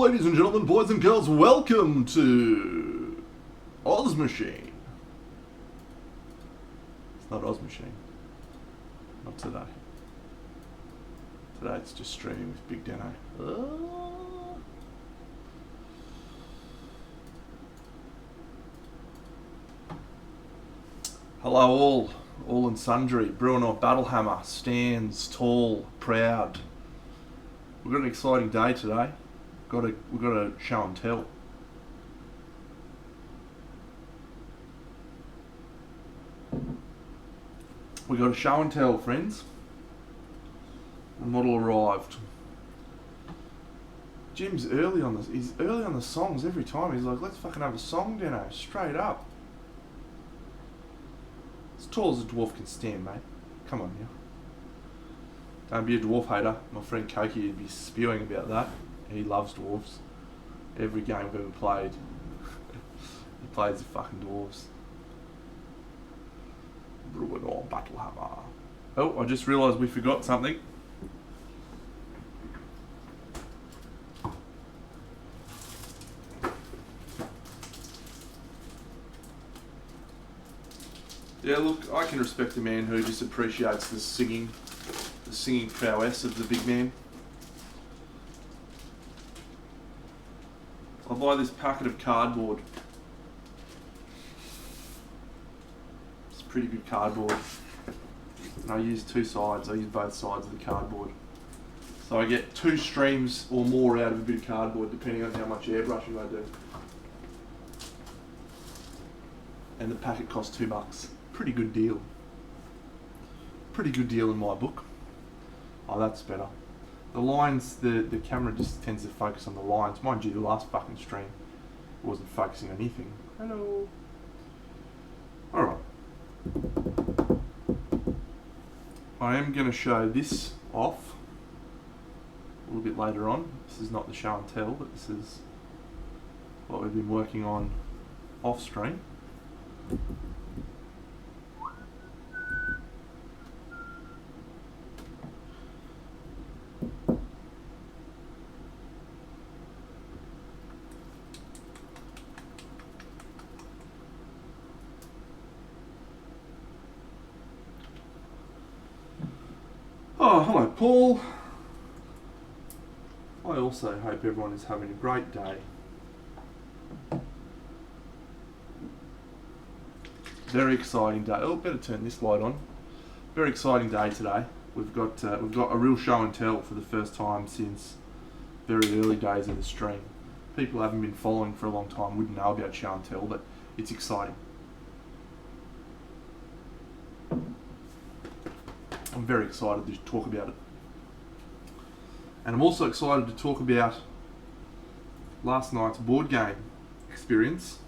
Ladies and gentlemen, boys and girls, welcome to Oz Machine. It's not Oz Machine. Not today. Today it's just streaming with Big Dano. Hello all and sundry. Bruenor Battlehammer stands tall, proud. We've got an exciting day today. We've got a show and tell. We got a show and tell, friends. The model arrived. Jim's early on this. He's early on the songs every time. He's like, let's fucking have a song, Dano, straight up. As tall as a dwarf can stand, mate. Come on now. Don't be a dwarf hater. My friend Koki would be spewing about that. He loves dwarves. Every game we've ever played, he plays the fucking dwarves. Bruenor Battlehammer. Oh, I just realised we forgot something. Yeah, look, I can respect a man who just appreciates the singing prowess of the big man. I'll buy this packet of cardboard. It's pretty good cardboard. And I use two sides. I use both sides of the cardboard. So I get 2 streams or more out of a bit of cardboard depending on how much airbrushing I do. And the packet costs $2. Pretty good deal. Pretty good deal in my book. Oh, that's better. The lines, the camera just tends to focus on the lines. Mind you, the last fucking stream wasn't focusing on anything. Hello. Alright. I am going to show this off a little bit later on. This is not the show and tell, but this is what we've been working on off stream. Oh, hello Paul. I also hope everyone is having a great day. Very exciting day. Oh, better turn this light on. Very exciting day today. We've got a real show and tell for the first time since very early days of the stream. People who haven't been following for a long time wouldn't know about show and tell, but it's exciting. I'm very excited to talk about it. And I'm also excited to talk about last night's board game experience,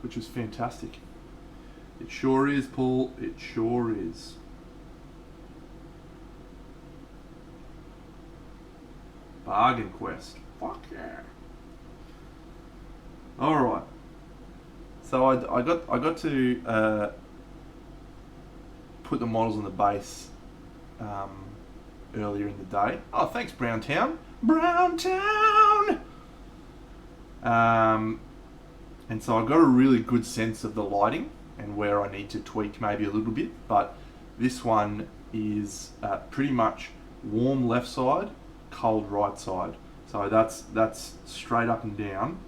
which was fantastic. It sure is, Paul. It sure is. Bargain Quest. Fuck yeah. Alright. So I got to put the models on the base earlier in the day. Oh, thanks, Browntown. Browntown! And so I got a really good sense of the lighting and where I need to tweak maybe a little bit, but this one is pretty much warm left side, cold right side. So that's straight up and down,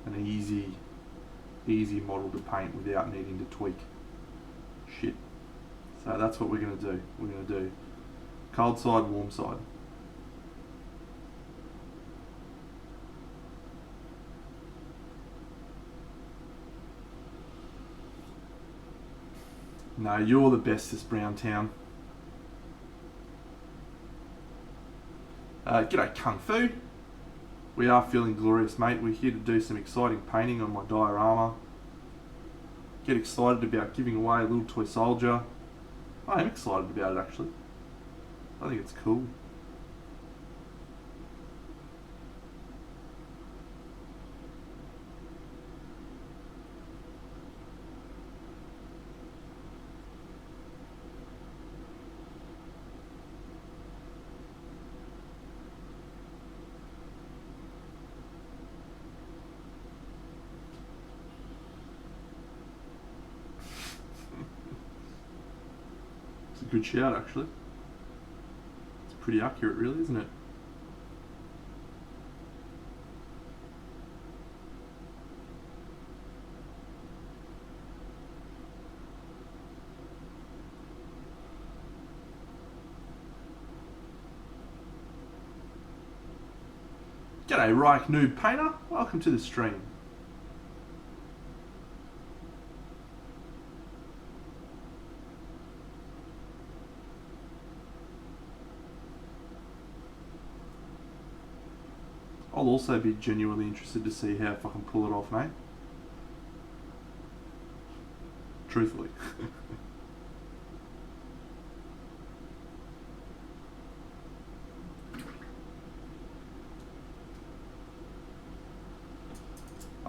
an easy model to paint without needing to tweak shit. So that's what we're going to do. We're going to do cold side, warm side. No, you're the bestest, Browntown. G'day, Kung Fu. We are feeling glorious, mate. We're here to do some exciting painting on my diorama. Get excited about giving away a little toy soldier. I am excited about it, actually. I think it's cool. a good shout, actually. It's pretty accurate, really, isn't it? G'day, Reich Noob Painter. Welcome to the stream. I'll also be genuinely interested to see how if I can pull it off, mate. Truthfully.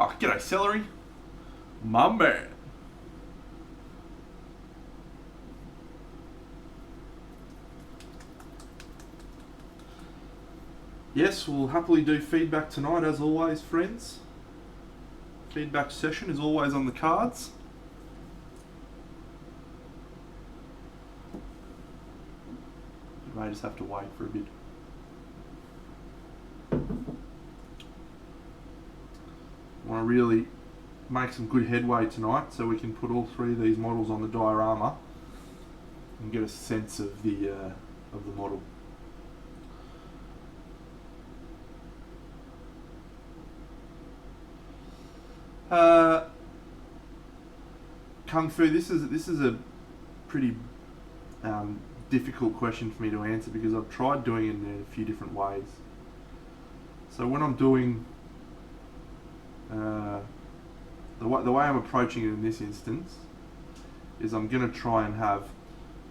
Oh, g'day, Celery. My man. Yes, we'll happily do feedback tonight, as always, friends. Feedback session is always on the cards. You may just have to wait for a bit. Want to really make some good headway tonight so we can put all three of these models on the diorama and get a sense of the model. Kung Fu, this is a pretty difficult question for me to answer because I've tried doing it in a few different ways. So when I'm doing the way I'm approaching it in this instance is I'm going to try and have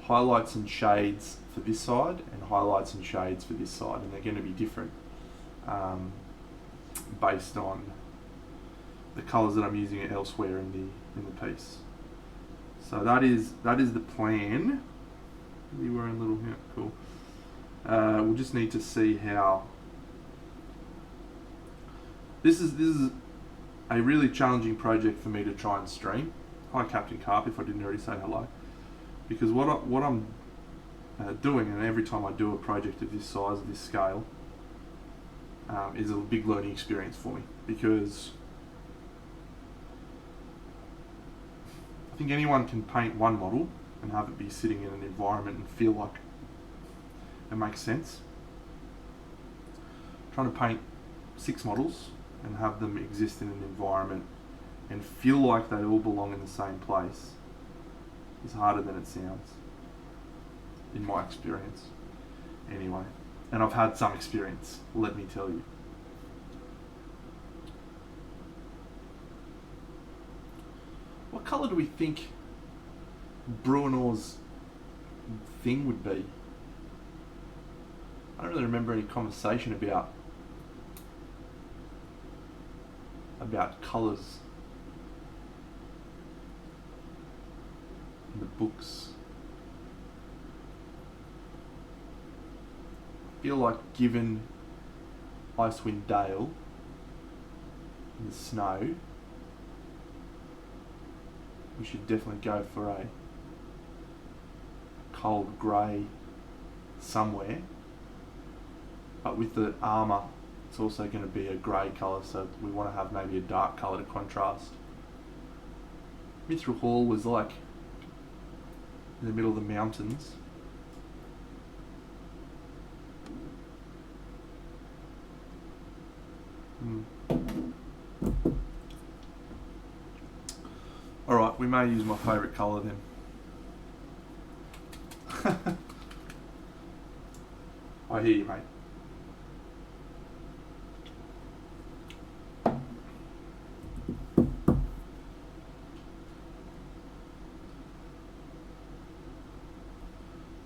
highlights and shades for this side and highlights and shades for this side, and they're going to be different based on the colours that I'm using elsewhere in the piece. So that is the plan. You wearing little, yeah, cool. We'll just need to see how. This is a really challenging project for me to try and stream. Hi, Captain Carp, if I didn't already say hello. Because what I'm doing, and every time I do a project of this size, of this scale, is a big learning experience for me. Because I think anyone can paint one model and have it be sitting in an environment and feel like it makes sense. Trying to paint 6 models and have them exist in an environment and feel like they all belong in the same place is harder than it sounds, in my experience. Anyway, and I've had some experience, let me tell you. What colour do we think Bruenor's thing would be? I don't really remember any conversation about colours in the books. I feel like given Icewind Dale in the snow, we should definitely go for a cold grey somewhere, but with the armour it's also going to be a grey colour, so we want to have maybe a dark colour to contrast. Mithril Hall was like in the middle of the mountains. Alright, we may use my favourite colour then. I hear you, mate.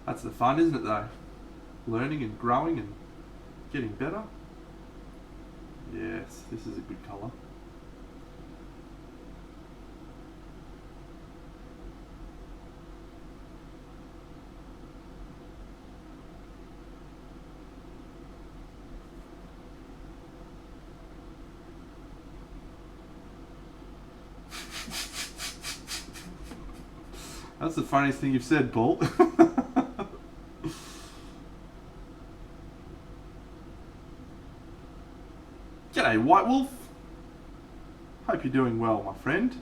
That's the fun, isn't it though? Learning and growing and getting better. Yes, this is a good colour. That's the funniest thing you've said, Paul. G'day, White Wolf. Hope you're doing well, my friend.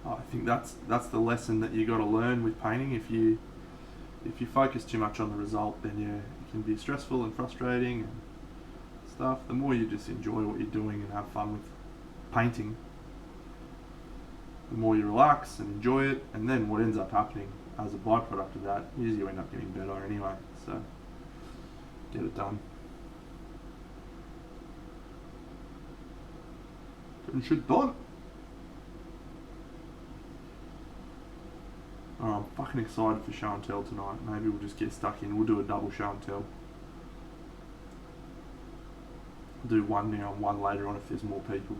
I think that's the lesson that you got to learn with painting. If you focus too much on the result, then it can be stressful and frustrating and stuff. The more you just enjoy what you're doing and have fun with painting, the more you relax and enjoy it, and then what ends up happening as a byproduct of that is you end up getting better anyway. So get it done. Getting shit done. I'm fucking excited for show and tell tonight. Maybe we'll just get stuck in. We'll do a double show and tell. I'll do one now and one later on if there's more people.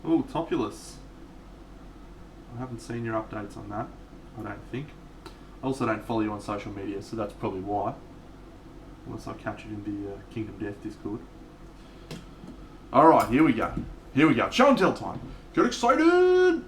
Oh, Topulus. I haven't seen your updates on that, I don't think. I also don't follow you on social media, so that's probably why. Unless I catch it in the Kingdom Death Discord. Alright, here we go. Here we go. Show and tell time. Get excited!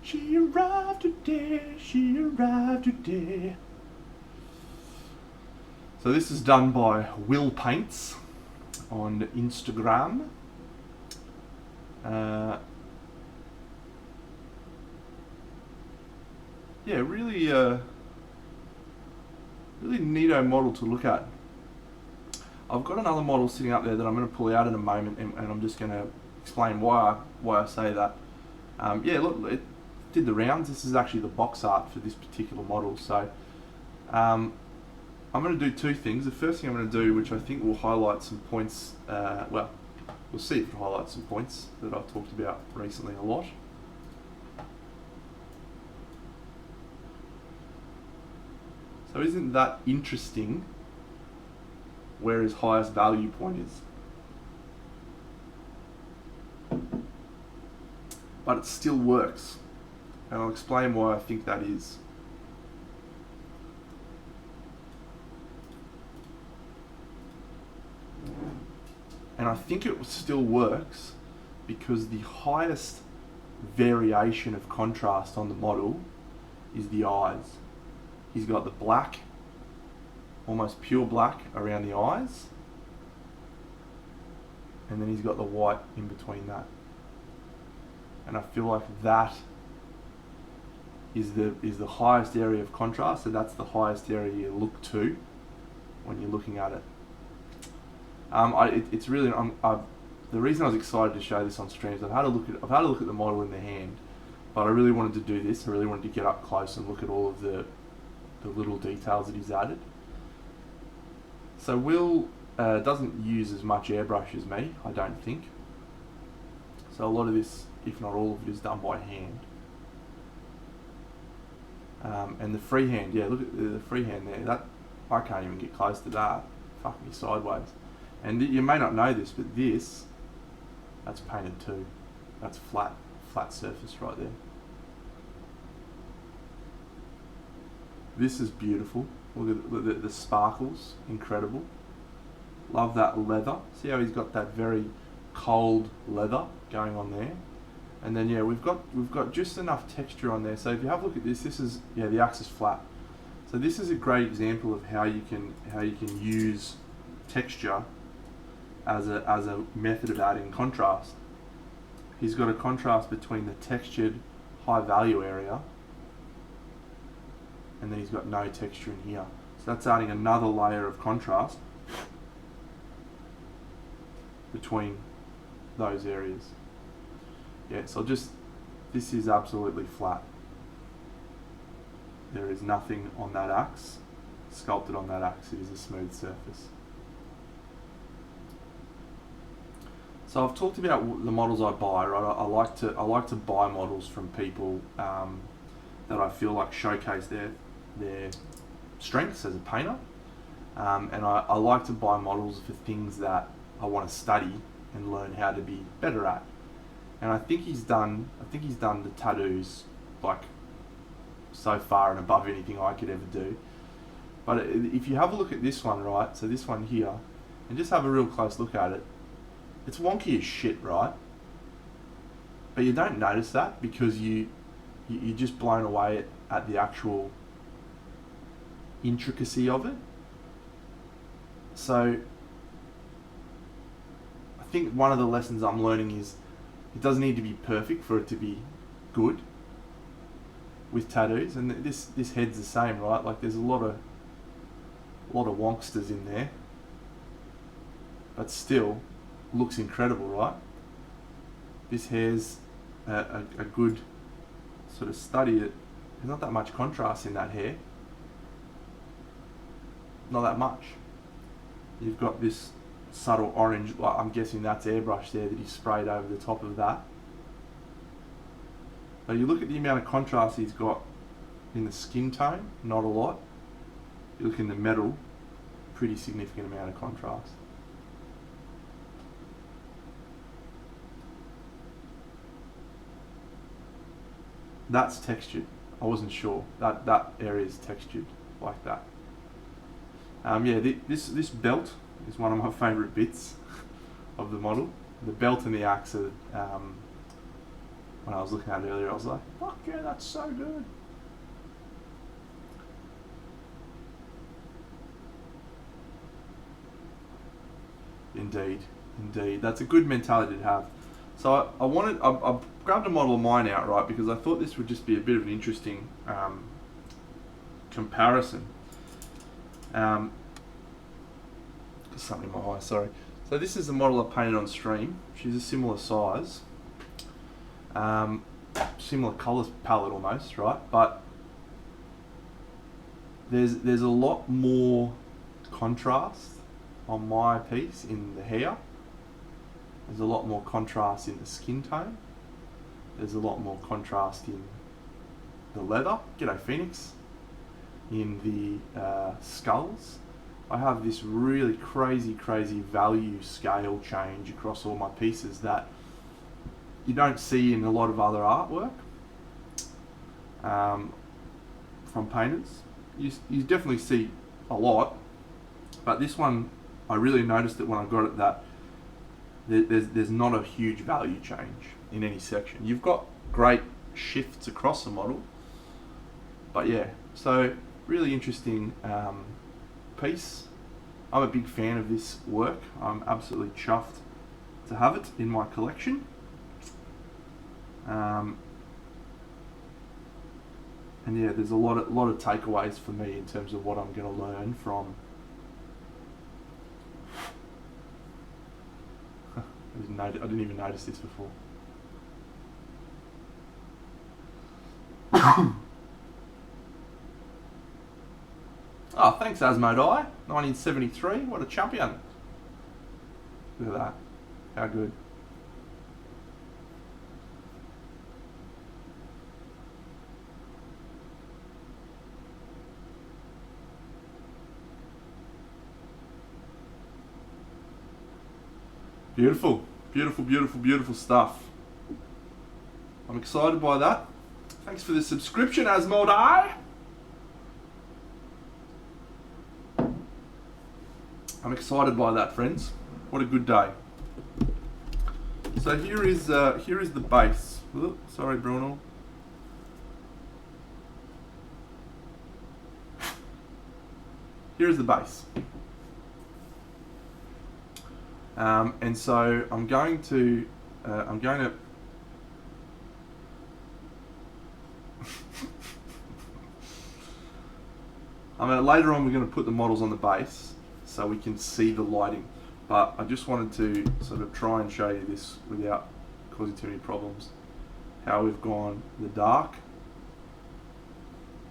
She arrived today, she arrived today. So this is done by Will Paints on Instagram. Yeah, really neato model to look at. I've got another model sitting up there that I'm going to pull out in a moment, and I'm just going to explain why I say that. Yeah, look, it did the rounds. This is actually the box art for this particular model. So I'm going to do two things. The first thing I'm going to do, which I think will highlight some points, well, we'll see if it highlights some points that I've talked about recently a lot. So isn't that interesting where his highest value point is? But it still works. And I'll explain why I think that is. And I think it still works because the highest variation of contrast on the model is the eyes. He's got the black, almost pure black around the eyes, and then he's got the white in between that. And I feel like that is the highest area of contrast, so that's the highest area you look to when you're looking at it. It's really the reason I was excited to show this on stream is I've had a look at the model in the hand, but I really wanted to do this. I really wanted to get up close and look at all of the little details that he's added. So Will doesn't use as much airbrush as me, I don't think. So a lot of this, if not all of it, is done by hand. And the freehand, yeah, look at the freehand there. That I can't even get close to that. Fuck me sideways. And you may not know this, but that's painted too. That's flat surface right there. This is beautiful. Look at the sparkles, incredible. Love that leather. See how he's got that very cold leather going on there. And then yeah, we've got just enough texture on there. So if you have a look at this, this is, yeah, the axe is flat. So this is a great example of how you can use texture as a method of adding contrast. He's got a contrast between the textured high value area, and then he's got no texture in here. So that's adding another layer of contrast between those areas. Yeah, so this is absolutely flat. There is nothing on that axe, sculpted on that axe. It is a smooth surface. So I've talked about the models I buy, right? I like to buy models from people that I feel like showcase their strengths as a painter, and I like to buy models for things that I want to study and learn how to be better at. And I think he's done the tattoos like so far and above anything I could ever do. But if you have a look at this one, right? So this one here, and just have a real close look at it. It's wonky as shit, right? But you don't notice that because you're just blown away at the actual intricacy of it. So I think one of the lessons I'm learning is it doesn't need to be perfect for it to be good with tattoos, and this head's the same, right? Like there's a lot of wonksters in there, but still looks incredible, right? This hair's a good sort of study. There's not that much contrast in that hair. Not that much. You've got this subtle orange, like I'm guessing that's airbrush there that he sprayed over the top of that. But you look at the amount of contrast he's got in the skin tone, not a lot. You look in the metal, pretty significant amount of contrast. That's textured. I wasn't sure that area is textured like that. Yeah, this belt is one of my favourite bits of the model. The belt and the axe are, when I was looking at it earlier, I was like, fuck yeah, that's so good. Indeed. That's a good mentality to have. So I grabbed a model of mine out, right, because I thought this would just be a bit of an interesting comparison. Something in my eye, sorry. So this is the model I painted on stream. She's a similar size, similar colour palette almost, right? But there's a lot more contrast on my piece in the hair. There's a lot more contrast in the skin tone. There's a lot more contrast in the leather. G'day Phoenix. In the skulls. I have this really crazy value scale change across all my pieces that you don't see in a lot of other artwork from painters. You definitely see a lot, but this one I really noticed it when I got it that there's not a huge value change in any section. You've got great shifts across the model, but yeah, so really interesting piece. I'm a big fan of this work. I'm absolutely chuffed to have it in my collection. And yeah, there's a lot of takeaways for me in terms of what I'm going to learn from. I didn't even notice this before. Oh, thanks Asmodai, 1973, what a champion. Look at that, how good. Beautiful stuff. I'm excited by that. Thanks for the subscription, Asmodai. I'm excited by that, friends. What a good day. So here is the base. Oops, sorry, Bruenor. here is the base. And so I'm going to later on we're going to put the models on the base so we can see the lighting, but I just wanted to sort of try and show you this without causing too many problems, how we've gone the dark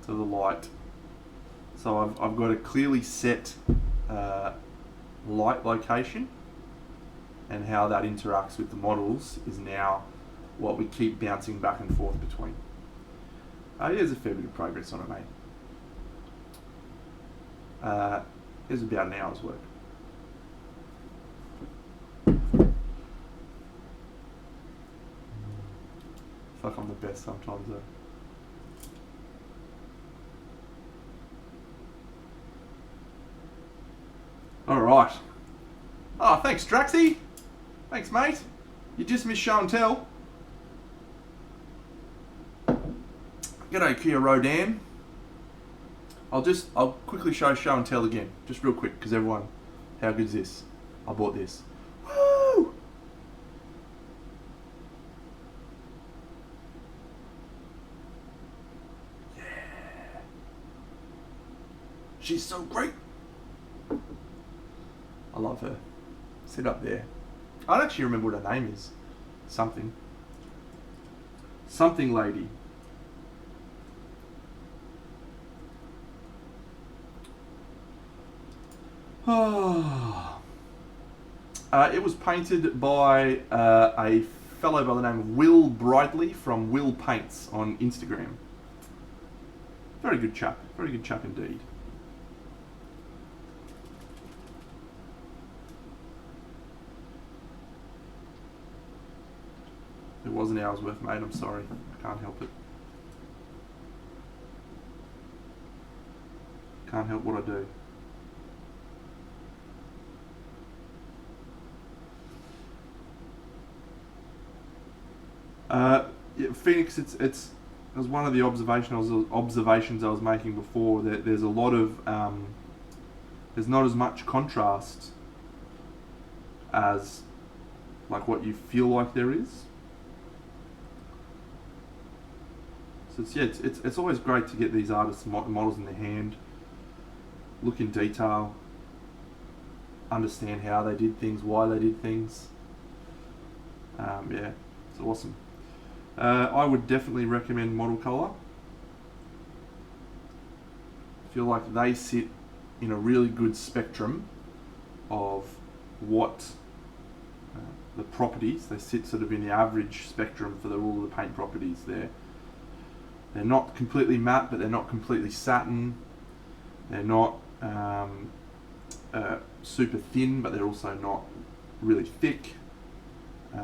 to the light. So I've got a clearly set light location, and how that interacts with the models is now what we keep bouncing back and forth between. There's a fair bit of progress on it, mate. There's about an hour's work. Fuck, I'm the best sometimes though. Alright. Oh, thanks Draxy. Thanks mate. You just missed show and tell. G'day Kia Rodan. I'll quickly show and tell again, just real quick, because everyone, how good is this? I bought this. Woo! Yeah. She's so great. I love her. Sit up there. I don't actually remember what her name is. Something lady. It was painted by a fellow by the name of Will Brightly from Will Paints on Instagram. Very good chap indeed. It was an hour's worth, mate. I'm sorry. I can't help it. Can't help what I do. Yeah, Phoenix, it was one of the observations I was making before, that there's a lot of there's not as much contrast as like what you feel like there is. So it's always great to get these artists' models in their hand, look in detail, understand how they did things, why they did things. Yeah, it's awesome. I would definitely recommend Model Color. I feel like they sit in a really good spectrum of what the properties. They sit sort of in the average spectrum for all of the paint properties. They're not completely matte, but they're not completely satin. They're not super thin, but they're also not really thick. They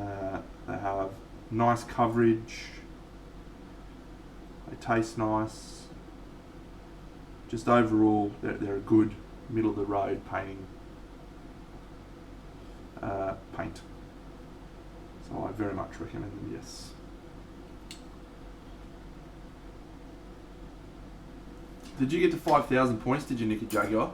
have nice coverage. They taste nice. Just overall, they're a good middle of the road painting paint. So I very much recommend them. Yes. Did you get to 5,000 points? Did you, Nicky Jaguar?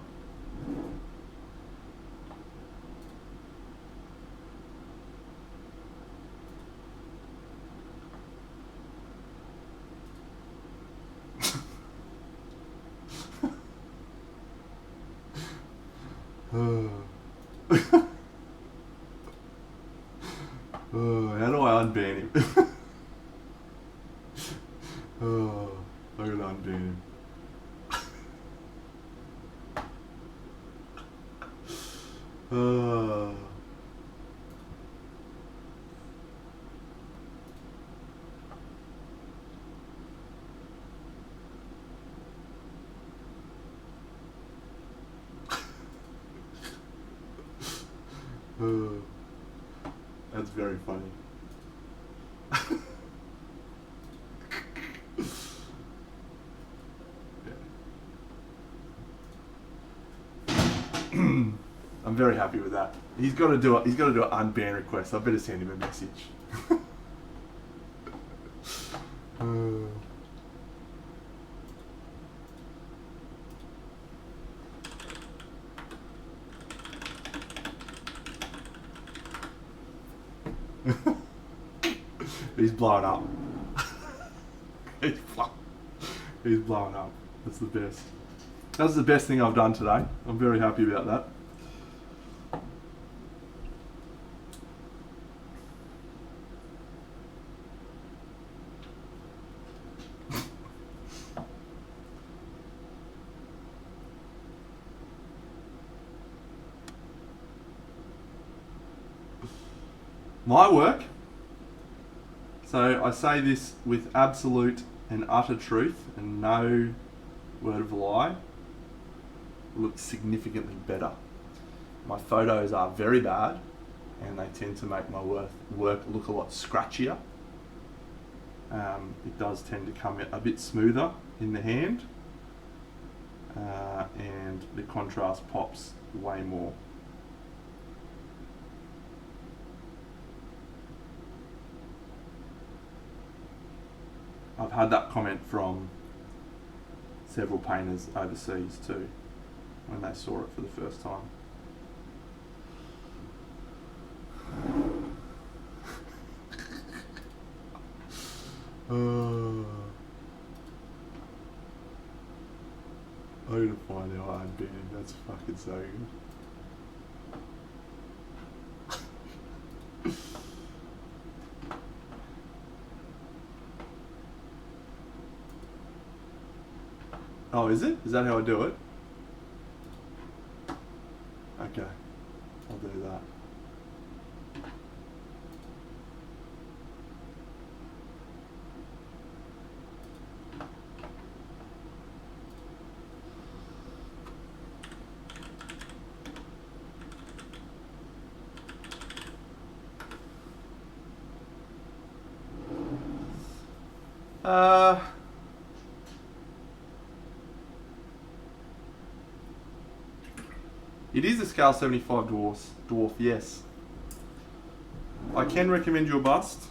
How do I unban him? I'm gonna unban him. That's very funny. I'm very happy with that. He's got to do an unban request. I better send him a message. He's blowing up. He's blowing up. That's the best. That's the best thing I've done today. I'm very happy about that. My work, so I say this with absolute and utter truth and no word of a lie, looks significantly better. My photos are very bad and they tend to make my work look a lot scratchier. It does tend to come a bit smoother in the hand, and the contrast pops way more. I've had that comment from several painters overseas too, when they saw it for the first time. I gotta find our own band, that's fucking so good. Oh, is it? Is that how I do it? Okay, I'll do that. It is a scale 75 dwarf, yes. I can recommend you a bust.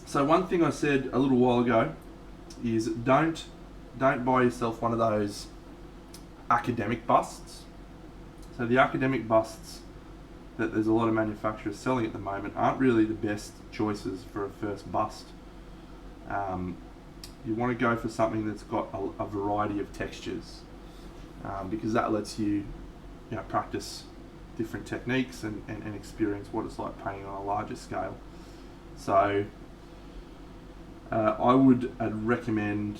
So one thing I said a little while ago is don't buy yourself one of those academic busts. So the academic busts that there's a lot of manufacturers selling at the moment aren't really the best choices for a first bust. You want to go for something that's got a variety of textures, because that lets you practice different techniques and experience what it's like painting on a larger scale. So I would recommend,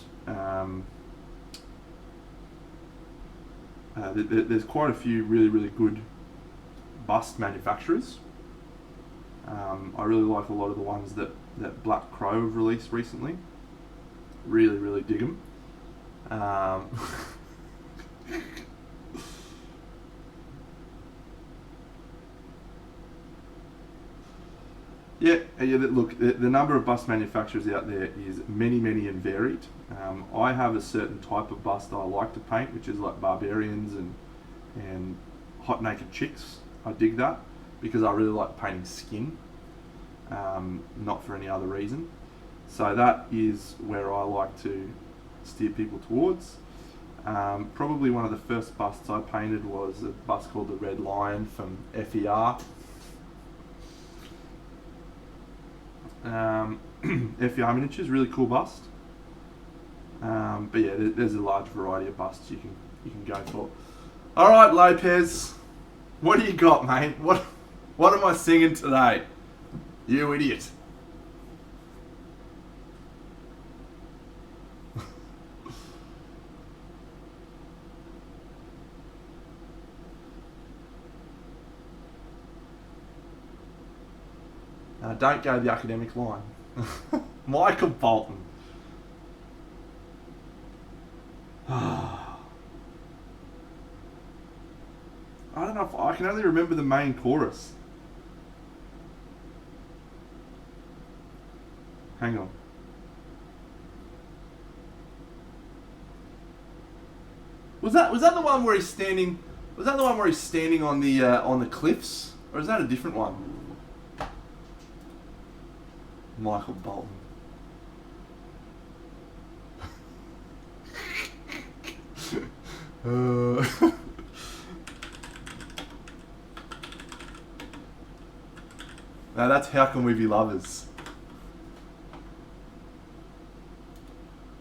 there's quite a few really good bust manufacturers. I really like a lot of the ones that Black Crow have released recently. Really dig them. Yeah, look, the number of bust manufacturers out there is many and varied. I have a certain type of bust I like to paint, which is like barbarians and hot naked chicks. I dig that because I really like painting skin, not for any other reason. So that is where I like to steer people towards. Probably one of the first busts I painted was a bust called the Red Lion from FER. FER miniatures, really cool bust. But yeah, there's a large variety of busts you can go for. All right, Lopez, what do you got, mate? What am I singing today? You idiot. Don't go the academic line. Michael Bolton. I don't know if I can only remember the main chorus. Hang on. Was that the one where he's standing? Was that the one where he's standing on the cliffs, or is that a different one? Michael Bolton. Now that's How Can We Be Lovers.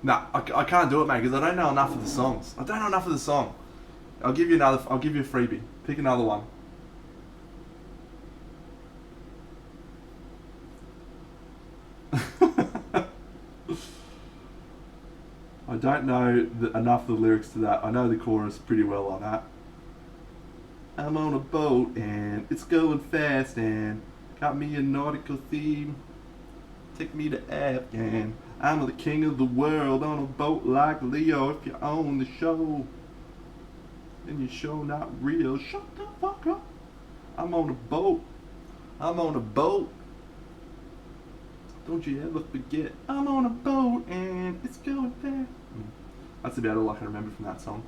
Nah, I can't do it, mate, because I don't know enough of the songs. I don't know enough of the song. I'll give you a freebie. Pick another one. I don't know enough of the lyrics to that. I know the chorus pretty well on that. I'm on a boat and it's going fast and got me a nautical theme. Take me to Afghan. I'm the king of the world on a boat like Leo. If you own the show, then your show not real. Shut the fuck up. I'm on a boat. I'm on a boat. Don't you ever forget. I'm on a boat and it's going fast. That's about all I can remember from that song.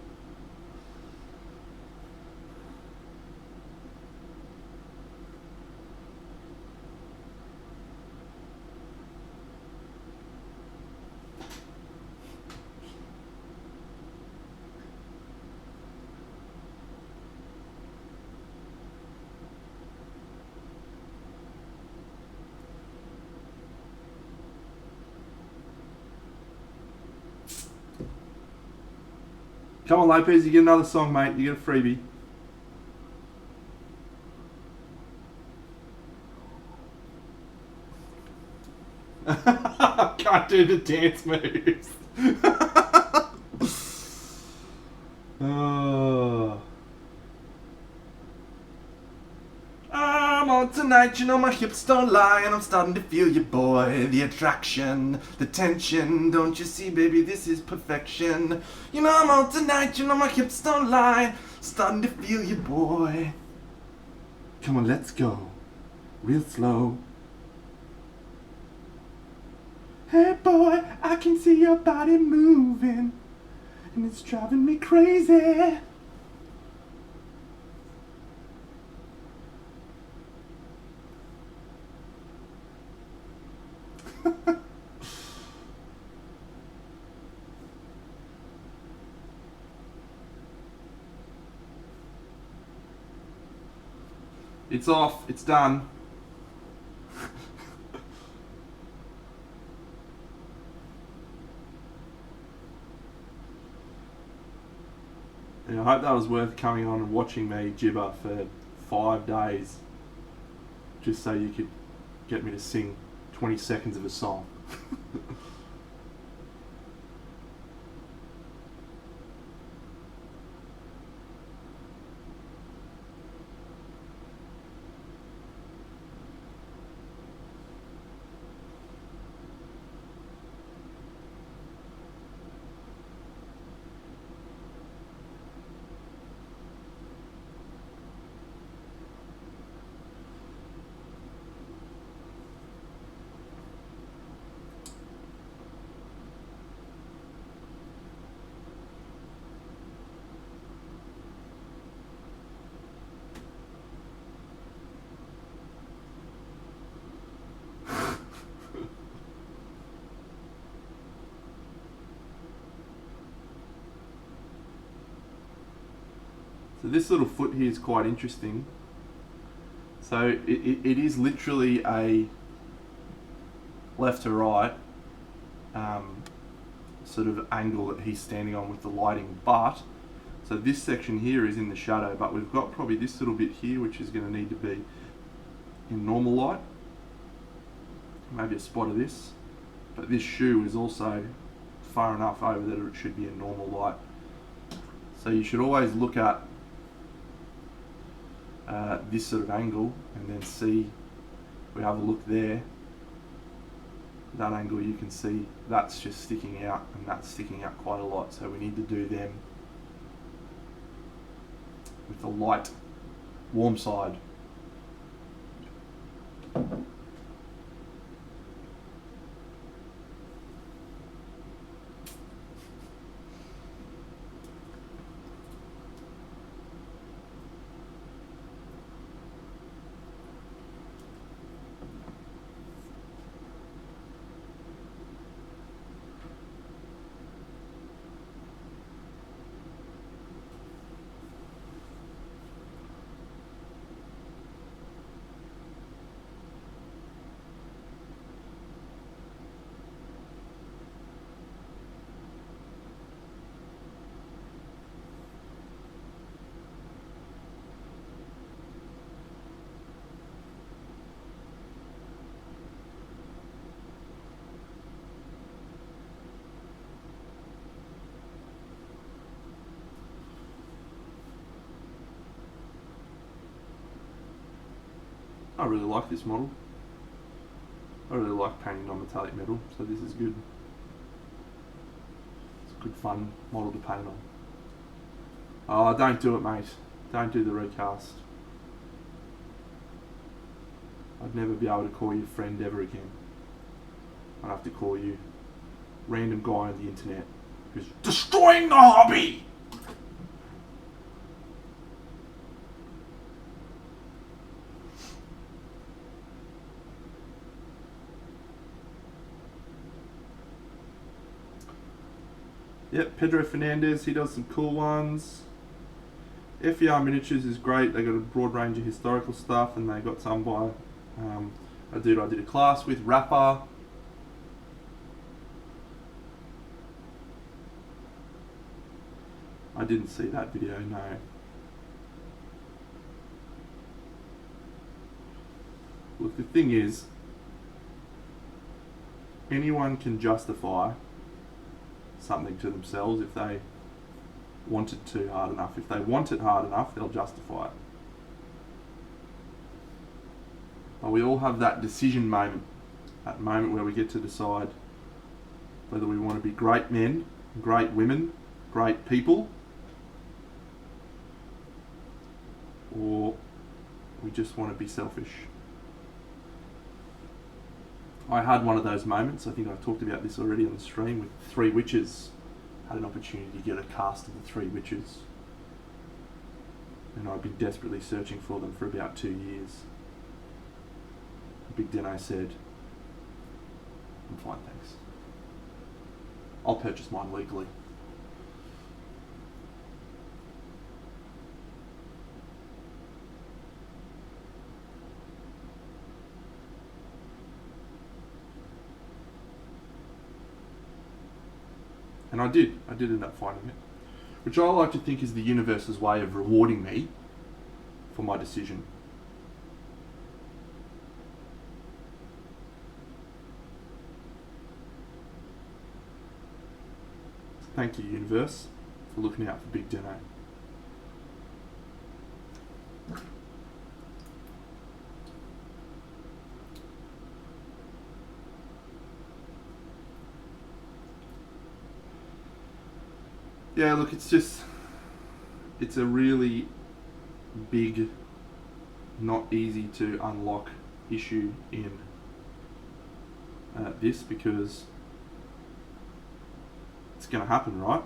Come on, Lopez, you get another song, mate. You get a freebie. Can't do the dance moves. Oh. I'm on tonight, you know my hips don't lie, and I'm starting to feel you, boy. The attraction, the tension, don't you see, baby, this is perfection. You know I'm on tonight, you know my hips don't lie, starting to feel you, boy. Come on, let's go, real slow. Hey boy, I can see your body moving, and it's driving me crazy. It's off, it's done. And I hope that was worth coming on and watching me gibber for 5 days just so you could get me to sing 20 seconds of a song. So this little foot here is quite interesting. So it is literally a left to right sort of angle that he's standing on with the lighting, but so this section here is in the shadow, but we've got probably this little bit here which is going to need to be in normal light, maybe a spot of this, but this shoe is also far enough over that it should be in normal light. So you should always look at this sort of angle and then see, we have a look there, that angle you can see that's just sticking out and that's sticking out quite a lot, so we need to do them with the light warm side. I really like this model. I really like painting non-metallic metal, so this is good. It's a good fun model to paint on. Oh, don't do it, mate. Don't do the recast. I'd never be able to call you friend ever again. I'd have to call you random guy on the internet who's destroying the hobby! Yep, Pedro Fernandez, he does some cool ones. FER Miniatures is great. They got a broad range of historical stuff, and they got some by a dude I did a class with, Rapper. I didn't see that video, no. Look, the thing is, anyone can justify something to themselves if they want it to hard enough. If they want it hard enough, they'll justify it. But we all have that decision moment, that moment where we get to decide whether we want to be great men, great women, great people, or we just want to be selfish. I had one of those moments. I think I've talked about this already on the stream with Three Witches. I had an opportunity to get a cast of the Three Witches, and I've been desperately searching for them for about 2 years. Big Deno said, "I'm fine, thanks. I'll purchase mine legally." And I did end up finding it, which I like to think is the universe's way of rewarding me for my decision. So thank you, universe, for looking out for Big Deno. Yeah, look, it's a really big, not easy to unlock issue in this, because it's going to happen, right?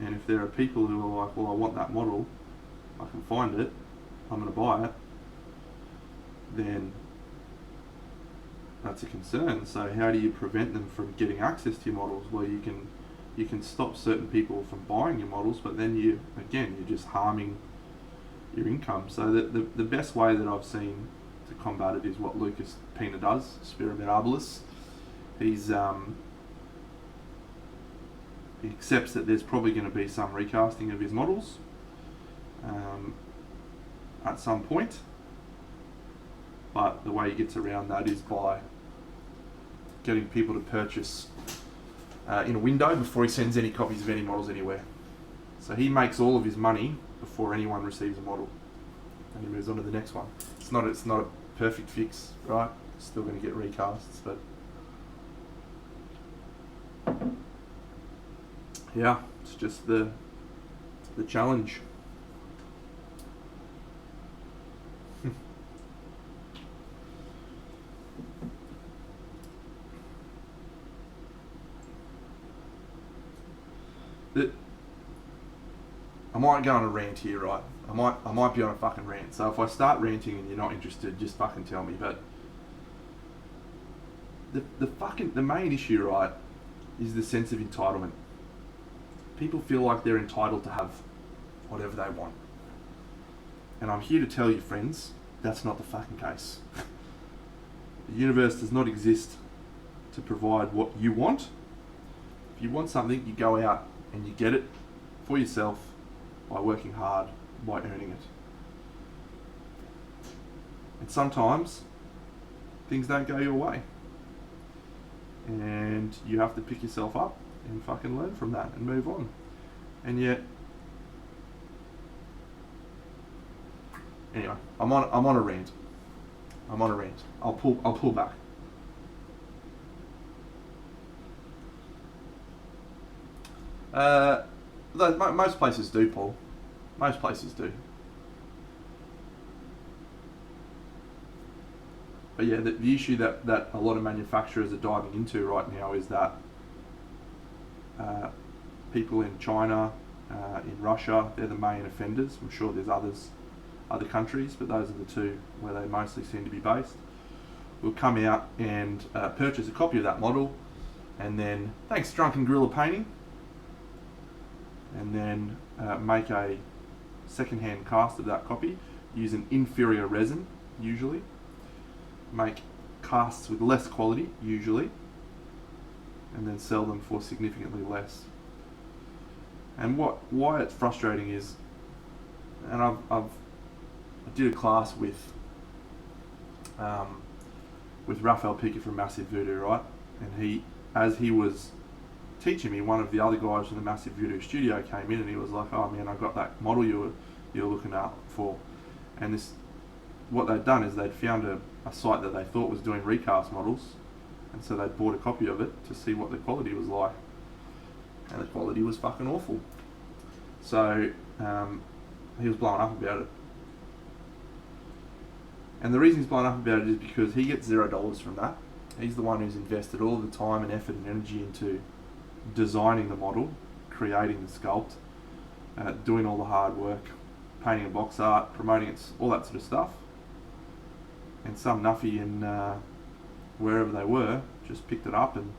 And if there are people who are like, well, I want that model, I can find it, I'm going to buy it, then that's a concern. So how do you prevent them from getting access to your models? Well, you can stop certain people from buying your models, but then you're just harming your income. So the best way that I've seen to combat it is what Lucas Pina does, Spira Mirabilis. He accepts that there's probably going to be some recasting of his models at some point, but the way he gets around that is by getting people to purchase in a window before he sends any copies of any models anywhere. So he makes all of his money before anyone receives a model, and he moves on to the next one. It's not a perfect fix, right? Still going to get recasts, but yeah, it's just the challenge. might go on a rant here, right? I might be on a fucking rant. So if I start ranting and you're not interested, just fucking tell me. But the main issue, right, is the sense of entitlement. People feel like they're entitled to have whatever they want. And I'm here to tell you, friends, that's not the fucking case. The universe does not exist to provide what you want. If you want something, you go out and you get it for yourself by working hard, by earning it. And sometimes things don't go your way. And you have to pick yourself up and fucking learn from that and move on. And yet, anyway, I'm on a rant. I'll pull back. Most places do, Paul. Most places do. But yeah, the issue that a lot of manufacturers are diving into right now is that people in China, in Russia, they're the main offenders. I'm sure there's other countries, but those are the two where they mostly seem to be based. Will come out and purchase a copy of that model, and then, thanks Drunken Gorilla Painting, and then make a second-hand cast of that copy, use an inferior resin, usually, make casts with less quality, usually, and then sell them for significantly less. And why it's frustrating is, and I did a class with Raphael Pica from Massive Voodoo, right? And as he was teaching me, one of the other guys from the Massive Voodoo studio came in and he was like, "Oh man, I got that model you were looking out for." And what they'd done is they'd found a site that they thought was doing recast models, and so they'd bought a copy of it to see what the quality was like, and the quality was fucking awful. So he was blowing up about it. And the reason he's blown up about it is because he gets $0 from that. He's the one who's invested all the time and effort and energy into designing the model, creating the sculpt, doing all the hard work, painting a box art, promoting it, all that sort of stuff. And some nuffy in wherever they were just picked it up and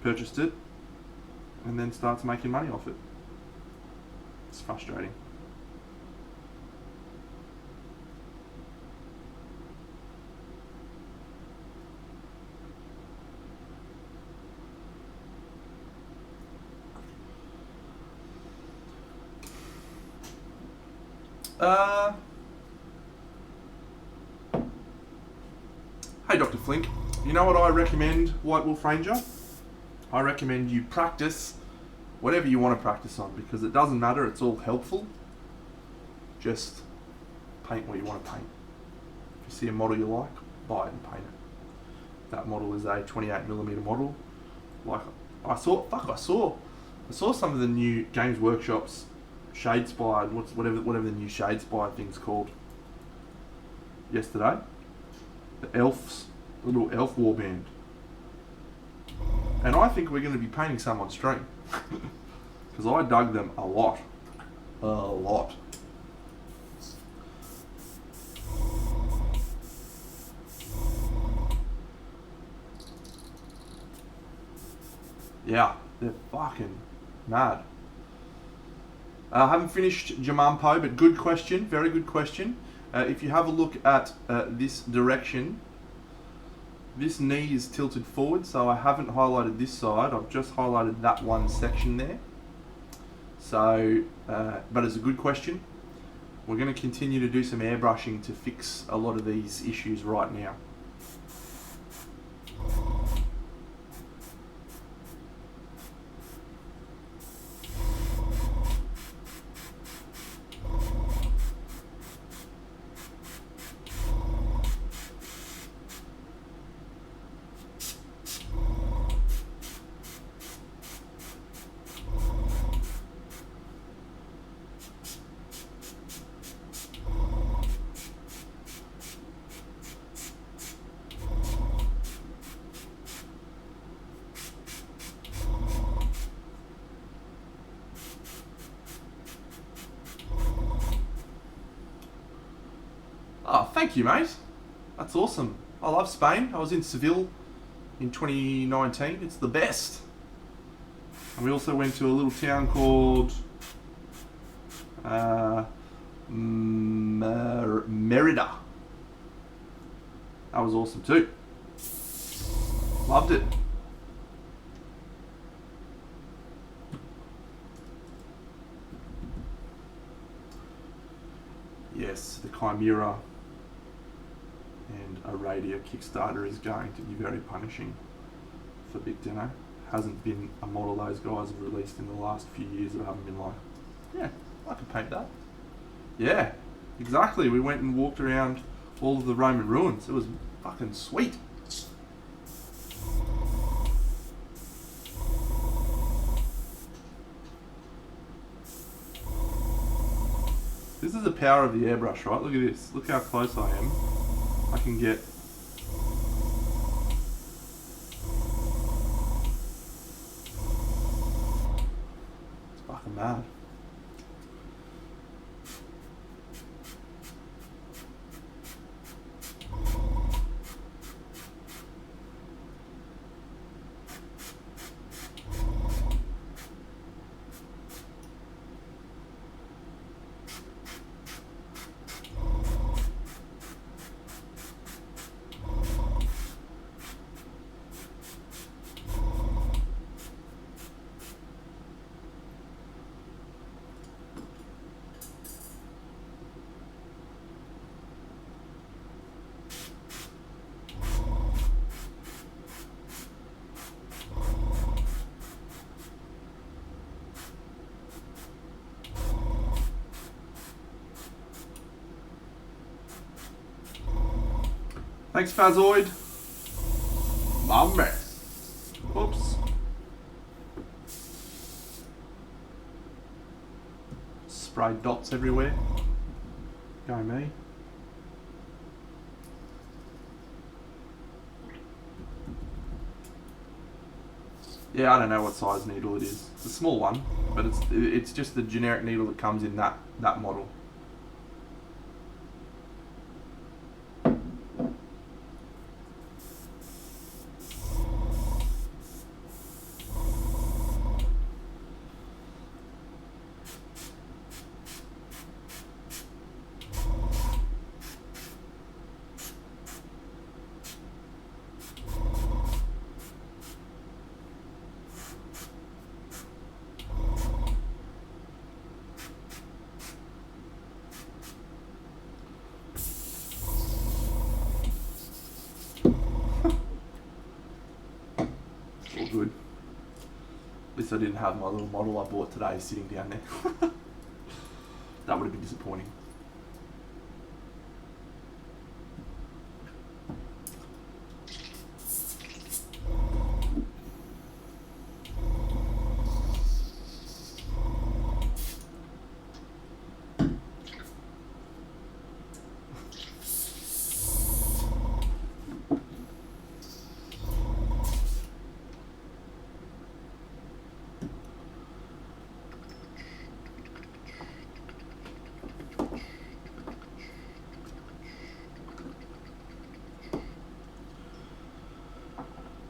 purchased it and then starts making money off it. It's frustrating. Hey Dr. Flink, you know what I recommend, White Wolf Ranger? I recommend you practice whatever you want to practice on, because it doesn't matter, it's all helpful. Just paint what you want to paint. If you see a model you like, buy it and paint it. That model is a 28mm model. Like I saw some of the new Games Workshop's Shadespire, whatever the new Shadespire thing's called, yesterday. The little elf warband. And I think we're going to be painting some on stream. Because I dug them a lot. A lot. Yeah, they're fucking mad. I haven't finished Jamampo, but good question, very good question. If you have a look at this direction, this knee is tilted forward, so I haven't highlighted this side, I've just highlighted that one section there. So, but it's a good question. We're going to continue to do some airbrushing to fix a lot of these issues right now. thank you, mate. That's awesome. I love Spain. I was in Seville in 2019. It's the best. And we also went to a little town called Merida. That was awesome too. Loved it. Yes, the Chimera and Aradia Kickstarter is going to be very punishing for Big Dinner. Hasn't been a model those guys have released in the last few years that I haven't been like, yeah, I could paint that. Yeah, exactly. We went and walked around all of the Roman ruins. It was fucking sweet. This is the power of the airbrush, right? Look at this. Look how close I am. I can get... It's fucking mad. Thanks, Fazoid. My man. Oops. Spray dots everywhere. Go me. Yeah, I don't know what size needle it is. It's a small one, but it's just the generic needle that comes in that model. Good. At least I didn't have my little model I bought today sitting down there. That would have been disappointing.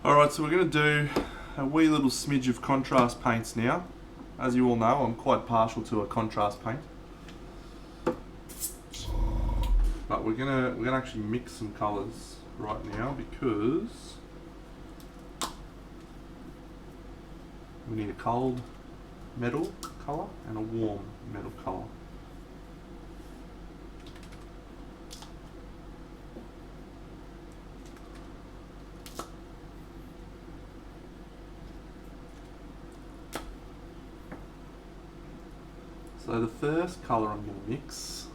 Alright, so we're going to do a wee little smidge of contrast paints now. As you all know, I'm quite partial to a contrast paint. But we're gonna actually mix some colours right now because we need a cold metal colour and a warm metal colour. So the first colour I'm going to mix...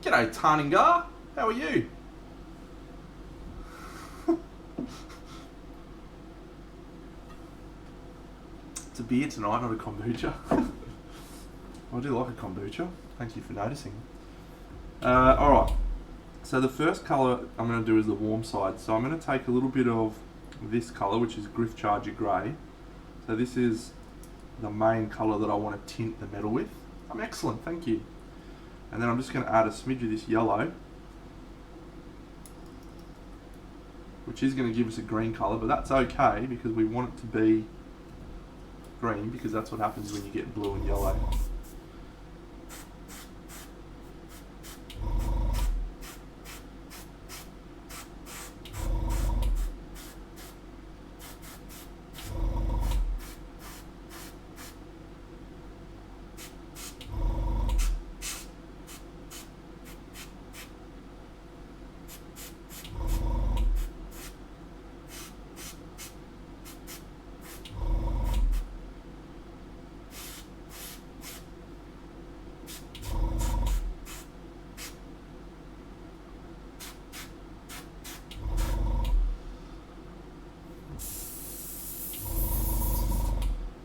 G'day Tarningar, how are you? It's a beer tonight, not a kombucha. I do like a kombucha, thank you for noticing. Alright, so the first colour I'm going to do is the warm side. So I'm going to take a little bit of this colour, which is Griff Charger Grey. So this is the main colour that I want to tint the metal with. Excellent, thank you. And then I'm just going to add a smidge of this yellow which is going to give us a green colour, but that's okay because we want it to be green, because that's what happens when you get blue and yellow.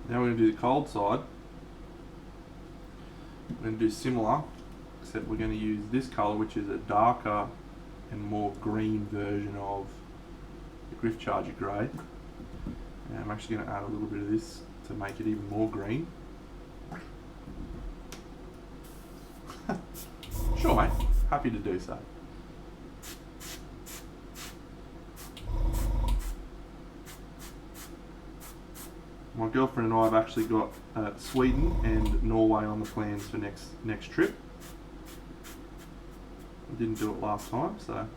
Now we're going to do the cold side. We're going to do similar, except we're going to use this colour, which is a darker and more green version of the Griff Charger Grey. And I'm actually going to add a little bit of this to make it even more green. Sure, mate. Happy to do so. My girlfriend and I have actually got Sweden and Norway on the plans for next trip. I didn't do it last time, so.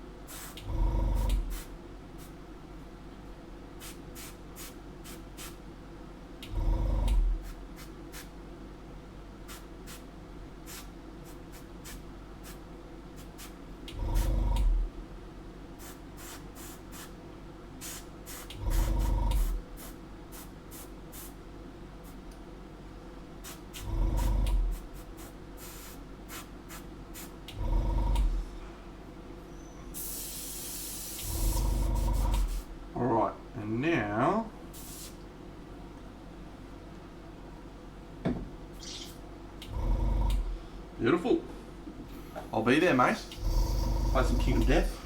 Alright, and now beautiful. I'll be there, mate. Play some King of Death.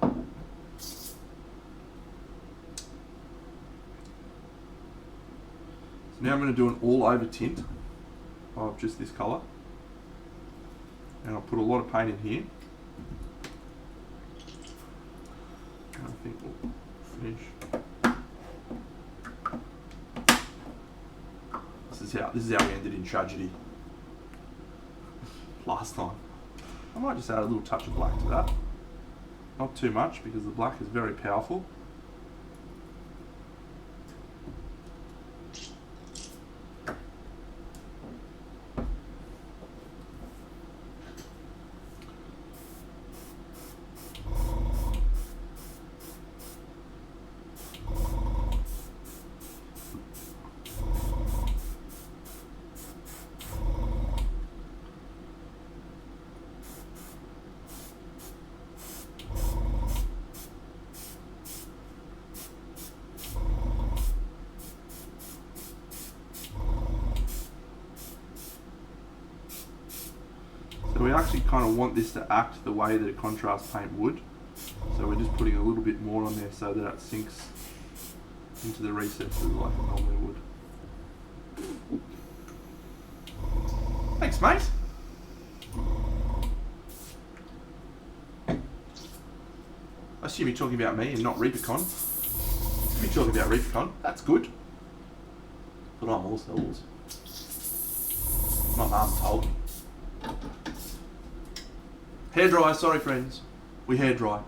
So now I'm going to do an all over tint of just this colour. And I'll put a lot of paint in here. And I think we'll finish. This is how we ended in tragedy last time. I might just add a little touch of black to that. Not too much, because the black is very powerful. So we actually kind of want this to act the way that a contrast paint would. So we're just putting a little bit more on there so that it sinks into the recesses like it normally would. Thanks, mate. I assume you're talking about me and not Reapercon. You're talking about Reapercon. That's good. But I'm also awesome. My mum told me. Hair dry, sorry friends. We hair dry.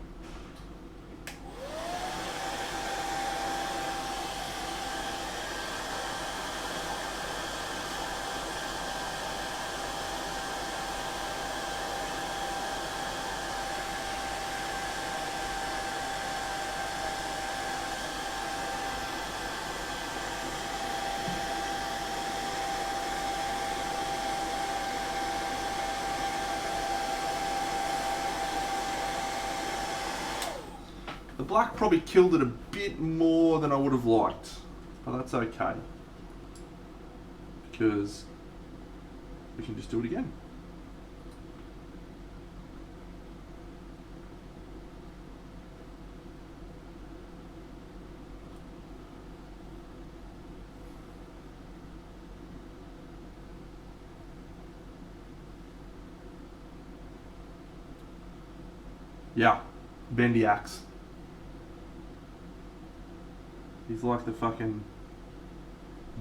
The black probably killed it a bit more than I would have liked, but that's okay, because we can just do it again. Yeah, bendy axe. He's like the fucking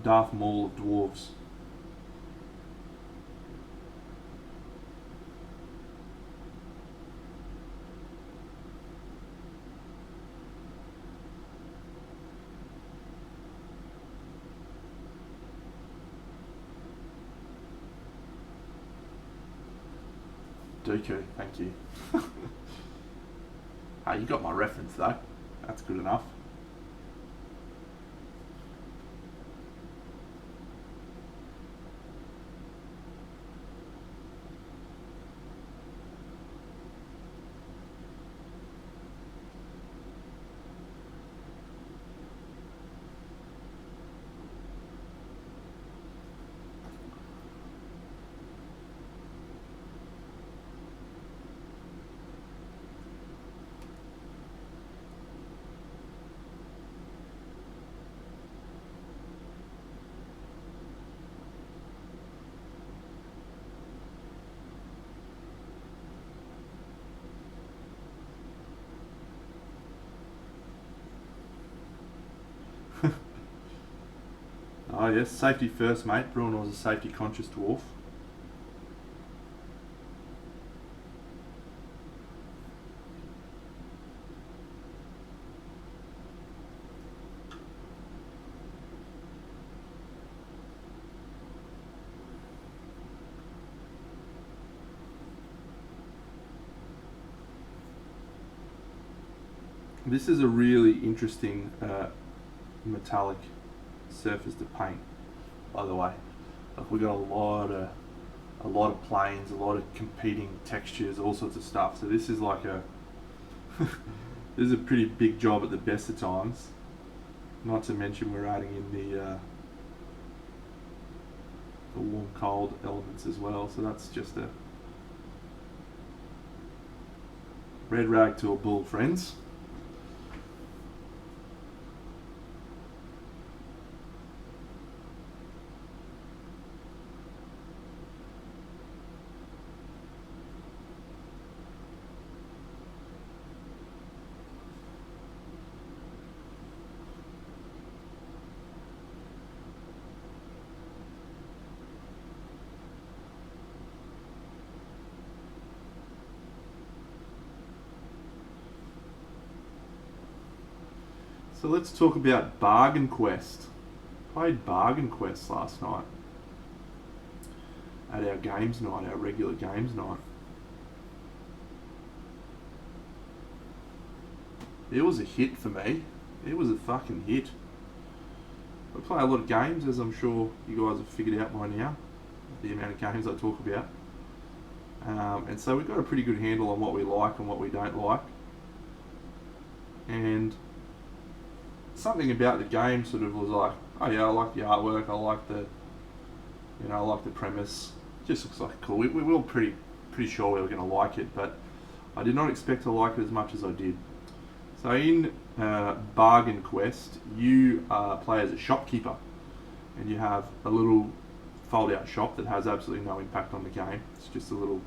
Darth Maul of dwarves. Dooku, thank you. Hey, you got my reference though. That's good enough. Oh yes, safety first, mate. Bruenor's a safety conscious dwarf. This is a really interesting metallic surface to paint, by the way. Like, we got a lot of planes, a lot of competing textures, all sorts of stuff. So this is like a this is a pretty big job at the best of times. Not to mention we're adding in the warm cold elements as well. So that's just a red rag to a bull, friends. So let's talk about Bargain Quest. Played Bargain Quest last night at our games night, our regular games night. It was a hit for me. It was a fucking hit. I play a lot of games, as I'm sure you guys have figured out by now, the amount of games I talk about. And so we've got a pretty good handle on what we like and what we don't like. And something about the game sort of was like, oh yeah, I like the artwork, I like the, I like the premise. It just looks like cool. We were pretty sure we were going to like it, but I did not expect to like it as much as I did. So in Bargain Quest, you play as a shopkeeper, and you have a little fold-out shop that has absolutely no impact on the game. It's just a little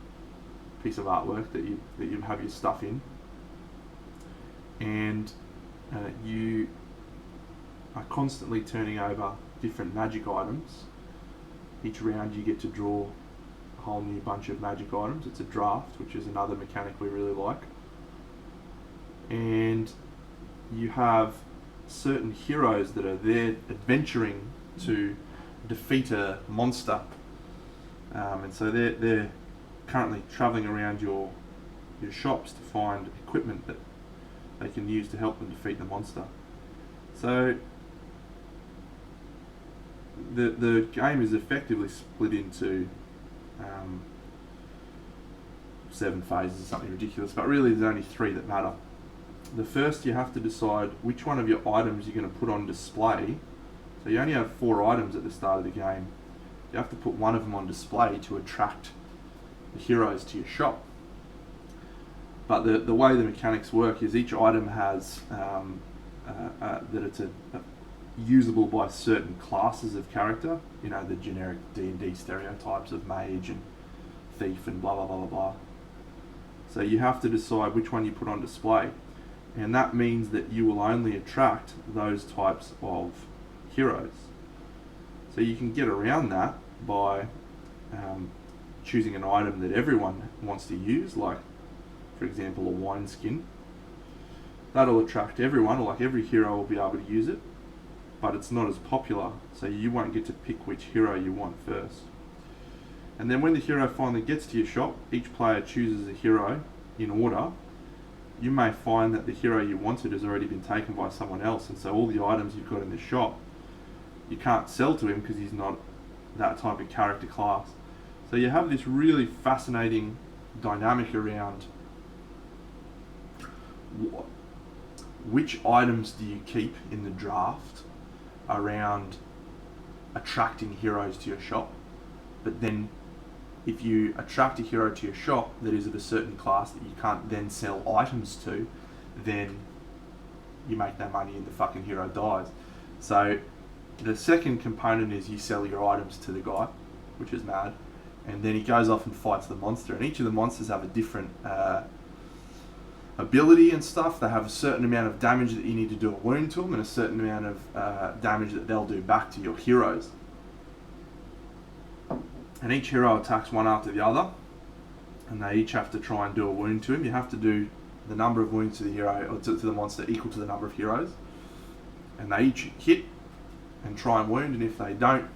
piece of artwork that you have your stuff in, and you are constantly turning over different magic items. Each round you get to draw a whole new bunch of magic items. It's a draft, which is another mechanic we really like. And you have certain heroes that are there adventuring to defeat a monster. And so they're currently travelling around your shops to find equipment that they can use to help them defeat the monster. So the game is effectively split into 7 phases or something ridiculous, but really there's only 3 that matter. The first, you have to decide which one of your items you're going to put on display. So you only have 4 items at the start of the game. You have to put one of them on display to attract the heroes to your shop. But the way the mechanics work is each item has that it's usable by certain classes of character. The generic D&D stereotypes of mage and thief and blah blah blah blah blah. So you have to decide which one you put on display. And that means that you will only attract those types of heroes. So you can get around that by choosing an item that everyone wants to use, like, for example, a wineskin. That'll attract everyone, like every hero will be able to use it, but it's not as popular, so you won't get to pick which hero you want first. And then when the hero finally gets to your shop, each player chooses a hero in order. You may find that the hero you wanted has already been taken by someone else, and so all the items you've got in the shop, you can't sell to him because he's not that type of character class. So you have this really fascinating dynamic around which items do you keep in the draft around attracting heroes to your shop. But then if you attract a hero to your shop that is of a certain class that you can't then sell items to, then you make no money and the fucking hero dies. So the second component is you sell your items to the guy, which is mad, and then he goes off and fights the monster, and each of the monsters have a different ability and stuff. They have a certain amount of damage that you need to do a wound to them, and a certain amount of damage that they'll do back to your heroes. And each hero attacks one after the other, and they each have to try and do a wound to him. You have to do the number of wounds to the hero, or to the monster, equal to the number of heroes, and they each hit and try and wound. And if they don't,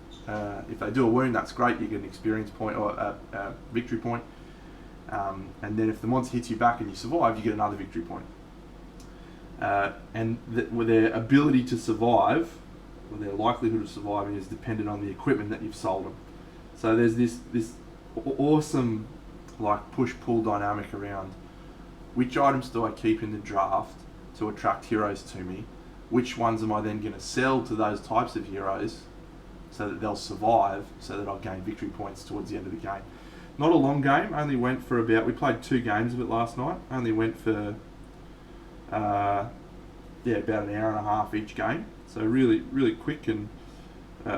if they do a wound, that's great. You get an experience point or a victory point. And then if the monster hits you back and you survive, you get another victory point. And with their ability to survive, or their likelihood of surviving, is dependent on the equipment that you've sold them. So there's this awesome like push-pull dynamic around which items do I keep in the draft to attract heroes to me, which ones am I then going to sell to those types of heroes so that they'll survive, so that I'll gain victory points towards the end of the game. Not a long game, only went for about, we played 2 games of it last night, only went for about an hour and a half each game, so really quick and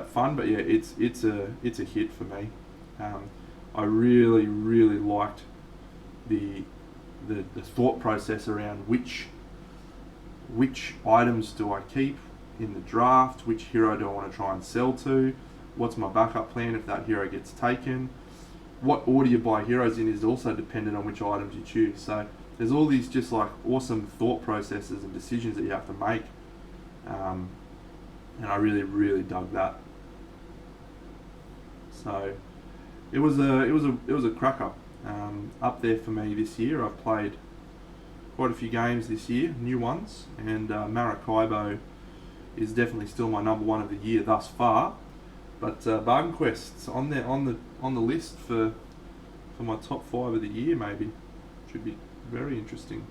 fun. But yeah, it's a hit for me. I really liked the thought process around which items do I keep in the draft, which hero do I want to try and sell to, what's my backup plan if that hero gets taken. What order you buy heroes in is also dependent on which items you choose. So there's all these just like awesome thought processes and decisions that you have to make, and I really dug that. So it was a cracker. Up there for me this year. I've played quite a few games this year, new ones, and Maracaibo is definitely still my number one of the year thus far. But Bargain Quest's on the list for my top 5 of the year, maybe. Should be very interesting.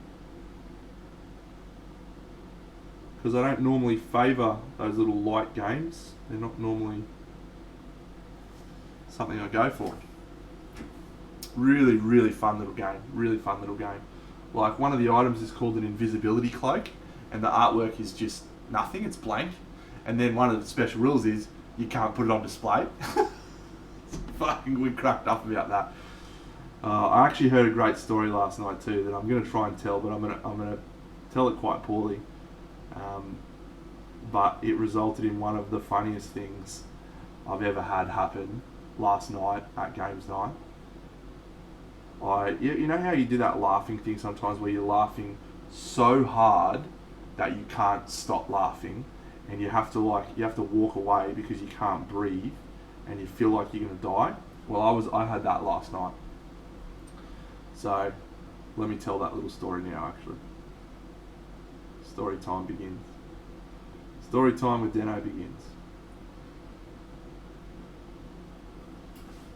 Because I don't normally favour those little light games. They're not normally something I go for. Really fun little game. Like, one of the items is called an invisibility cloak, and the artwork is just nothing, it's blank. And then one of the special rules is you can't put it on display. Fucking, we cracked up about that. I actually heard a great story last night too that I'm going to try and tell, but I'm going to tell it quite poorly. But it resulted in one of the funniest things I've ever had happen last night at games night. You know how you do that laughing thing sometimes where you're laughing so hard that you can't stop laughing, and you have to walk away because you can't breathe and you feel like you're going to die? Well, I had that last night. So let me tell that little story now, actually. Story time begins. Story time with Deno begins.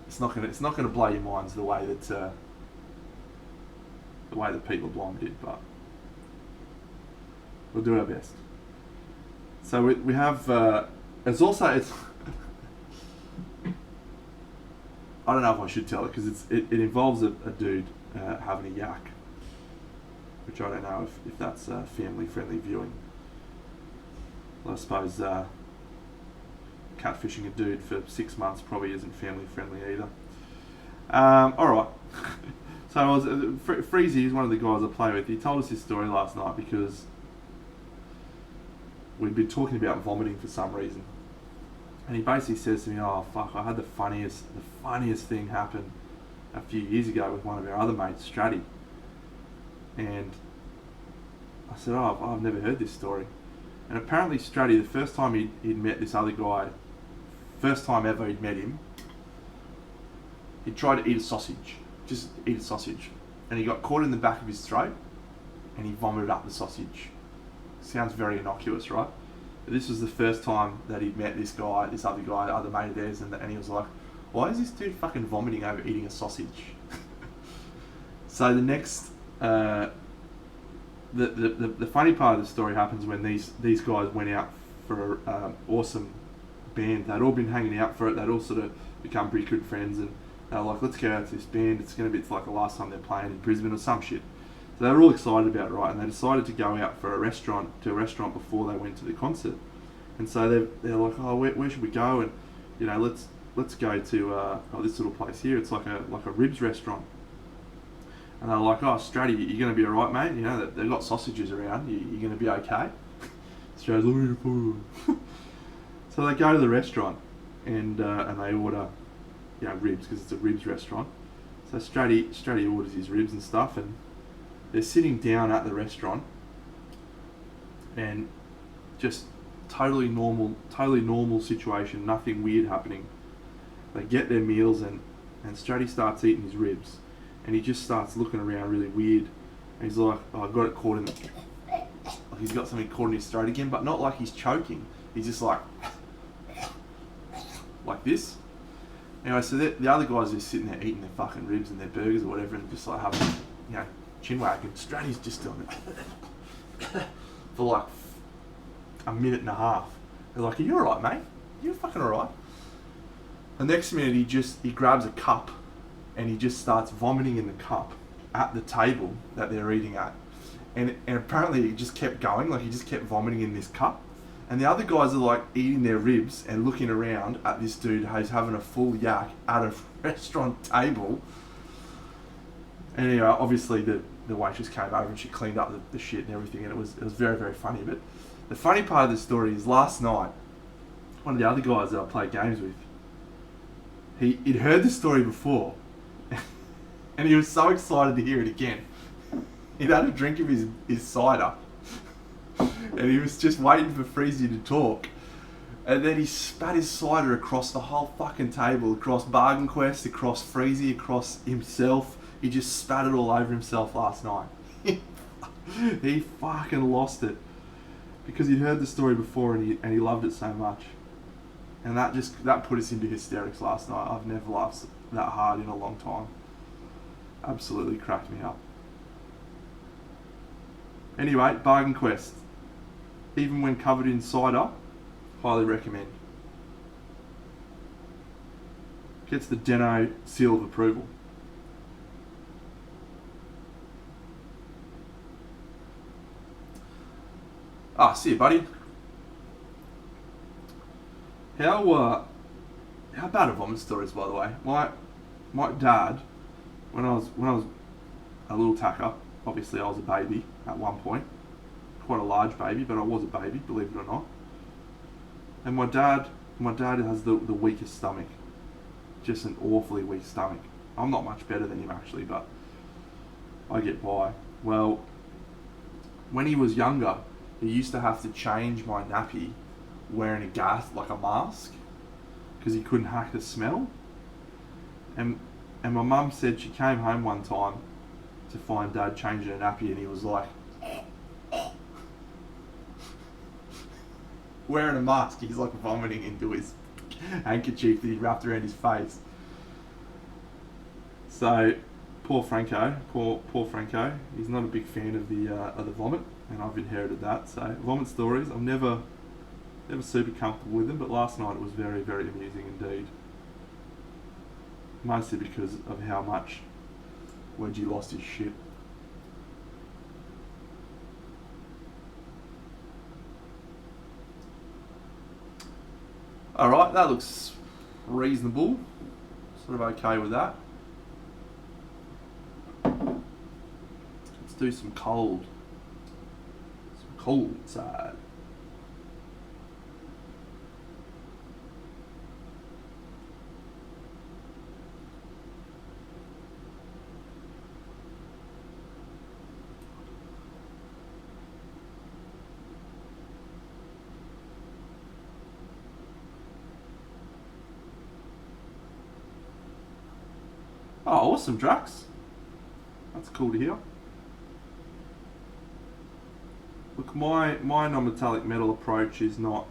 It's not gonna blow your minds the way that Peter Blom did, but we'll do our best. So we have it's I don't know if I should tell it because it involves a dude having a yak, which I don't know if that's family friendly viewing. Well, I suppose catfishing a dude for 6 months probably isn't family friendly either. Alright, so So I was Freezy is one of the guys I play with. He told us his story last night because we'd been talking about vomiting for some reason, and he basically says to me, "Oh fuck, I had the funniest thing happen a few years ago with one of our other mates, Stratty." And I said, "Oh, I've never heard this story." And apparently Stratty, the first time he'd met this other guy, first time ever he'd met him, he tried to eat a sausage, just eat a sausage, and he got caught in the back of his throat, and he vomited up the sausage. Sounds very innocuous, right? But this was the first time that he'd met this guy, this other guy, other mate of theirs, and he was like, "Why is this dude fucking vomiting over eating a sausage?" So the next, the funny part of the story happens when these guys went out for an awesome band. They'd all been hanging out for it. They'd all sort of become pretty good friends, and they were like, "Let's go out to this band. It's going to be like the last time they're playing in Brisbane or some shit." So they were all excited about it, right? And they decided to go out for a restaurant before they went to the concert. And so they're like, "Oh, where should we go?" And let's go to this little place here. It's like a ribs restaurant. And they're like, "Oh, Stratty, you're going to be alright, mate? You know, they've got sausages around. You're going to be okay?" Stratty's like, so they go to the restaurant and they order, ribs, because it's a ribs restaurant. So Stratty orders his ribs and stuff, and they're sitting down at the restaurant, and just totally normal situation, nothing weird happening. They get their meals, and Stratty starts eating his ribs, and he just starts looking around really weird. And he's like, "Oh, I got it caught in the..." Like he's got something caught in his throat again, but not like he's choking. He's just like this. Anyway, so the other guys are just sitting there eating their fucking ribs and their burgers or whatever, and just like having, chin wag, and Stratty's just doing it for like a minute and a half. They're like, "Are you alright, mate? You fucking alright?" The next minute he grabs a cup and he just starts vomiting in the cup at the table that they're eating at. And apparently he just kept going, like he just kept vomiting in this cup. And the other guys are like eating their ribs and looking around at this dude who's having a full yak at a restaurant table. And anyway, obviously the waitress came over and she cleaned up the shit and everything, and it was very, very funny. But the funny part of the story is last night, one of the other guys that I played games with, he'd heard the story before, and he was so excited to hear it again. He'd had a drink of his cider, and he was just waiting for Freezy to talk. And then he spat his cider across the whole fucking table, across Bargain Quest, across Freezy, across himself. He just spat it all over himself last night. He fucking lost it, because he'd heard the story before and he loved it so much. And that put us into hysterics last night. I've never laughed that hard in a long time. Absolutely cracked me up. Anyway, Bargain Quest, even when covered in cider, highly recommend. Gets the Deno seal of approval. See you, buddy. How bad are vomit stories, by the way? My dad, when I was a little tacker, obviously I was a baby at one point, quite a large baby, but I was a baby, believe it or not. And my dad has the weakest stomach, just an awfully weak stomach. I'm not much better than him actually, but I get by. Well, when he was younger, he used to have to change my nappy wearing a like a mask, because he couldn't hack the smell. And my mum said she came home one time to find Dad changing a nappy, and he was like wearing a mask. He's like vomiting into his handkerchief that he wrapped around his face. So poor Franco, he's not a big fan of the vomit, and I've inherited that. So vomit stories, I'm never super comfortable with them, but last night it was very, very amusing indeed. Mostly because of how much Wedgie lost his shit. Alright, that looks reasonable. Sort of okay with that. do some cold. Some cold side. Oh, awesome, Drax. That's cool to hear. Look, my non-metallic metal approach is not.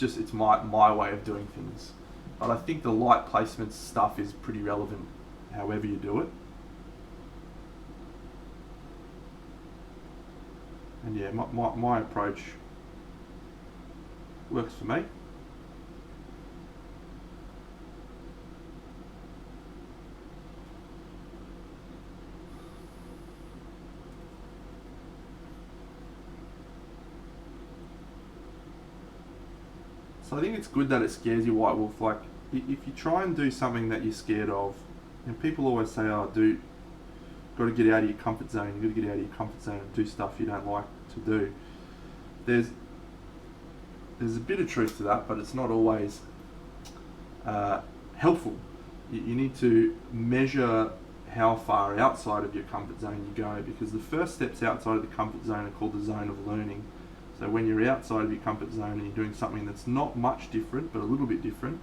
It's my way of doing things. But I think the light placement stuff is pretty relevant, however you do it. And yeah, my approach works for me. So I think it's good that it scares you, White Wolf. Like, if you try and do something that you're scared of, and people always say, oh, got to get out of your comfort zone, you've got to get out of your comfort zone and do stuff you don't like to do. There's a bit of truth to that, but it's not always helpful. You need to measure how far outside of your comfort zone you go, because the first steps outside of the comfort zone are called the zone of learning. So when you're outside of your comfort zone and you're doing something that's not much different, but a little bit different,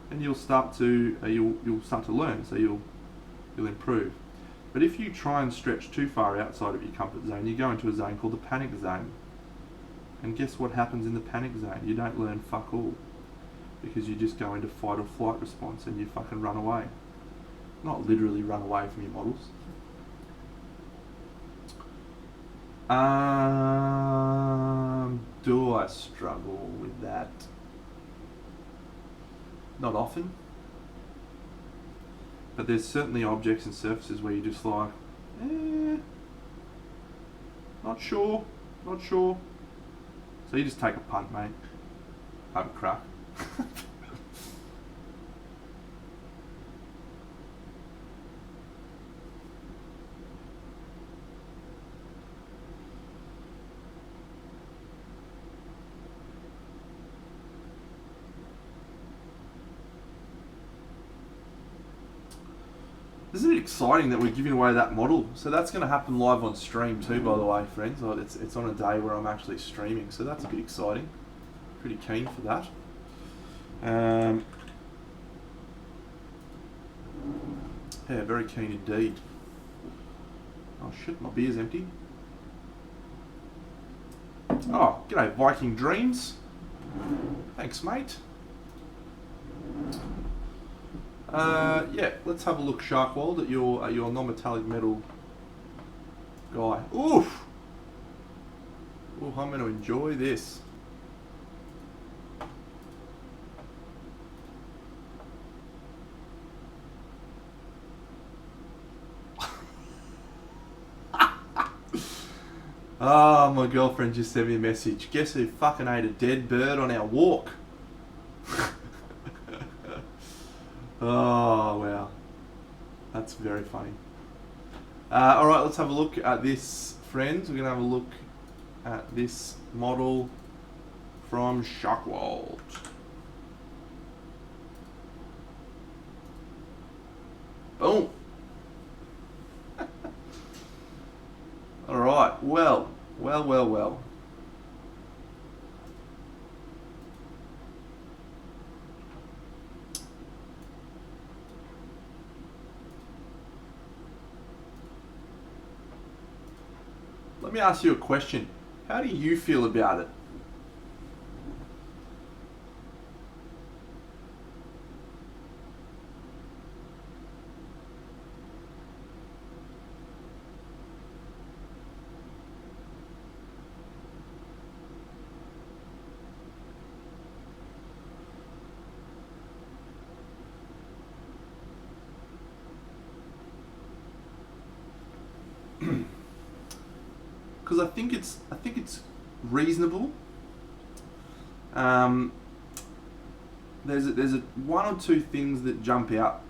then you'll start to learn. So you'll improve. But if you try and stretch too far outside of your comfort zone, you go into a zone called the panic zone. And guess what happens in the panic zone? You don't learn fuck all, because you just go into fight or flight response and you fucking run away. Not literally run away from your models. Do I struggle with that? Not often. But there's certainly objects and surfaces where you're just like, not sure. So you just take a punt, mate. Have a crack. Isn't it exciting that we're giving away that model? So that's going to happen live on stream too, by the way, friends. It's on a day where I'm actually streaming, so that's a bit exciting. Pretty keen for that. Yeah, very keen indeed. Oh shit, my beer's empty. Oh, g'day Viking Dreams. Thanks, mate. Yeah, let's have a look, Sharkwold, at your non-metallic metal guy. Oof! Ooh, I'm going to enjoy this. Oh, my girlfriend just sent me a message. Guess who fucking ate a dead bird on our walk? Oh, wow. That's very funny. Alright, let's have a look at this, friends. We're going to have a look at this model from Sharkwold. Boom. Alright, well. Let me ask you a question. How do you feel about it? Because I think it's reasonable. There's one or two things that jump out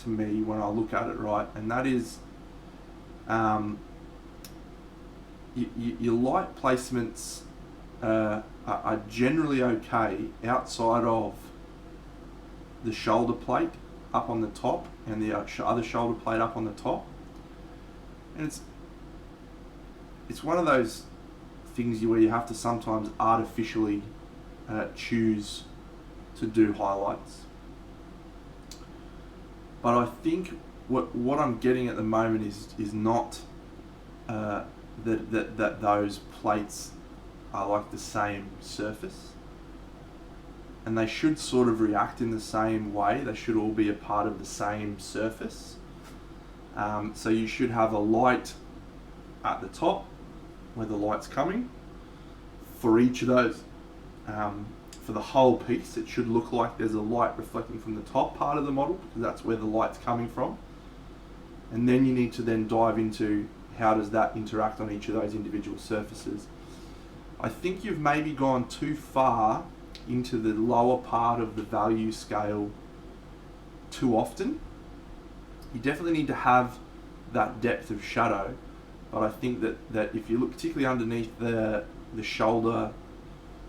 to me when I look at it, right? And that is your light placements are generally okay outside of the shoulder plate up on the top and the other shoulder plate up on the top. And it's one of those things where you have to sometimes artificially choose to do highlights. But I think what I'm getting at the moment is not that those plates are like the same surface, and they should sort of react in the same way. They should all be a part of the same surface. So you should have a light at the top where the light's coming. For each of those, for the whole piece, it should look like there's a light reflecting from the top part of the model, because that's where the light's coming from. And then you need to then dive into how does that interact on each of those individual surfaces. I think you've maybe gone too far into the lower part of the value scale too often. You definitely need to have that depth of shadow, but I think that if you look particularly underneath the shoulder,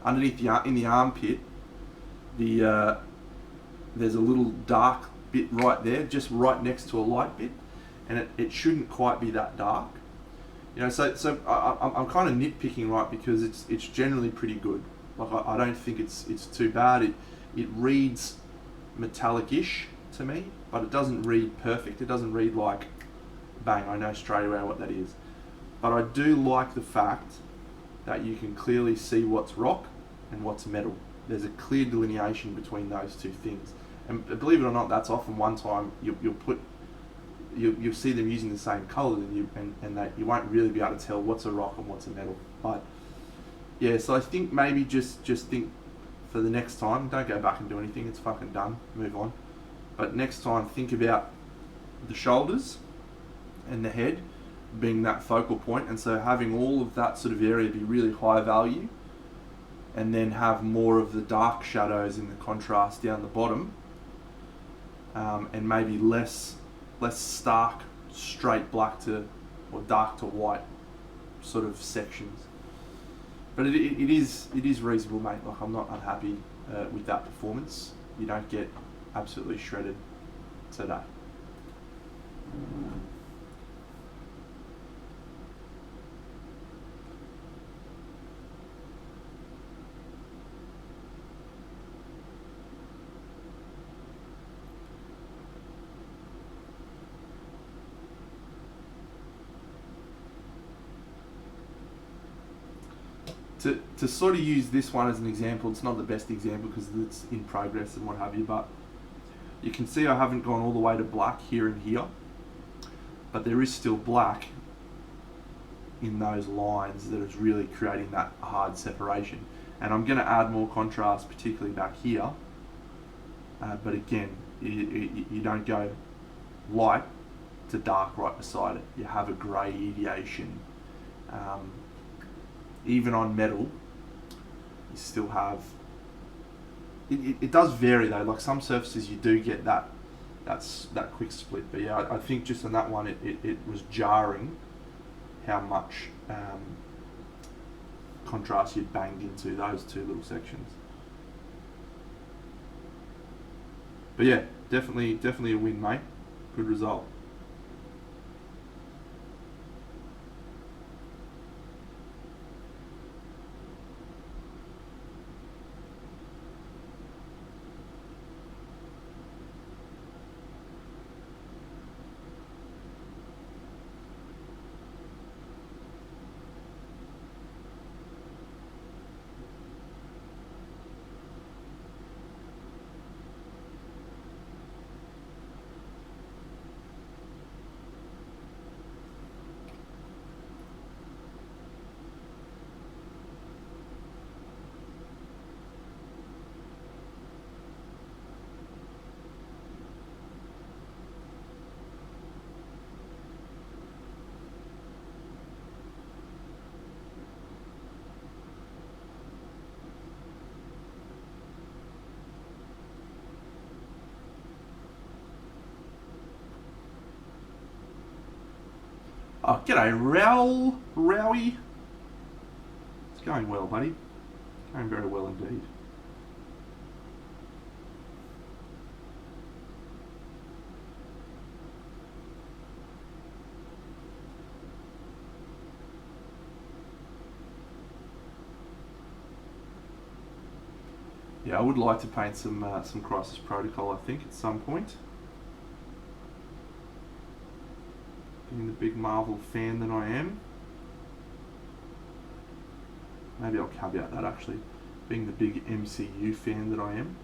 underneath in the armpit, there's a little dark bit right there, just right next to a light bit, and it shouldn't quite be that dark. You know, so I'm kind of nitpicking, right, because it's generally pretty good. Like I don't think it's too bad. It reads metallic-ish to me, but it doesn't read perfect. It doesn't read like, bang, I know straight away what that is. But I do like the fact that you can clearly see what's rock and what's metal. There's a clear delineation between those two things. And believe it or not, that's often one time you'll see them using the same colour, and that you won't really be able to tell what's a rock and what's a metal. But yeah, so I think maybe just think for the next time, don't go back and do anything, it's fucking done, move on. But next time, think about the shoulders and the head being that focal point, and so having all of that sort of area be really high value, and then have more of the dark shadows in the contrast down the bottom, and maybe less stark straight black to or dark to white sort of sections. But it is reasonable, mate. Like, I'm not unhappy with that performance. You don't get absolutely shredded today. To sort of use this one as an example, it's not the best example because it's in progress and what have you, but you can see I haven't gone all the way to black here and here, but there is still black in those lines that is really creating that hard separation. And I'm going to add more contrast, particularly back here, but again, you don't go light to dark right beside it. You have a gradation. Even on metal, you still have, it does vary though. Like some surfaces you do get that quick split, but yeah, I think just on that one it was jarring how much contrast you'd banged into those two little sections. But yeah, definitely a win, mate. Good result. Oh, g'day, Rowie. It's going well, buddy. Going very well indeed. Yeah, I would like to paint some Crisis Protocol, I think, at some point. Being the big Marvel fan that I am. Maybe I'll caveat that actually. Being the big MCU fan that I am.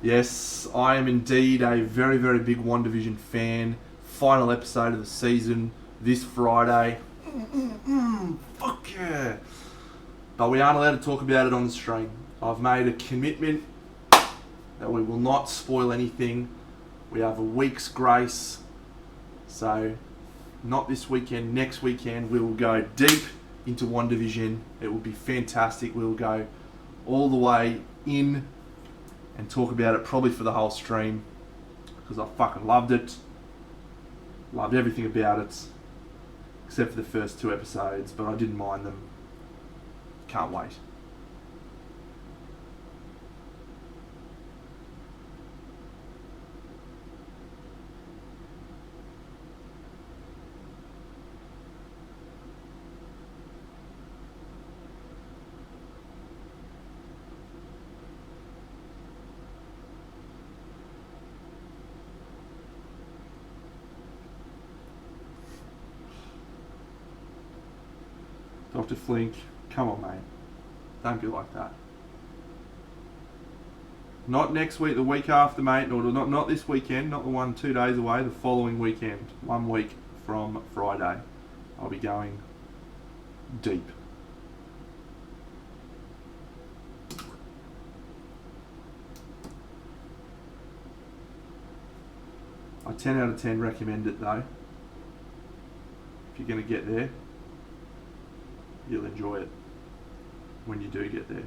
Yes, I am indeed a very, very big WandaVision fan. Final episode of the season this Friday. Fuck yeah! But we aren't allowed to talk about it on the stream. I've made a commitment that we will not spoil anything. We have a week's grace. So, not this weekend, next weekend we will go deep into WandaVision. It will be fantastic. We will go all the way in and talk about it probably for the whole stream because I fucking loved it. Loved everything about it except for the first 2 episodes, but I didn't mind them. Can't wait. Dr. Flink, come on, mate. Don't be like that. Not next week, the week after, mate. Or not this weekend, not the one 2 days away, the following weekend. 1 week from Friday. I'll be going deep. I 10 out of 10 recommend it though. If you're going to get there, you'll enjoy it when you do get there.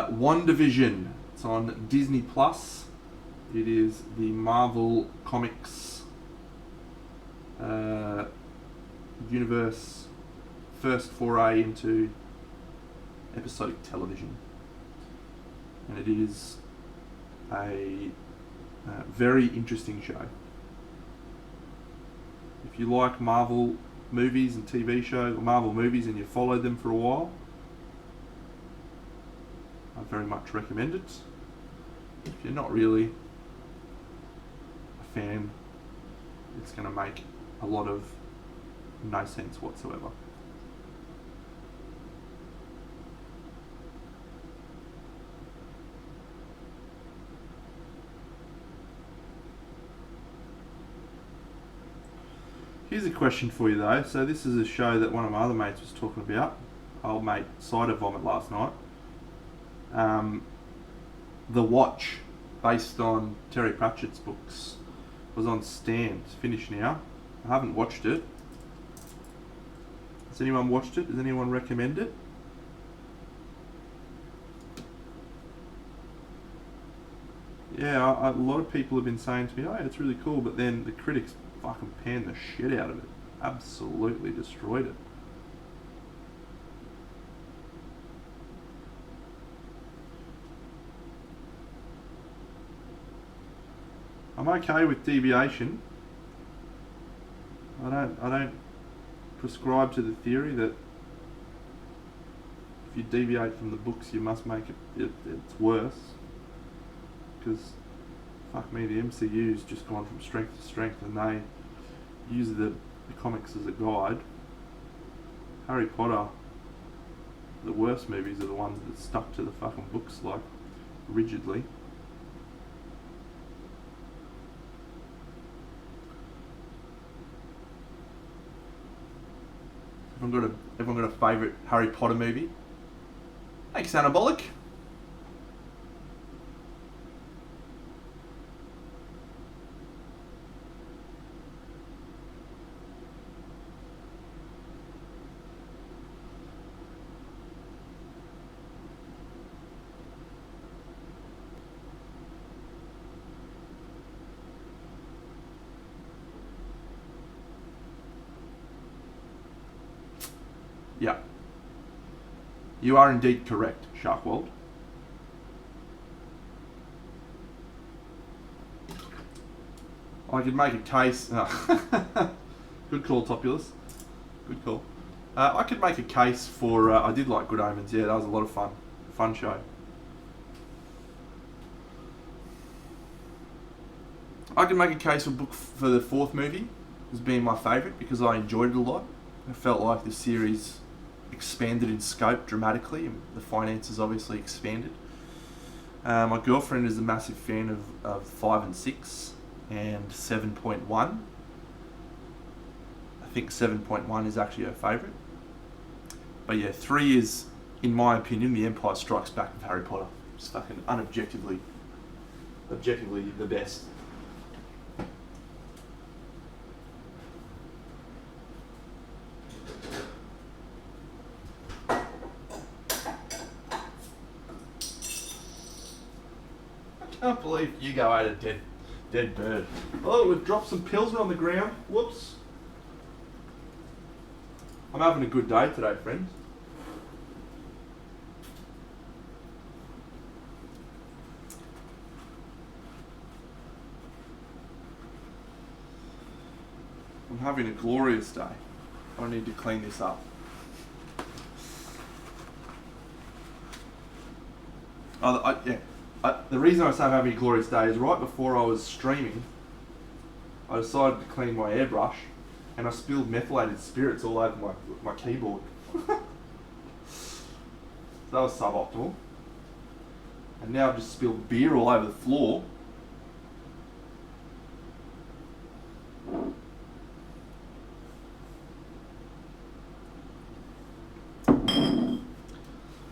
WandaVision. It's on Disney Plus. It is the Marvel Comics universe first foray into episodic television, and it is a very interesting show. If you like Marvel movies and TV shows, or Marvel movies, and you followed them for a while, I very much recommend it. If you're not really a fan, it's going to make a lot of no sense whatsoever. Here's a question for you though. So this is a show that one of my other mates was talking about. Old mate Cider Vomit last night. The Watch, based on Terry Pratchett's books, was on Stan. It's finished now. I haven't watched it. Has anyone watched it? Does anyone recommend it? Yeah, a lot of people have been saying to me, oh, it's really cool, but then the critics fucking panned the shit out of it. Absolutely destroyed it. I'm okay with deviation. I don't prescribe to the theory that if you deviate from the books you must make it's worse. Because fuck me, the MCU's just gone from strength to strength and they use the comics as a guide. Harry Potter, the worst movies are the ones that stuck to the fucking books like rigidly. Everyone got a favourite Harry Potter movie? Thanks, Anabolic. Yeah. You are indeed correct, Sharkwald. I could make a case. Good call, Topulus. Good call. I could make a case for. I did like Good Omens. Yeah, that was a lot of fun. Fun show. I could make a case for the fourth movie as being my favourite because I enjoyed it a lot. I felt like the series expanded in scope dramatically and the finances obviously expanded. My girlfriend is a massive fan of 5 and 6 and 7.1. I think 7.1 is actually her favourite. But yeah, 3 is, in my opinion, the Empire Strikes Back of Harry Potter. It's fucking objectively the best. I can't believe you go at a dead bird. Oh, we've dropped some pilsner on the ground. Whoops. I'm having a good day today, friends. I'm having a glorious day. I need to clean this up. The reason I say I'm having a glorious day is right before I was streaming, I decided to clean my airbrush and I spilled methylated spirits all over my keyboard. So that was suboptimal. And now I've just spilled beer all over the floor.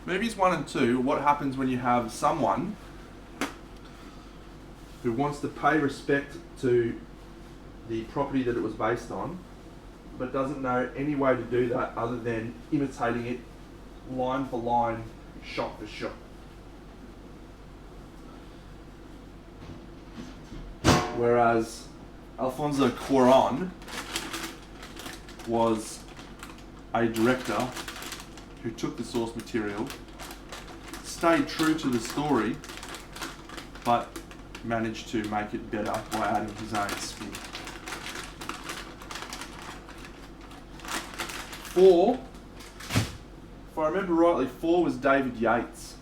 Movies 1 and 2, what happens when you have someone who wants to pay respect to the property that it was based on, but doesn't know any way to do that other than imitating it line for line, shot for shot. Whereas Alfonso Cuarón was a director who took the source material, stayed true to the story, but managed to make it better by adding his own spin. 4, if I remember rightly, 4 was David Yates.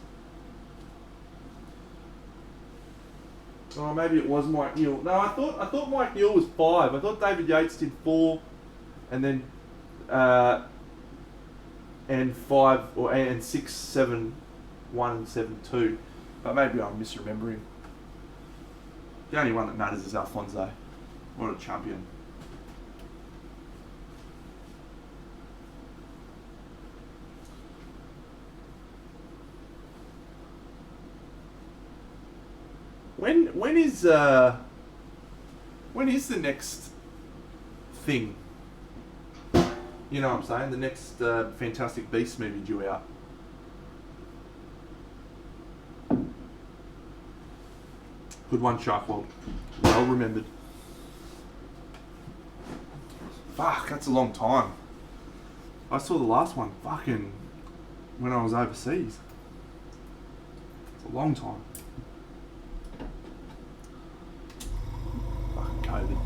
Oh, maybe it was Mike Neill. No, I thought Mike Neill was 5. I thought David Yates did 4, and then and 5 and 6, 7, 1 and 7, 2. But maybe I'm misremembering. The only one that matters is Alfonso. What a champion. When is the next thing? You know what I'm saying? The next Fantastic Beasts movie due out. Good one, Sharkworld. Well remembered. Fuck, that's a long time. I saw the last one fucking when I was overseas. It's a long time. Fucking COVID.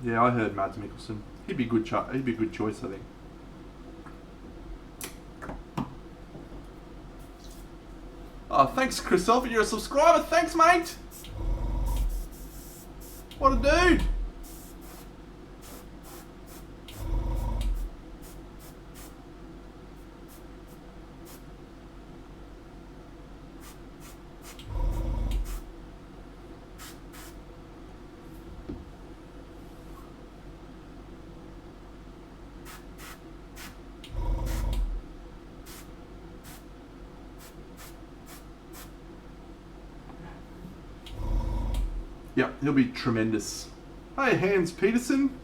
Yeah, I heard Mads Mikkelsen. He'd be a good choice, I think. Oh, thanks, Chris Elford. You're a subscriber. Thanks, mate. What a dude. Yeah, he'll be tremendous. Hey, Hans Peterson.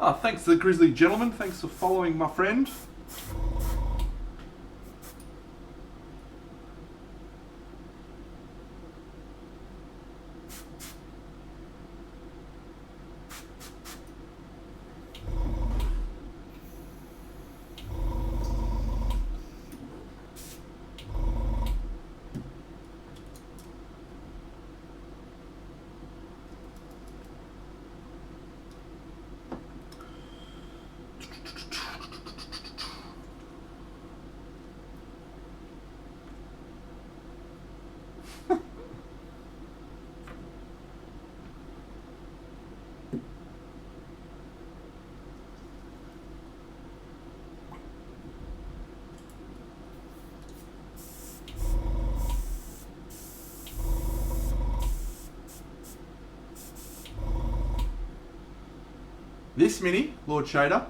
Oh, thanks to the Grizzly Gentleman. Thanks for following my friend. This mini, Lord Shader.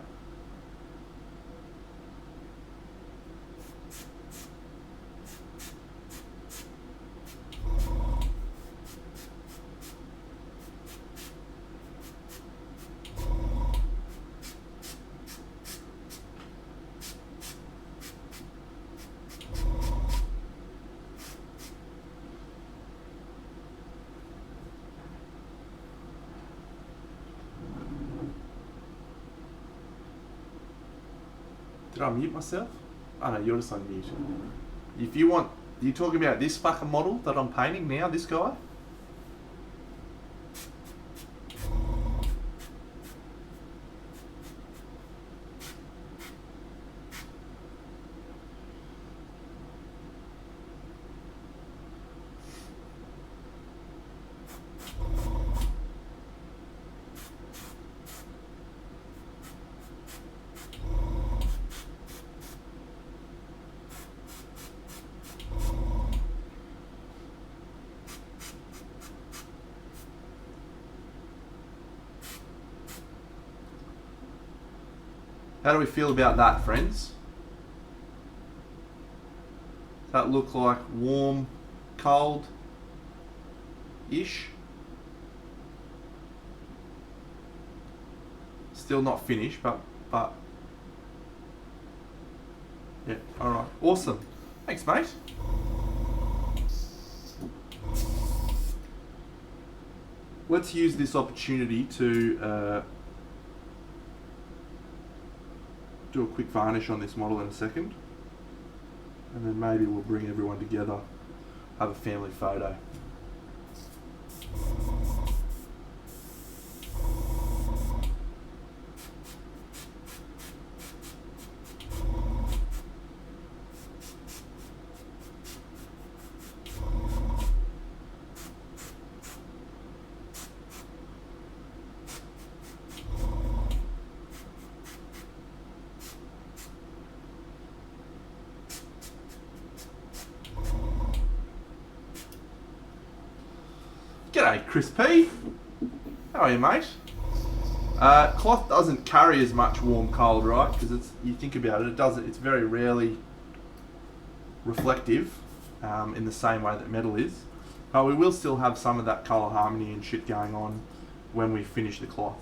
Should I mute myself? Oh no, you're just on mute. If you want, you talking about this fucking model that I'm painting now, this guy? How do we feel about that, friends? Does that look like warm, cold-ish? Still not finished, but yeah, alright. Awesome. Thanks, mate. Let's use this opportunity to do a quick varnish on this model in a second, and then maybe we'll bring everyone together, have a family photo. G'day, Chris P. How are you, mate? Cloth doesn't carry as much warm cold, right? Because you think about it, it's very rarely reflective in the same way that metal is. But we will still have some of that colour harmony and shit going on when we finish the cloth.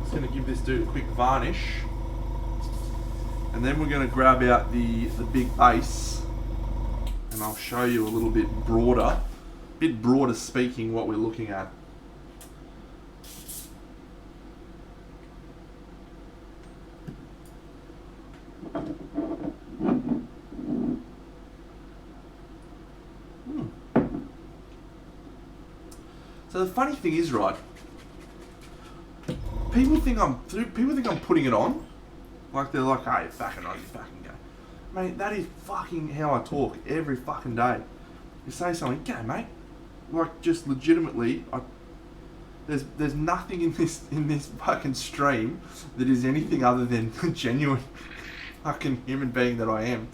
Just gonna give this dude a quick varnish, and then we're gonna grab out the big base, and I'll show you a little bit broader speaking what we're looking at. So the funny thing is, right, people think I'm putting it on, like they're like, hey, fucking on, you fucking go. Mate, that is fucking how I talk every fucking day. You say something, go mate, like just legitimately, there's nothing in this fucking stream that is anything other than the genuine fucking human being that I am.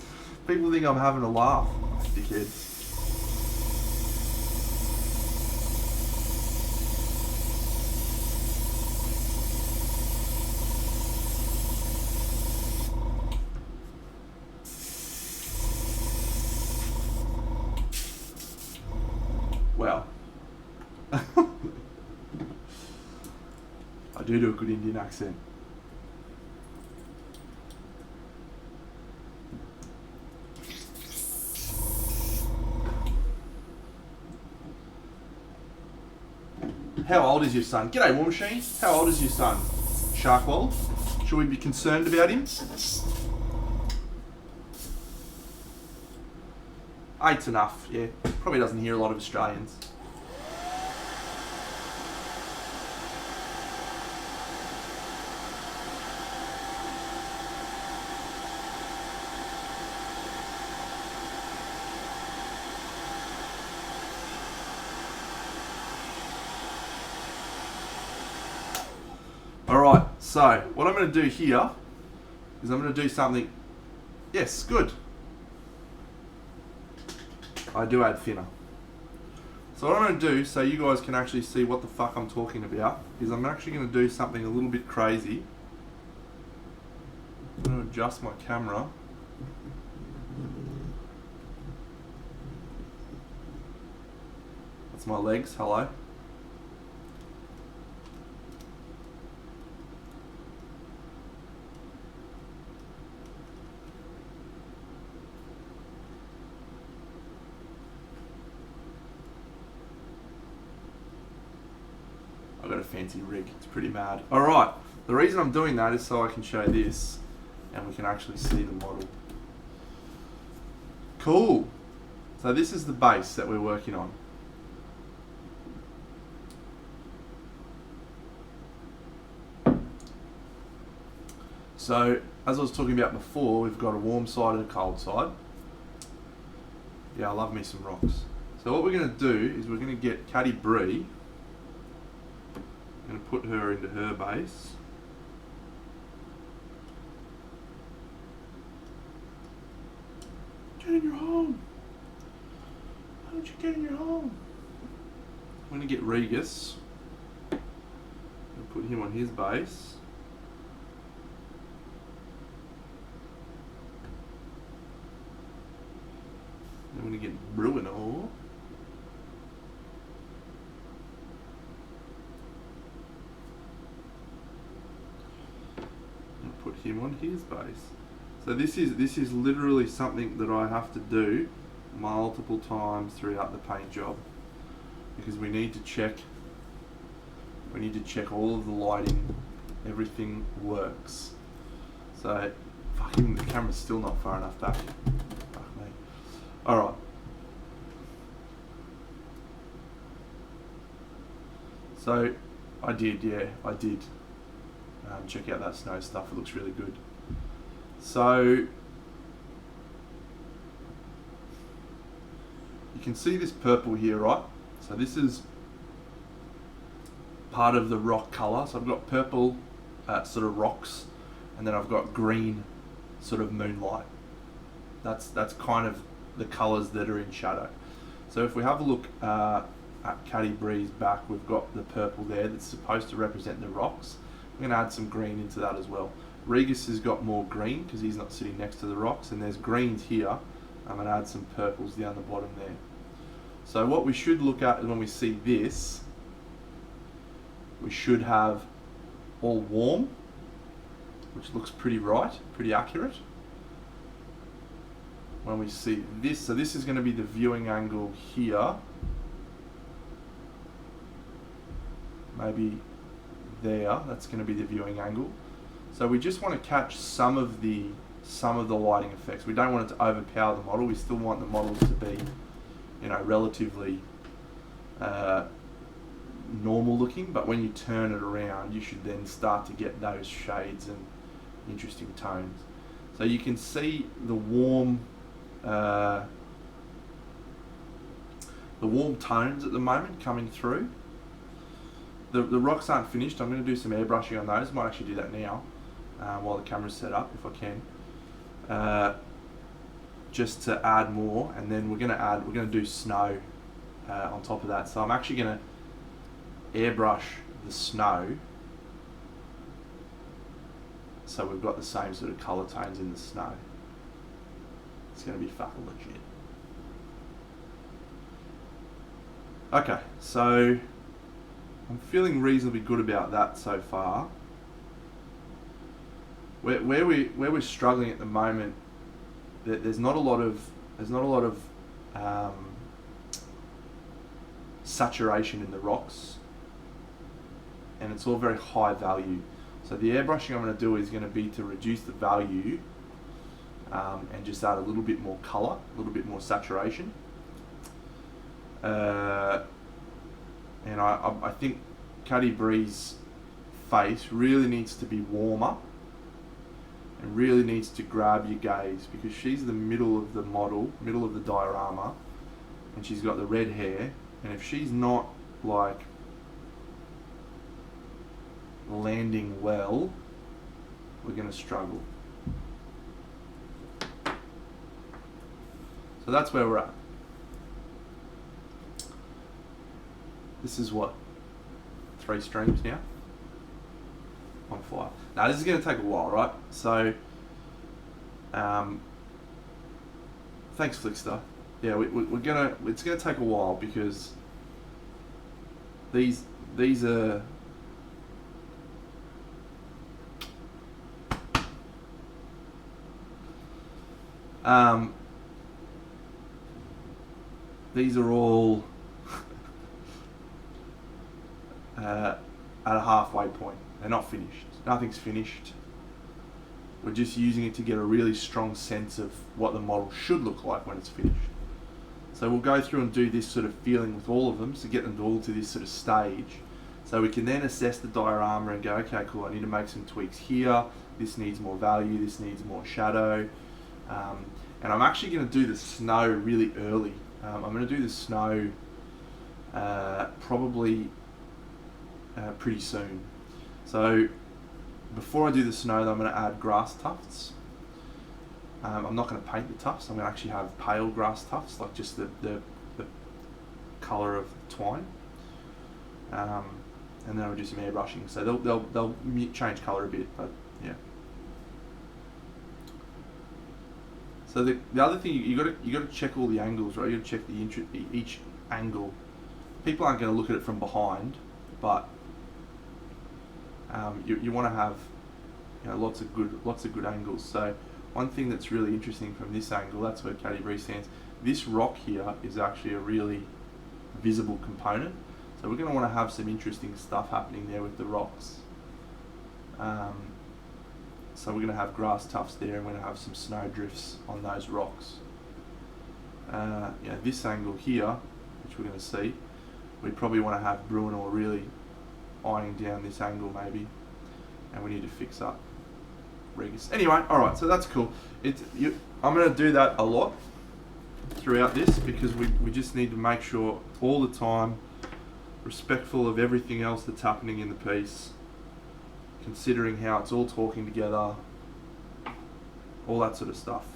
People think I'm having a laugh, dickhead. Well, I do a good Indian accent. How old is your son? G'day, War Machine. How old is your son? Sharkwald? Should we be concerned about him? 8's enough, yeah. Probably doesn't hear a lot of Australians. Alright, so what I'm going to do here is I'm going to do something. Yes, good. I do add thinner. So what I'm going to do, so you guys can actually see what the fuck I'm talking about, is I'm actually going to do something a little bit crazy. I'm going to adjust my camera. That's my legs, hello. a fancy rig. It's pretty mad. Alright, the reason I'm doing that is so I can show this and we can actually see the model. Cool. So this is the base that we're working on. So, as I was talking about before, we've got a warm side and a cold side. Yeah, I love me some rocks. So what we're going to do is we're going to get Caddy Bree. I'm going to put her into her base. Get in your home. Why don't you get in your home? I'm going to get Regis. I'm going to put him on his base. I'm going to get Bruenor. And put him on his base. So this is literally something that I have to do multiple times throughout the paint job, because we need to check all of the lighting, everything works. So fucking the camera's still not far enough back. Fuck me. Alright. So I did. Check out that snow stuff, it looks really good. So you can see this purple here, right? So this is part of the rock colour. So I've got purple sort of rocks, and then I've got green sort of moonlight. That's kind of the colours that are in shadow. So if we have a look at Caddy Bree's back, we've got the purple there that's supposed to represent the rocks. I'm going to add some green into that as well. Regis has got more green because he's not sitting next to the rocks, and there's greens here. I'm going to add some purples down the bottom there. So what we should look at when we see this, we should have all warm, which looks pretty right, pretty accurate. When we see this, so this is going to be the viewing angle here. Maybe there, that's going to be the viewing angle. So we just want to catch some of the lighting effects. We don't want it to overpower the model. We still want the models to be, relatively normal looking, but when you turn it around, you should then start to get those shades and interesting tones. So you can see the warm tones at the moment coming through. The rocks aren't finished. I'm going to do some airbrushing on those. Might actually do that now while the camera's set up, if I can. Just to add more, and then we're going to do snow on top of that. So I'm actually going to airbrush the snow, so we've got the same sort of colour tones in the snow. It's going to be fucking legit. Okay, so I'm feeling reasonably good about that so far. Where we're struggling at the moment, there's not a lot of saturation in the rocks, and it's all very high value. So the airbrushing I'm going to do is going to be to reduce the value and just add a little bit more colour, a little bit more saturation. And I think Caddy Bree's face really needs to be warmer and really needs to grab your gaze, because she's the middle of the model, middle of the diorama, and she's got the red hair, and if she's not like landing well, we're going to struggle. So that's where we're at. This is what, 3 streams now? On fire. Now this is going to take a while, right? So, thanks Flickster. Yeah, it's going to take a while, because these are these are all at a halfway point. They're not finished. Nothing's finished. We're just using it to get a really strong sense of what the model should look like when it's finished. So we'll go through and do this sort of feeling with all of them to get them all to this sort of stage. So we can then assess the diorama and go, okay, cool, I need to make some tweaks here. This needs more value, this needs more shadow. And I'm actually going to do the snow really early. I'm going to do the snow probably pretty soon. So before I do the snow, I'm going to add grass tufts. I'm not going to paint the tufts. I'm going to actually have pale grass tufts, like just the colour of the twine. And then I'll do some airbrushing. So they'll change colour a bit, but yeah. So the other thing, you got to check all the angles, right? You got to check each angle. People aren't going to look at it from behind, but you want to have, you know, lots of good angles. So one thing that's really interesting from this angle, that's where Katie Bree stands. This rock here is actually a really visible component. So we're going to want to have some interesting stuff happening there with the rocks. So we're going to have grass tufts there, and we're going to have some snow drifts on those rocks. This angle here, which we're going to see, we probably want to have Bruenor really ironing down this angle maybe, and we need to fix up Regis. Anyway, alright, so that's cool. I'm going to do that a lot throughout this, because we just need to make sure all the time, respectful of everything else that's happening in the piece, considering how it's all talking together, all that sort of stuff.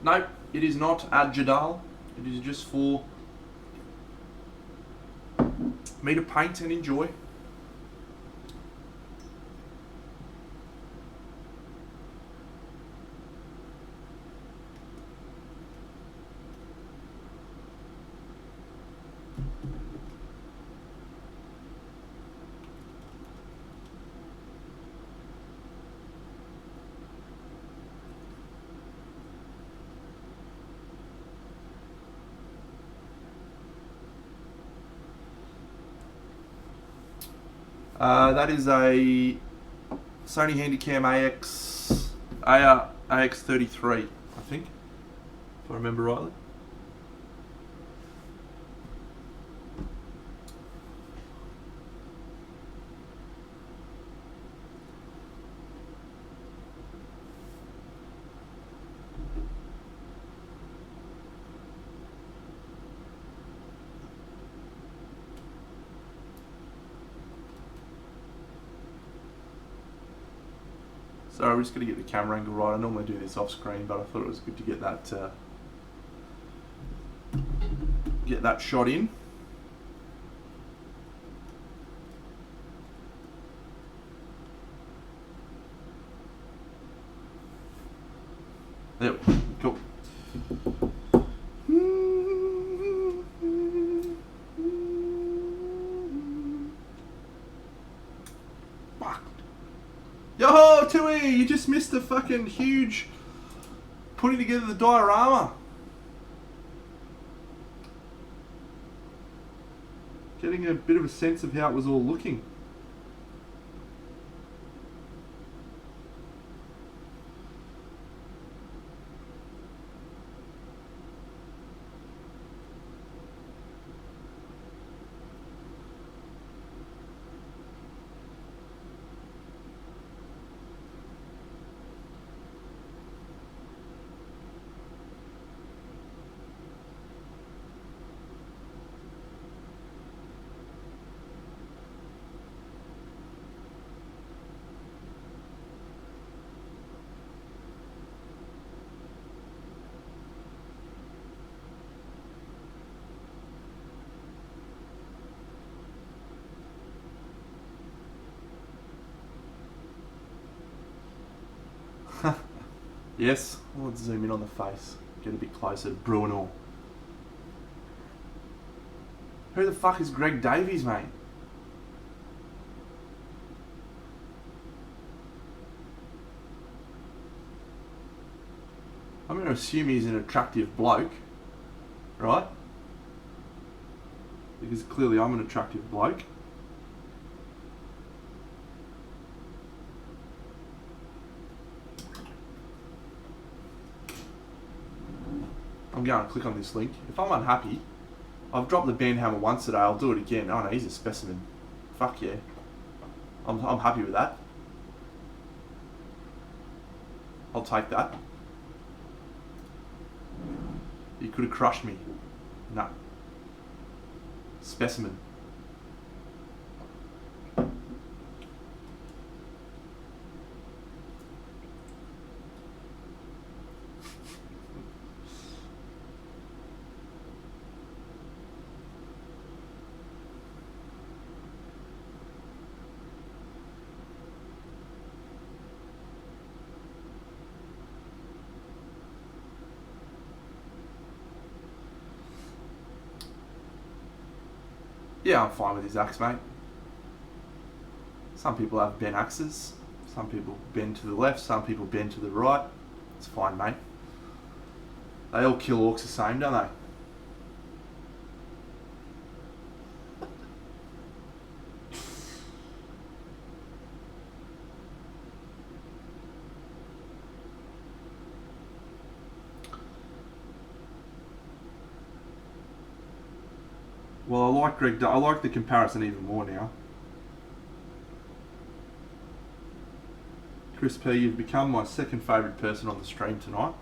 Nope, it is not Adjadal. It is just for me to paint and enjoy. That is a Sony Handycam AX33, I think, if I remember rightly. So we're just going to get the camera angle right. I normally do this off screen, but I thought it was good to get that shot in. There we go. Cool. Yo, Tui, you just missed a fucking huge putting together the diorama. Getting a bit of a sense of how it was all looking. Yes, let's zoom in on the face. Get a bit closer to Bruenor. Who the fuck is Greg Davies, mate? I'm going to assume he's an attractive bloke, right? Because clearly I'm an attractive bloke. I'm going to click on this link. If I'm unhappy, I've dropped the Battlehammer once today, I'll do it again. Oh no, he's a specimen. Fuck yeah. I'm happy with that. I'll take that. You could have crushed me. Nah. Specimen. Yeah, I'm fine with his axe, mate. Some people have bent axes. Some people bend to the left, some people bend to the right. It's fine, mate. They all kill orcs the same, don't they? Well, I like the comparison even more now. Chris P, you've become my second favourite person on the stream tonight.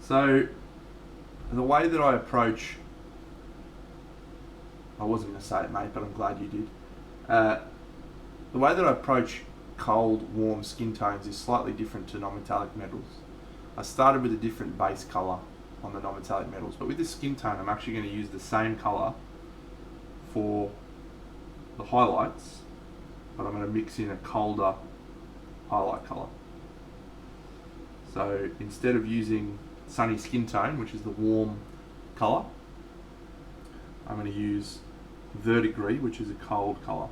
So, the way that I approach, I wasn't going to say it, mate, but I'm glad you did. The way that I approach cold, warm skin tones is slightly different to non-metallic metals. I started with a different base colour on the non-metallic metals, but with this skin tone, I'm actually going to use the same colour for the highlights, but I'm going to mix in a colder highlight colour. So, instead of using sunny skin tone, which is the warm colour, I'm going to use verdigris, which is a cold colour.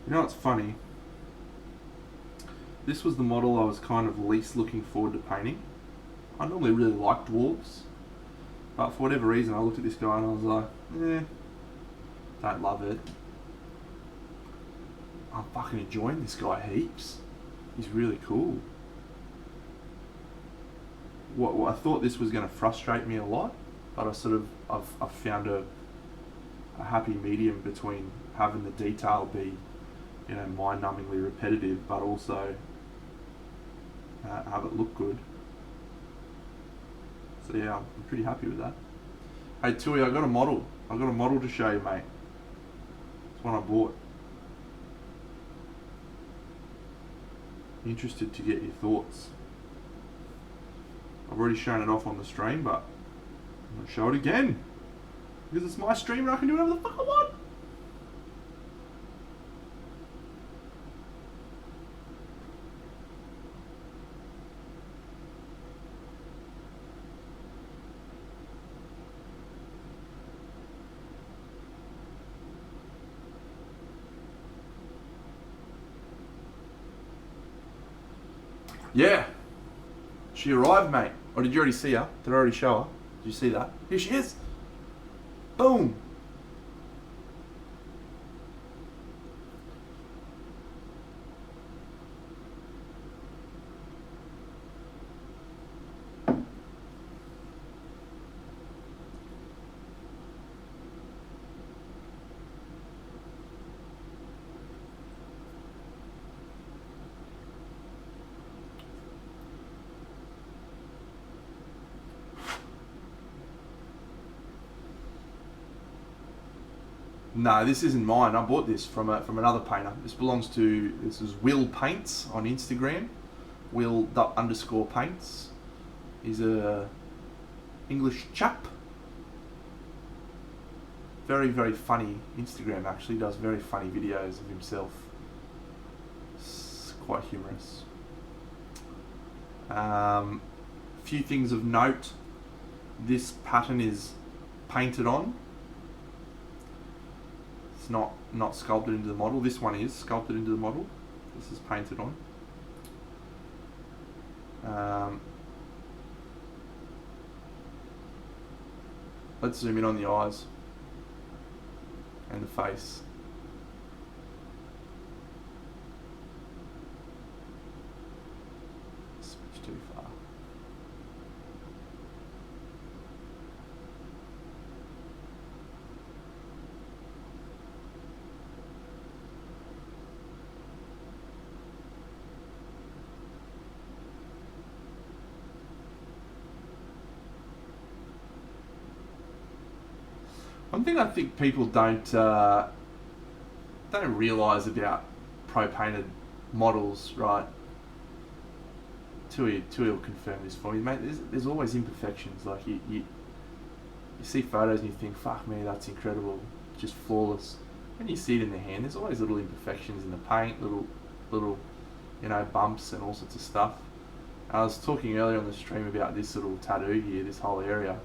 You know what's funny? This was the model I was kind of least looking forward to painting. I normally really like dwarves, but for whatever reason I looked at this guy and I was like, don't love it. I'm fucking enjoying this guy heaps. He's really cool. What I thought this was going to frustrate me a lot, but I've found a happy medium between having the detail be, you know, mind-numbingly repetitive, but also have it look good. So yeah, I'm pretty happy with that. Hey Tui, I got a model. To show you, mate. It's one I bought. Interested to get your thoughts. I've already shown it off on the stream, but I'm going to show it again. Because it's my stream and I can do whatever the fuck I want. Yeah, she arrived, mate. Or did you already see her? Did I already show her? Did you see that? Here she is. Boom. No, this isn't mine. I bought this from another painter. This is Will Paints on Instagram. Will_paints. He's a English chap. Very, very funny Instagram actually. Does very funny videos of himself. It's quite humorous. Few things of note. This pattern is painted on. It's not sculpted into the model. This one is sculpted into the model. This is painted on. Let's zoom in on the eyes and the face. Switch too far. One thing I think people don't realise about pro-painted models, right? Tui will confirm this for me, mate. There's always imperfections. Like you see photos and you think, fuck me, that's incredible, just flawless. When you see it in the hand, there's always little imperfections in the paint, little bumps and all sorts of stuff. I was talking earlier on the stream about this little tattoo here, this whole area.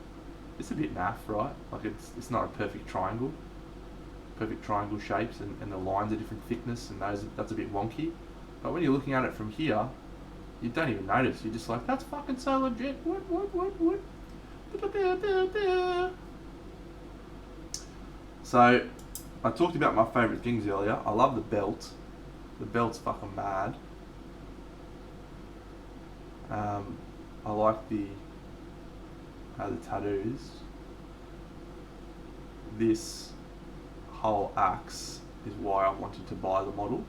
It's a bit naff, right? Like it's not a perfect triangle shapes, and the lines are different thickness, and that's a bit wonky. But when you're looking at it from here, you don't even notice. You're just like, that's fucking so legit. What? So, I talked about my favourite things earlier. I love the belt. The belt's fucking mad. I like the tattoos. This whole axe is why I wanted to buy the model.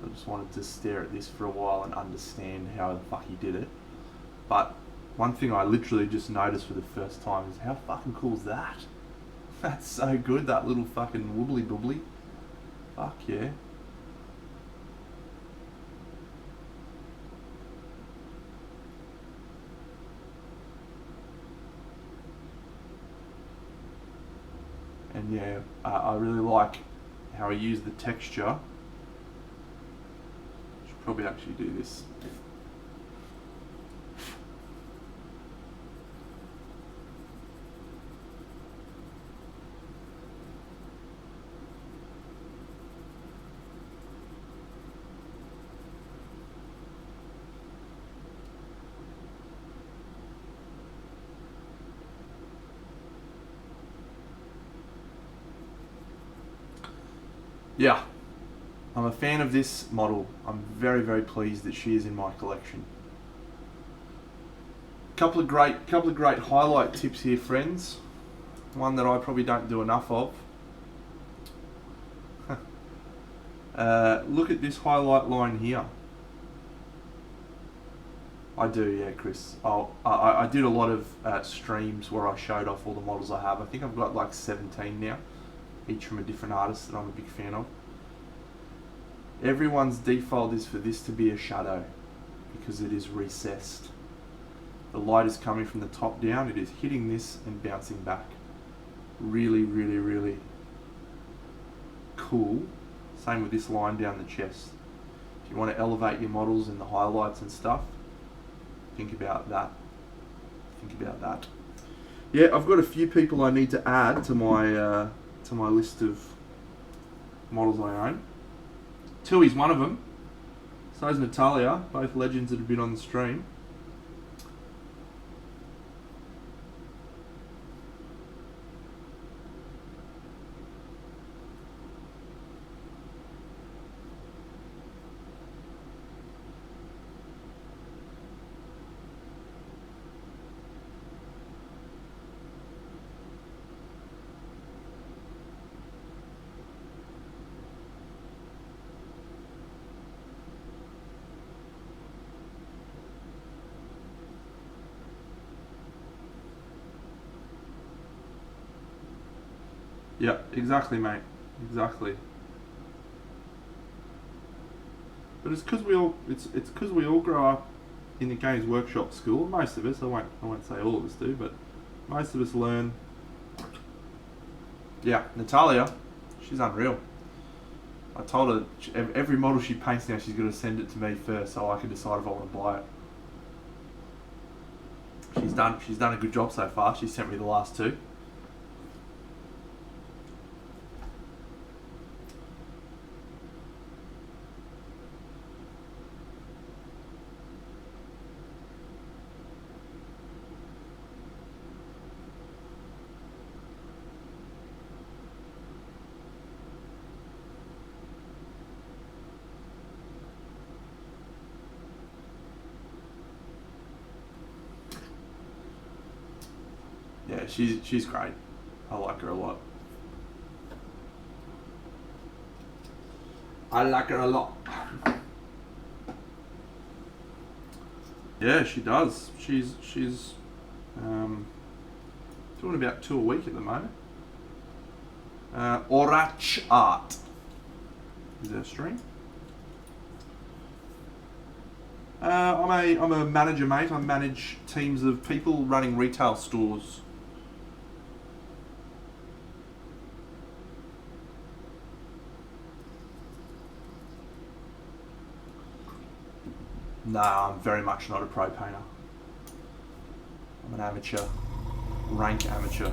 I just wanted to stare at this for a while and understand how the fuck he did it. But one thing I literally just noticed for the first time is how fucking cool is that? That's so good, that little fucking wobbly doobly. Fuck yeah. And yeah, I really like how he used the texture. Should probably actually do this. Yeah, I'm a fan of this model. I'm very, very pleased that she is in my collection. Couple of great highlight tips here, friends. One that I probably don't do enough of. Look at this highlight line here. I do, yeah, Chris. I did a lot of streams where I showed off all the models I have. I think I've got like 17 now, each from a different artist that I'm a big fan of. Everyone's default is for this to be a shadow because it is recessed. The light is coming from the top down, it is hitting this and bouncing back. Really, really, really cool. Same with this line down the chest. If you want to elevate your models and the highlights and stuff, think about that. Yeah, I've got a few people I need to add to my list of models I own. Tui's one of them. So is Natalia, both legends that have been on the stream. Yeah, exactly, mate. Exactly. But it's because we all grow up in the Games Workshop school. Most of us, I won't say all of us do, but most of us learn. Yeah, Natalia, she's unreal. I told her every model she paints now, she's going to send it to me first, so I can decide if I want to buy it. She's done a good job so far. She sent me the last two. Yeah, she's great. I like her a lot. I like her a lot. Yeah, she does. She's doing about 2 a week at the moment. Orach Art is her stream. I'm a manager, mate. I manage teams of people running retail stores. Nah, I'm very much not a pro painter. I'm an amateur. Rank amateur.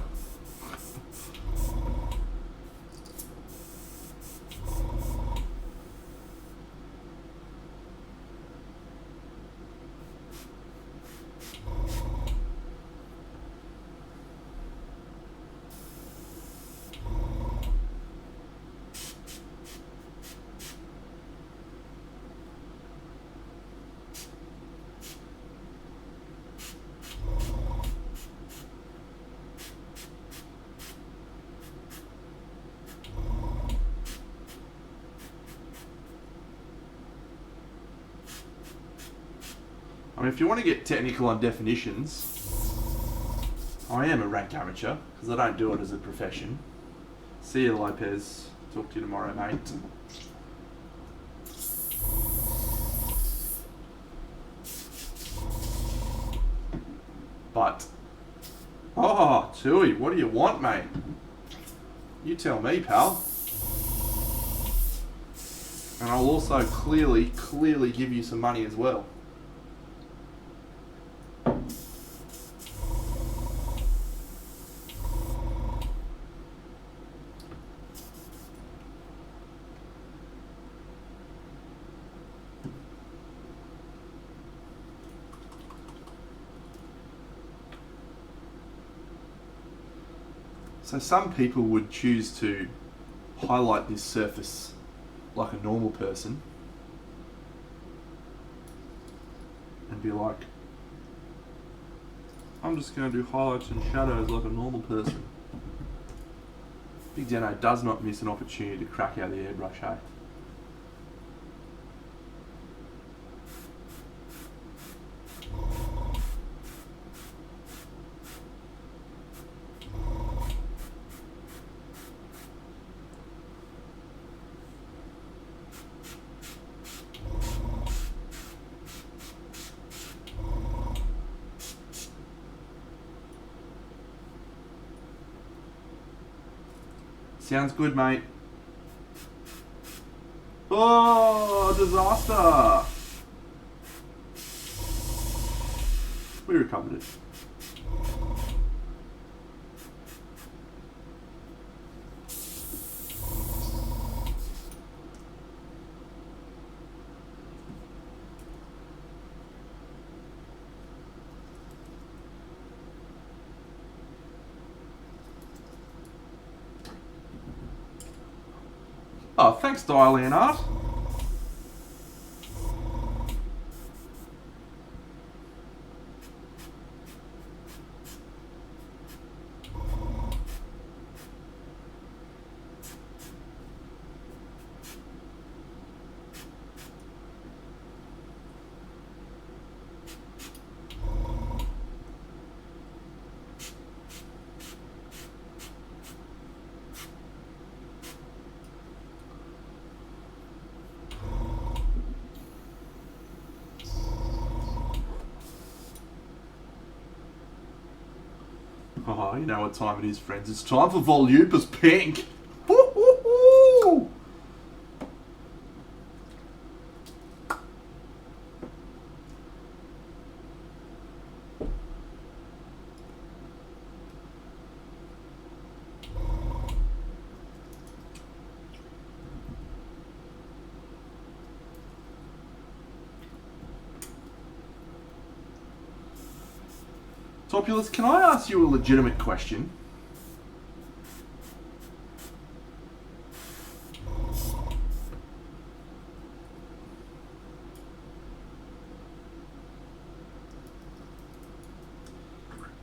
I mean, if you want to get technical on definitions, I am a rank amateur, because I don't do it as a profession. See you, Lopez. Talk to you tomorrow, mate. But, oh, Tui, what do you want, mate? You tell me, pal. And I'll also clearly give you some money as well. So some people would choose to highlight this surface like a normal person and be like, I'm just going to do highlights and shadows like a normal person. Big Deno does not miss an opportunity to crack out the airbrush, hey? Sounds good, mate. Oh, disaster! We recovered it. Oh, thanks, Dial Art. Oh, you know what time it is, friends. It's time for Volupa's Pink. Woo-hoo-hoo! Topulus, can I ask you a legitimate question?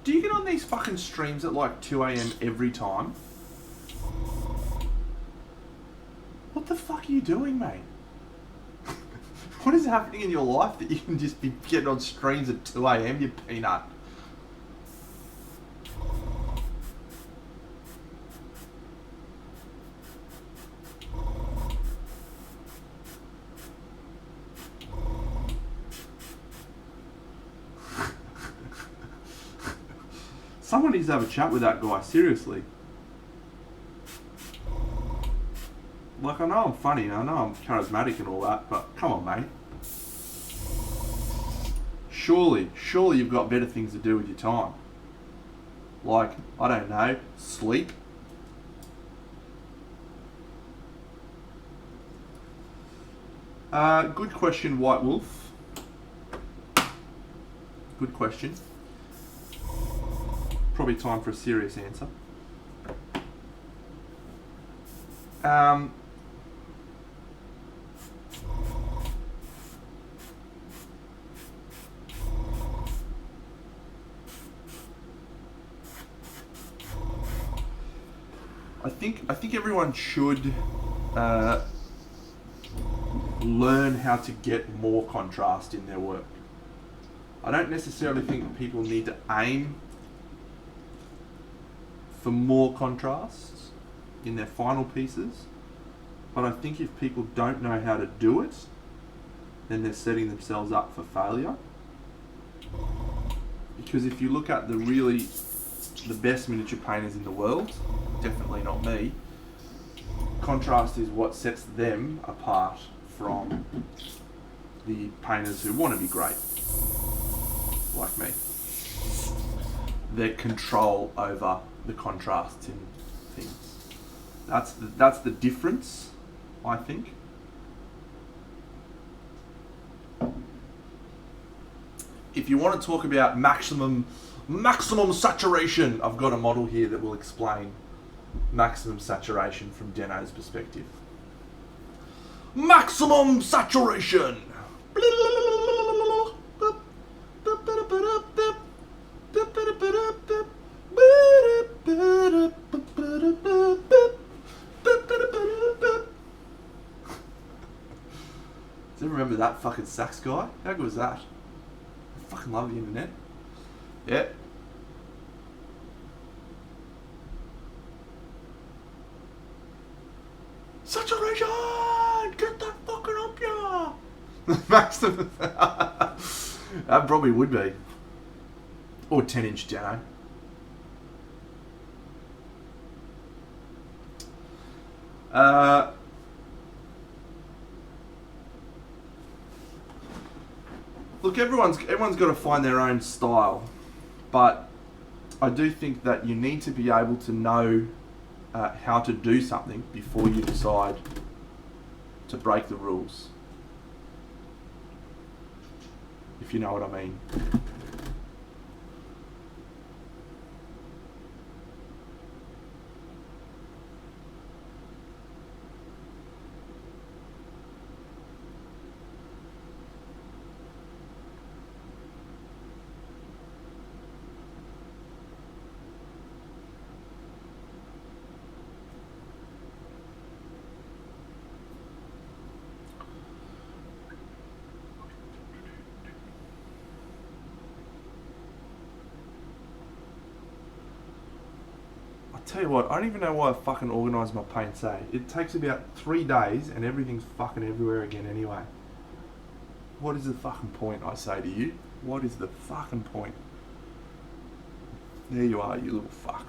Do you get on these fucking streams at like 2 AM every time? What the fuck are you doing, mate? What is happening in your life that you can just be getting on streams at 2 AM, you peanut? Someone needs to have a chat with that guy, seriously. Like, I know I'm funny, I know I'm charismatic and all that, but come on, mate. Surely you've got better things to do with your time. Like, I don't know, sleep. Good question, White Wolf. Good question. Probably time for a serious answer. I think everyone should learn how to get more contrast in their work. I don't necessarily think people need to aim for more contrasts in their final pieces, but I think if people don't know how to do it, then they're setting themselves up for failure. Because if you look at the best miniature painters in the world, definitely not me, contrast is what sets them apart from the painters who want to be great, like me. Their control over the contrasts in things. That's the difference, I think. If you want to talk about maximum saturation, I've got a model here that will explain maximum saturation from Deno's perspective. Maximum saturation! Does anyone remember that fucking sax guy? How good was that? I fucking love the internet. Yeah. Saturation! Get that fucking up ya! Maximum. That probably would be. Or 10-inch Dano. Look, everyone's got to find their own style, but I do think that you need to be able to know how to do something before you decide to break the rules, if you know what I mean. Tell you what, I don't even know why I fucking organise my paints, eh? It takes about 3 days and everything's fucking everywhere again anyway. What is the fucking point, I say to you? What is the fucking point? There you are, you little fuck.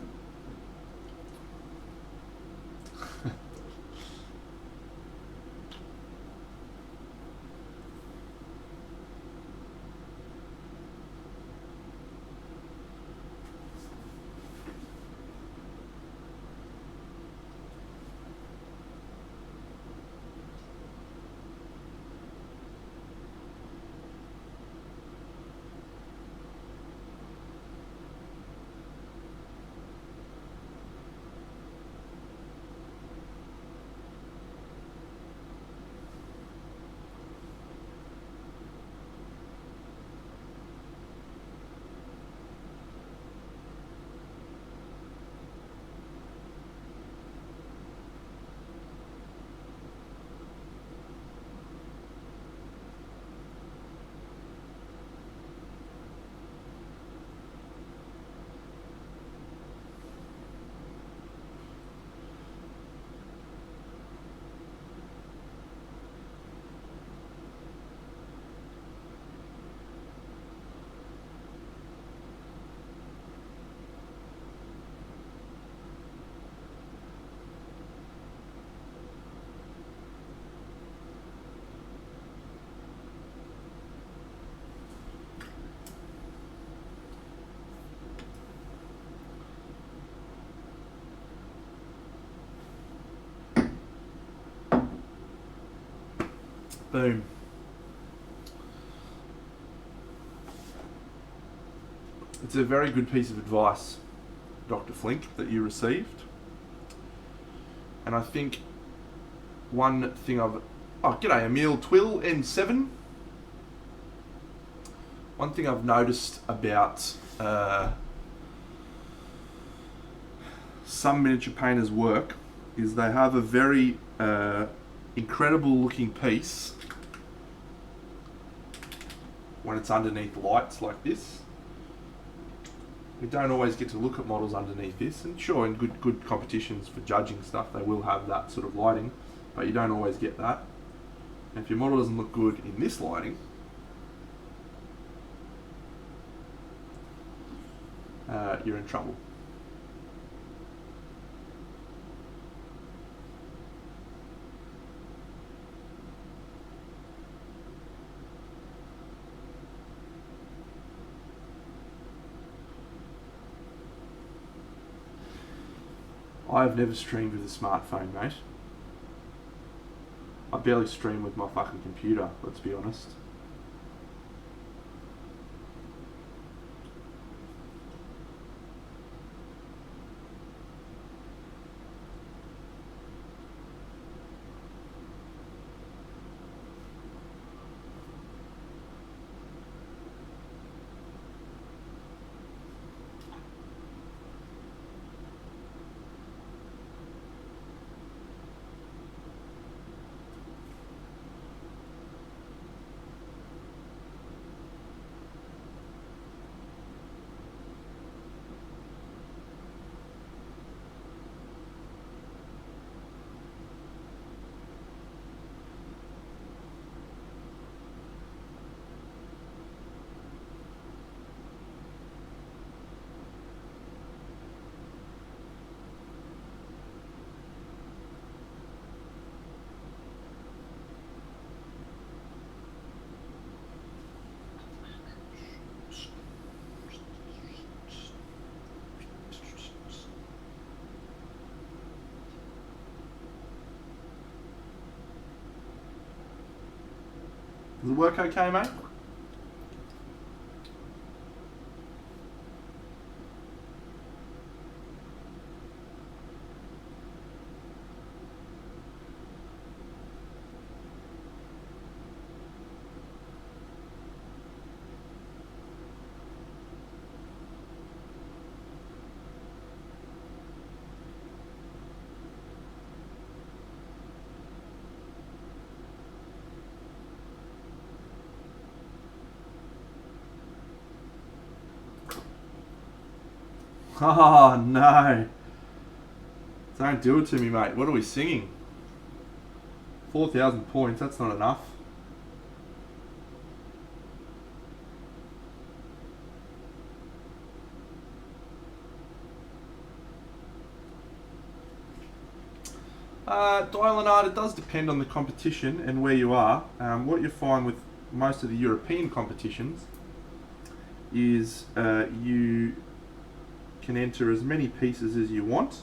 Boom. It's a very good piece of advice, Dr. Flink, that you received. And I think one thing I've... Oh, g'day, Emil Twill, N7. One thing I've noticed about some miniature painters' work is they have a very incredible looking piece when it's underneath lights like this. We don't always get to look at models underneath this, and sure, in good competitions for judging stuff they will have that sort of lighting, but you don't always get that. And if your model doesn't look good in this lighting, you're in trouble. I've never streamed with a smartphone, mate. I barely stream with my fucking computer, let's be honest. Does it work okay, mate? Oh no. Don't do it to me, mate. What are we singing? 4,000 points, that's not enough. Dial and art, it does depend on the competition and where you are. What you find with most of the European competitions is you can enter as many pieces as you want.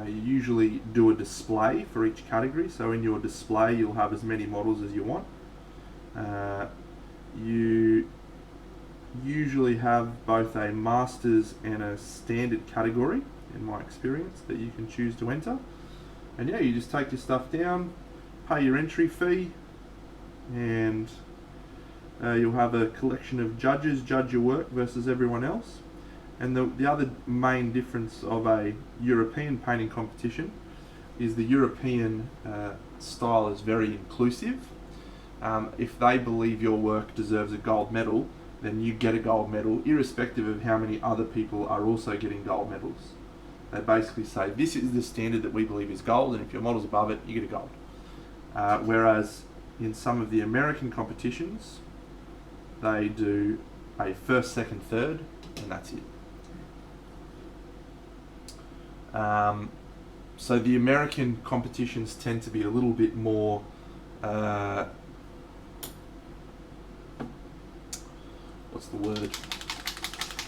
You usually do a display for each category, so in your display you'll have as many models as you want. You usually have both a masters and a standard category, in my experience, that you can choose to enter. And yeah, you just take your stuff down, pay your entry fee, and you'll have a collection of judges judge your work versus everyone else. And the other main difference of a European painting competition is the European style is very inclusive. If they believe your work deserves a gold medal, then you get a gold medal, irrespective of how many other people are also getting gold medals. They basically say, this is the standard that we believe is gold, and if your model's above it, you get a gold. Whereas in some of the American competitions, they do a first, second, third, and that's it. So the American competitions tend to be a little bit more what's the word?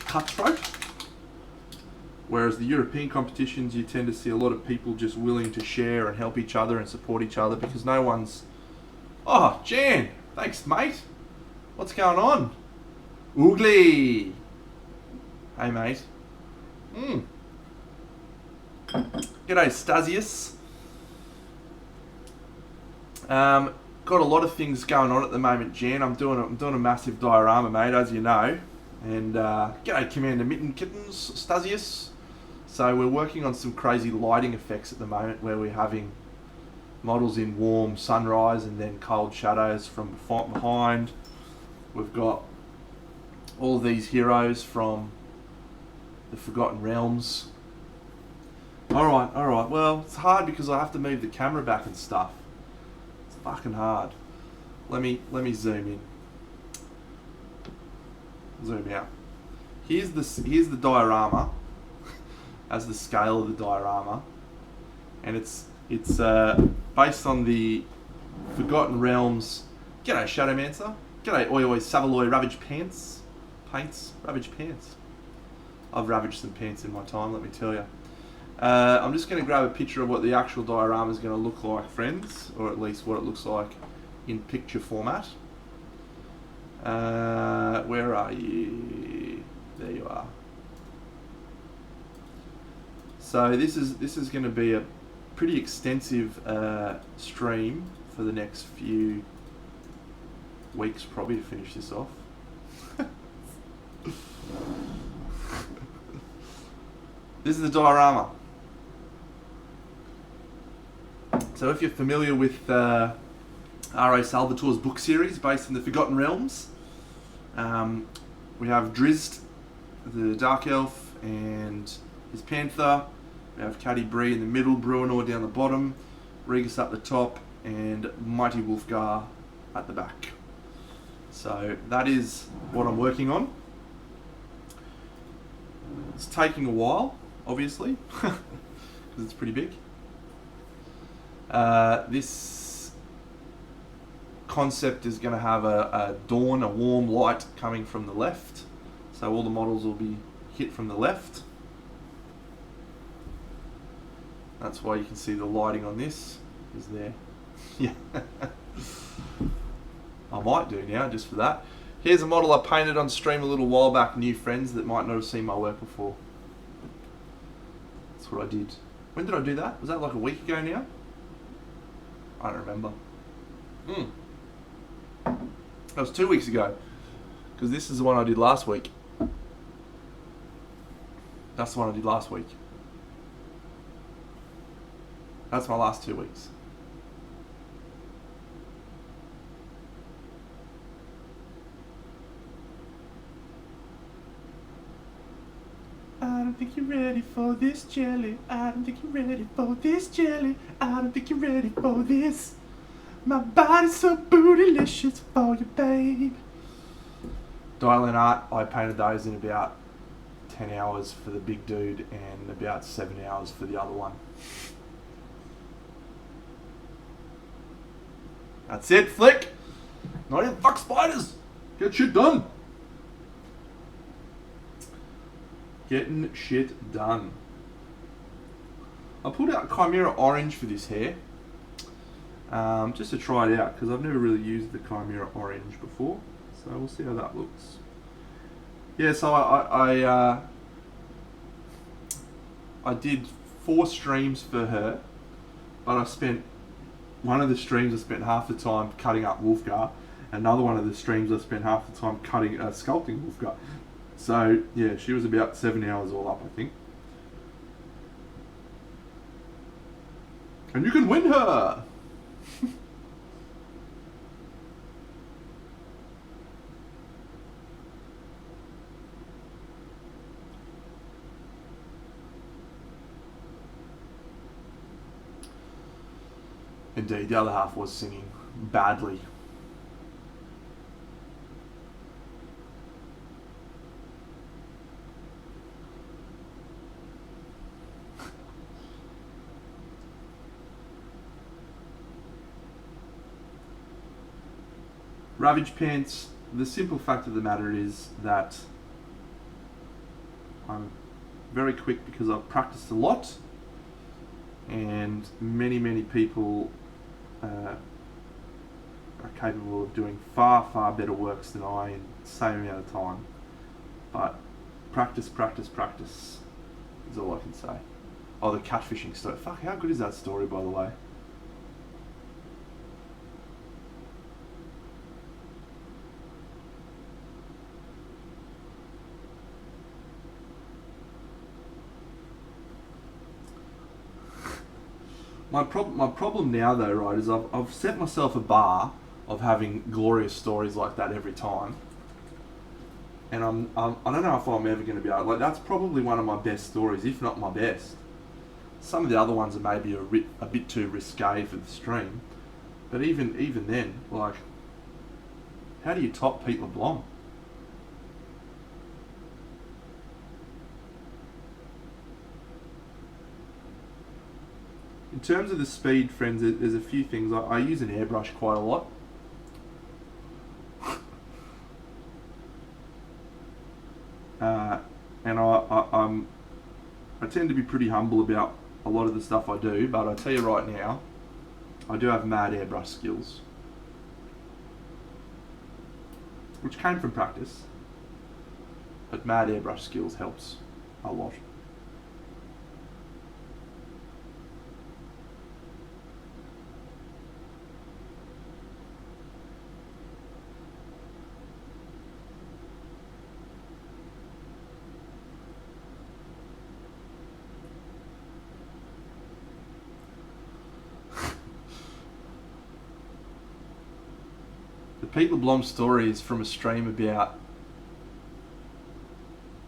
Cutthroat. Whereas the European competitions, you tend to see a lot of people just willing to share and help each other and support each other, because no one's, oh, Jan, thanks mate. What's going on? Oogly. Hey mate. G'day Stasius. Got a lot of things going on at the moment, Jan. I'm doing a massive diorama, mate, as you know. And g'day Commander Mitten Kittens, Stasius. So we're working on some crazy lighting effects at the moment, where we're having models in warm sunrise and then cold shadows from behind. We've got all these heroes from the Forgotten Realms. Alright, well, it's hard because I have to move the camera back and stuff. It's fucking hard. Let me zoom in. Zoom out. Here's the diorama as the scale of the diorama, and it's based on the Forgotten Realms. G'day Shadowmancer. G'day Oi Savaloy Ravaged Pants. Ravaged Pants. I've ravaged some pants in my time, let me tell you. I'm just going to grab a picture of what the actual diorama is going to look like, friends, or at least what it looks like in picture format. Where are you? There you are. So this is going to be a pretty extensive stream for the next few weeks, probably, to finish this off. This is the diorama. So if you're familiar with R.A. Salvatore's book series based in the Forgotten Realms, we have Drizzt, the Dark Elf, and his Panther. We have Caddy Bree in the middle, Bruenor down the bottom, Regus up the top, and Mighty Wolfgar at the back. So that is what I'm working on. It's taking a while, obviously, because it's pretty big. This concept is going to have a dawn, a warm light coming from the left. So all the models will be hit from the left. That's why you can see the lighting on this is there. Yeah. I might do now, just for that. Here's a model I painted on stream a little while back, new friends that might not have seen my work before. That's what I did. When did I do that? Was that like a week ago now? I don't remember. That was 2 weeks ago, because this is the one I did last week. That's the one I did last week. That's my last 2 weeks. I don't think you're ready for this jelly. I don't think you're ready for this jelly. I don't think you're ready for this. My body's so bootylicious for you, babe. Dial and art, I painted those in about 10 hours for the big dude and about 7 hours for the other one. That's it, Flick. Not even fuck spiders. Get shit done. Getting shit done. I pulled out Chimera Orange for this hair. Just to try it out, because I've never really used the Chimera Orange before. So we'll see how that looks. Yeah, so I did 4 streams for her, but I spent one of the streams I spent half the time cutting up Wolfgar, another one of the streams I spent half the time cutting sculpting Wolfgar. So yeah, she was about 7 hours all up, I think. And you can win her. Indeed, the other half was singing badly. Ravage Pants, the simple fact of the matter is that I'm very quick because I've practiced a lot, and many people are capable of doing far better works than I in the same amount of time. But practice is all I can say. Oh, the catfishing story. Fuck, how good is that story, by the way? My problem now, though, right, is I've set myself a bar of having glorious stories like that every time, and I don't know if I'm ever going to be able. Like, that's probably one of my best stories, if not my best. Some of the other ones are maybe a bit too risque for the stream, but even then, like, how do you top Pete LeBlanc? In terms of the speed, friends, there's a few things. I use an airbrush quite a lot. And I tend to be pretty humble about a lot of the stuff I do, but I tell you right now, I do have mad airbrush skills, which came from practice, but mad airbrush skills helps a lot. The Pete LeBlanc story is from a stream about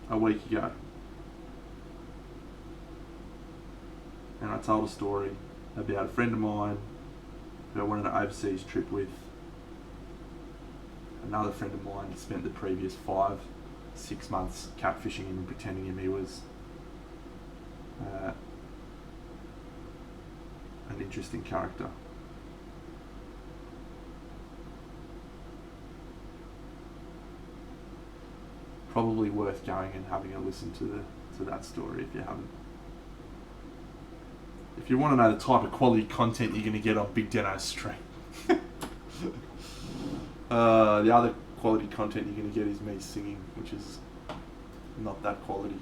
a week ago. And I told a story about a friend of mine who I went on an overseas trip with. Another friend of mine spent the previous 5-6 months catfishing him and pretending him he was an interesting character. Probably worth going and having a listen to that story if you haven't. If you want to know the type of quality content you're going to get on Big Deno's stream. The other quality content you're going to get is me singing, which is not that quality.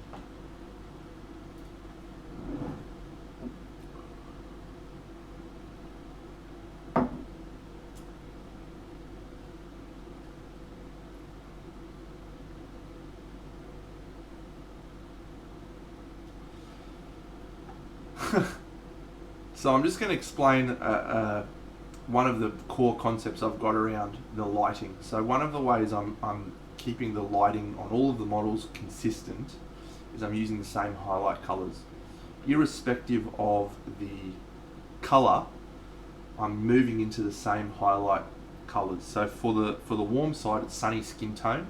So I'm just going to explain one of the core concepts I've got around the lighting. So one of the ways I'm keeping the lighting on all of the models consistent is I'm using the same highlight colors. Irrespective of the color, I'm moving into the same highlight colors. So for the warm side, it's Sunny Skin Tone,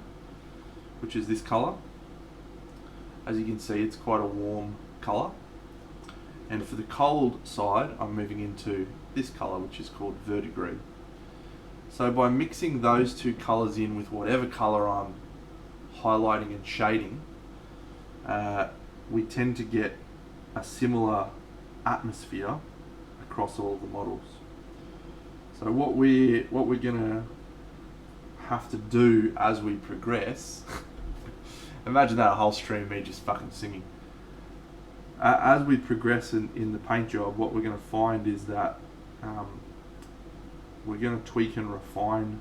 which is this color. As you can see, it's quite a warm color. And for the cold side, I'm moving into this color, which is called Verdigris. So by mixing those two colours in with whatever colour I'm highlighting and shading, we tend to get a similar atmosphere across all the models. So what we're gonna have to do as we progress, imagine that whole stream of me just fucking singing. As we progress in the paint job, what we're gonna find is that we're gonna tweak and refine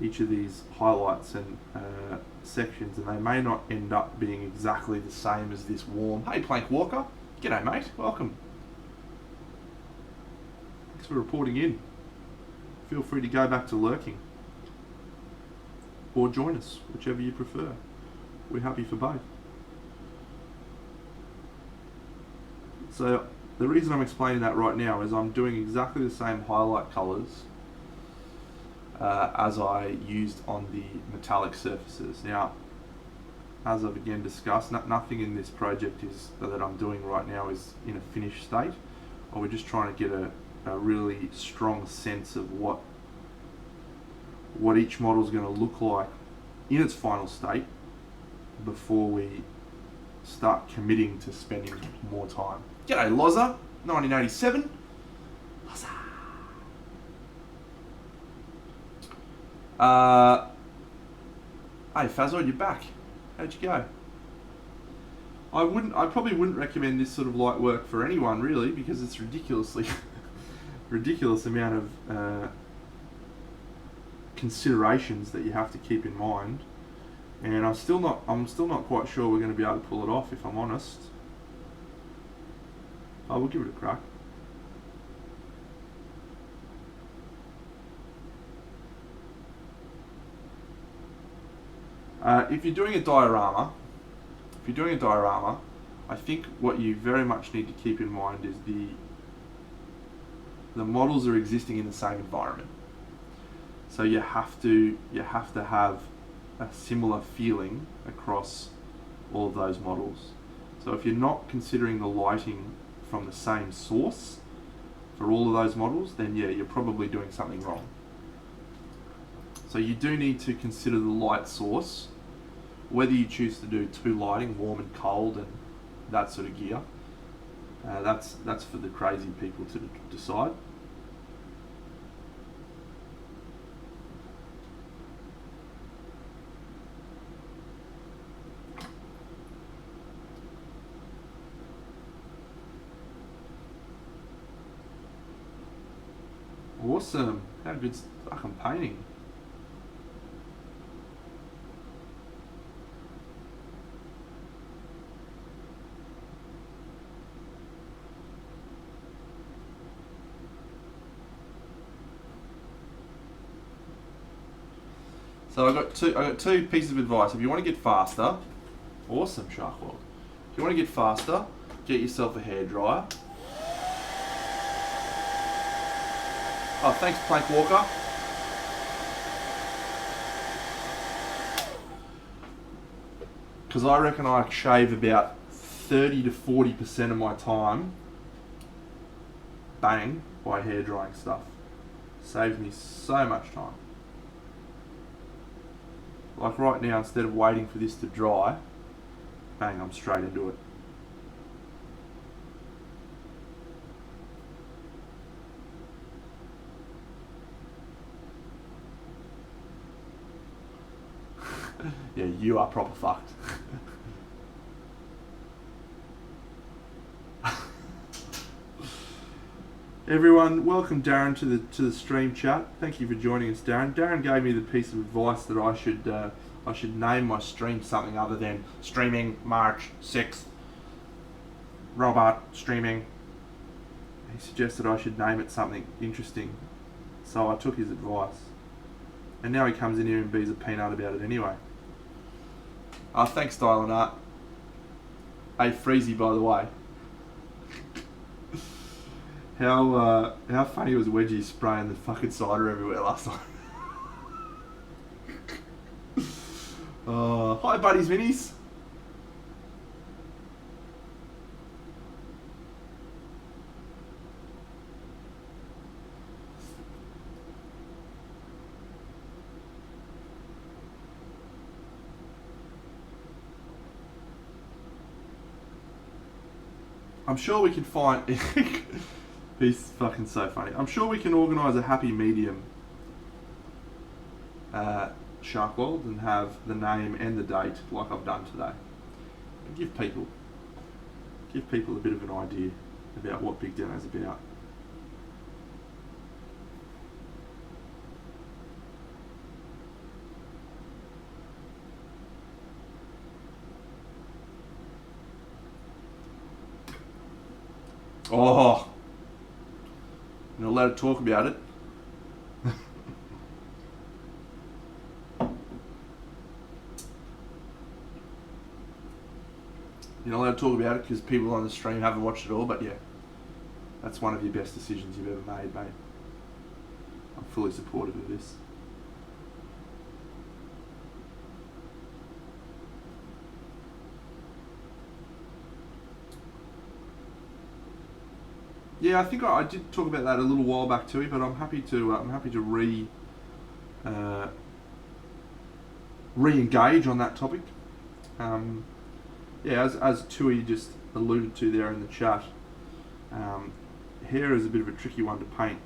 each of these highlights and sections, and they may not end up being exactly the same as this warm. Hey Plank Walker, g'day mate, welcome. Thanks for reporting in. Feel free to go back to lurking or join us, whichever you prefer. We're happy for both. So the reason I'm explaining that right now is I'm doing exactly the same highlight colours as I used on the metallic surfaces. Now, as I've again discussed, nothing in this project that I'm doing right now is in a finished state. Or we're just trying to get a really strong sense of what each model is going to look like in its final state before we start committing to spending more time. G'day Loza, 1987. Loza. Hey Fazod, you're back. How'd you go? I probably wouldn't recommend this sort of light work for anyone really, because it's ridiculous amount of considerations that you have to keep in mind, and I'm still not quite sure we're going to be able to pull it off, if I'm honest. I will give it a crack. If you're doing a diorama, I think what you very much need to keep in mind is the models are existing in the same environment. So you have to have a similar feeling across all of those models. So if you're not considering the lighting from the same source for all of those models, then yeah, you're probably doing something wrong. So you do need to consider the light source, whether you choose to do two lighting, warm and cold, and that sort of gear. That's for the crazy people to decide. Awesome. How good's fucking painting? So I got two pieces of advice. If you want to get faster, awesome Sharkworld. If you want to get faster, get yourself a hairdryer. Oh, thanks Plank Walker. Because I reckon I shave about 30 to 40% of my time, bang, by hair drying stuff. Saves me so much time. Like right now, instead of waiting for this to dry, bang, I'm straight into it. Yeah, you are proper fucked. Everyone, welcome Darren to the stream chat. Thank you for joining us, Darren. Darren gave me the piece of advice that I should name my stream something other than streaming March 6th. Robot streaming. He suggested I should name it something interesting, so I took his advice. And now he comes in here and bees a peanut about it anyway. Thanks, Dylan Art. Hey, Freezy, by the way. How funny was Wedgie spraying the fucking cider everywhere last night? Hi, buddies, minis. I'm sure we can find... He's fucking so funny. I'm sure we can organise a happy medium Shark World and have the name and the date like I've done today. And give people a bit of an idea about what Big Denno's about. Oh, you're not allowed to talk about it. You're not allowed to talk about it because people on the stream haven't watched it all, but yeah, that's one of your best decisions you've ever made, mate. I'm fully supportive of this. Yeah, I think I did talk about that a little while back too, but I'm happy to re-engage on that topic. Yeah, as Tui just alluded to there in the chat, hair is a bit of a tricky one to paint.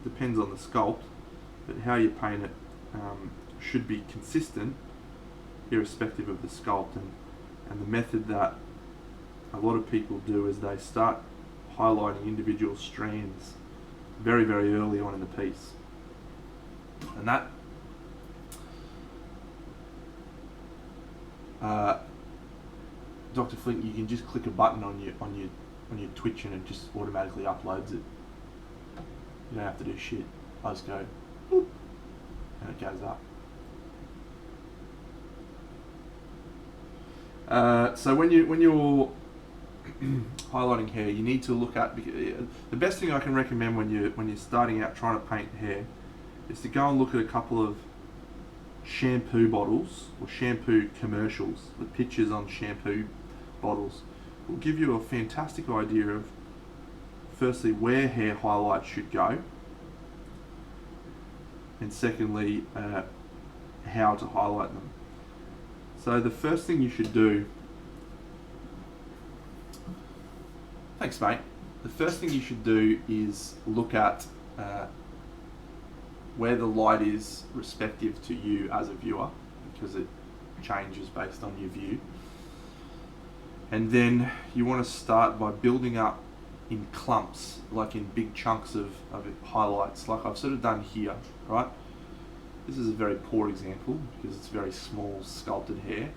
Depends on the sculpt, but how you paint it should be consistent, irrespective of the sculpt. And the method that a lot of people do is they start highlighting individual strands very, very early on in the piece, and that Dr. Flint, you can just click a button on your Twitch and it just automatically uploads it. You don't have to do shit. I just go boop, and it goes up. So when you're highlighting hair, you need to look at the best thing I can recommend when you're starting out trying to paint hair is to go and look at a couple of shampoo bottles or shampoo commercials. The pictures on shampoo bottles will give you a fantastic idea of, firstly, where hair highlights should go, and secondly, how to highlight them. So the first thing you should do, thanks mate, the first thing you should do is look at where the light is respective to you as a viewer, because it changes based on your view. And then you want to start by building up in clumps, like in big chunks of highlights, like I've sort of done here, right? This is a very poor example because it's very small sculpted hair,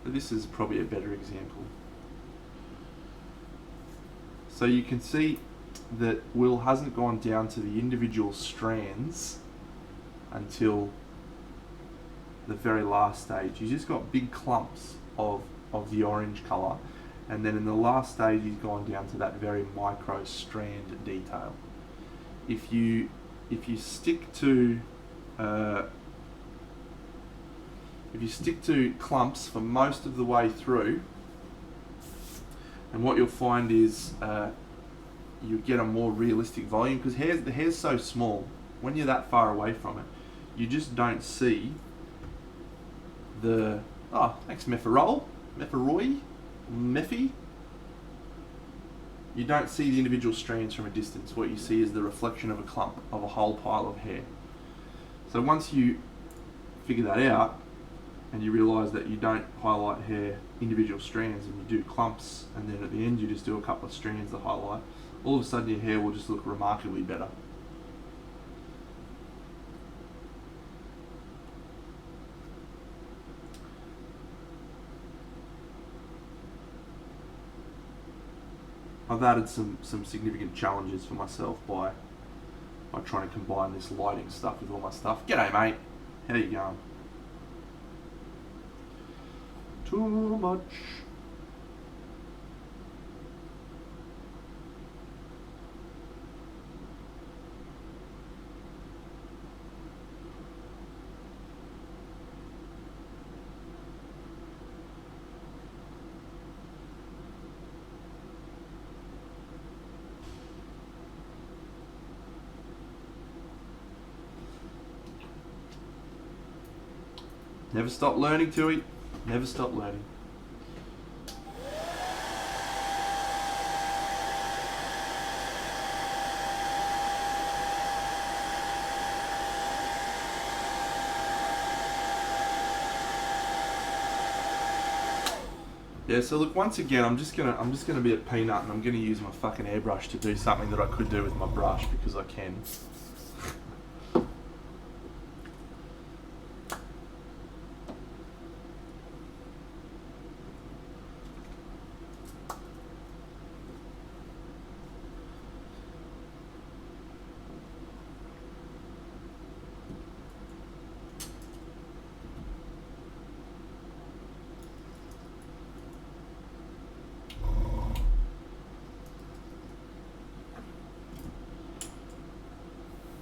but this is probably a better example. So you can see that Will hasn't gone down to the individual strands until the very last stage. He's just got big clumps of the orange colour, and then in the last stage he's gone down to that very micro strand detail. If you stick to clumps for most of the way through, and what you'll find is you get a more realistic volume, because the hair's so small. When you're that far away from it, you just don't see the... Oh, thanks Mephiroy. You don't see the individual strands from a distance. What you see is the reflection of a clump, of a whole pile of hair. So once you figure that out, and you realise that you don't highlight hair individual strands, and you do clumps, and then at the end you just do a couple of strands to highlight, all of a sudden your hair will just look remarkably better. I've added some significant challenges for myself by trying to combine this lighting stuff with all my stuff. G'day mate, how you going? Too much. Never stop learning, Tui. Never stop learning. Yeah, so look, once again, I'm just gonna be a peanut, and I'm gonna use my fucking airbrush to do something that I could do with my brush because I can.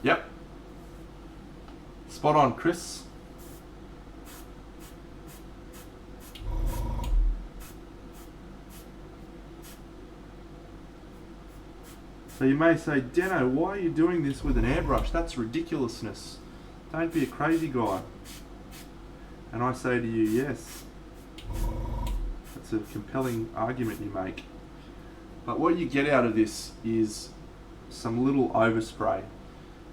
Yep. Spot on, Chris. So you may say, Deno, why are you doing this with an airbrush? That's ridiculousness. Don't be a crazy guy. And I say to you, yes. That's a compelling argument you make. But what you get out of this is some little overspray.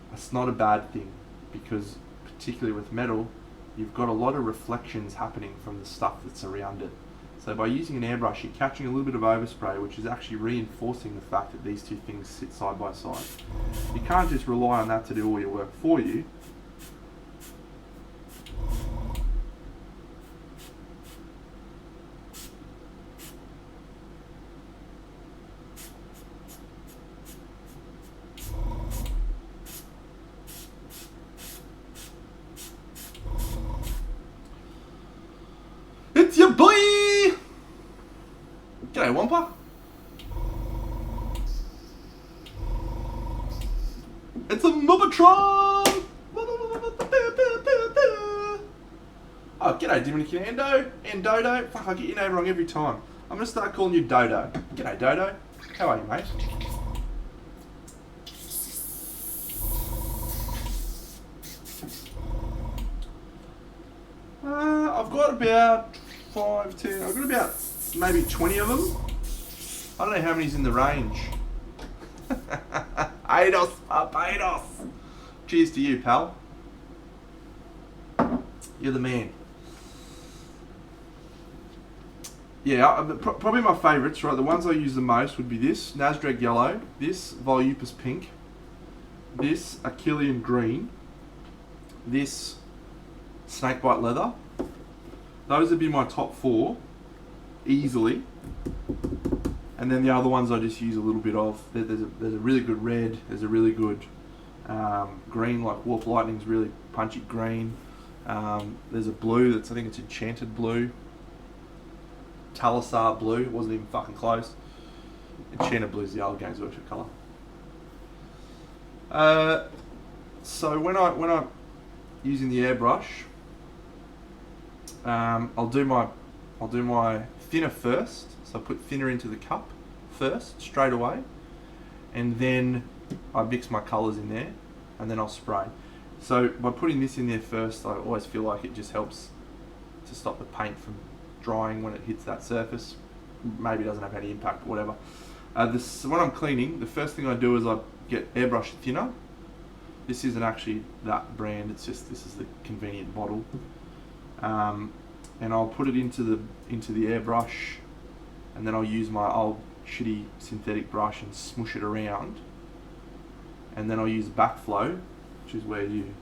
That's not a bad thing, because particularly with metal, you've got a lot of reflections happening from the stuff that's around it. So by using an airbrush, you're catching a little bit of overspray, which is actually reinforcing the fact that these two things sit side by side. You can't just rely on that to do all your work for you. It's your boy! G'day, Wampa. It's a Mobotron! Oh, g'day, Dominican Endodo. Fuck, I get your name wrong every time. I'm gonna start calling you Dodo. G'day, Dodo. How are you, mate? I've got about 5, 10, I've got about maybe 20 of them. I don't know how many's in the range. Ados, Barbados. Cheers to you, pal. You're the man. Yeah, probably my favourites, right? The ones I use the most would be this, Nasdaq Yellow, this, Volupus Pink, this, Achillean Green, this, Snakebite Leather. Those would be my top 4, easily. And then the other ones I just use a little bit of. There's a really good red, there's a really good green, like Warp Lightning's really punchy green. There's a blue I think it's Enchanted Blue. Talisar Blue, it wasn't even fucking close. Enchanted Blue's the old Games Workshop colour. So when I'm using the airbrush, I'll do my thinner first. So I put thinner into the cup first, straight away, and then I mix my colours in there, and then I'll spray. So by putting this in there first, I always feel like it just helps to stop the paint from drying when it hits that surface. Maybe it doesn't have any impact, whatever. When I'm cleaning, the first thing I do is I get Airbrushed Thinner. This isn't actually that brand, it's just, this is the convenient bottle. And I'll put it into the airbrush, and then I'll use my old shitty synthetic brush and smush it around. And then I'll use backflow, which is where you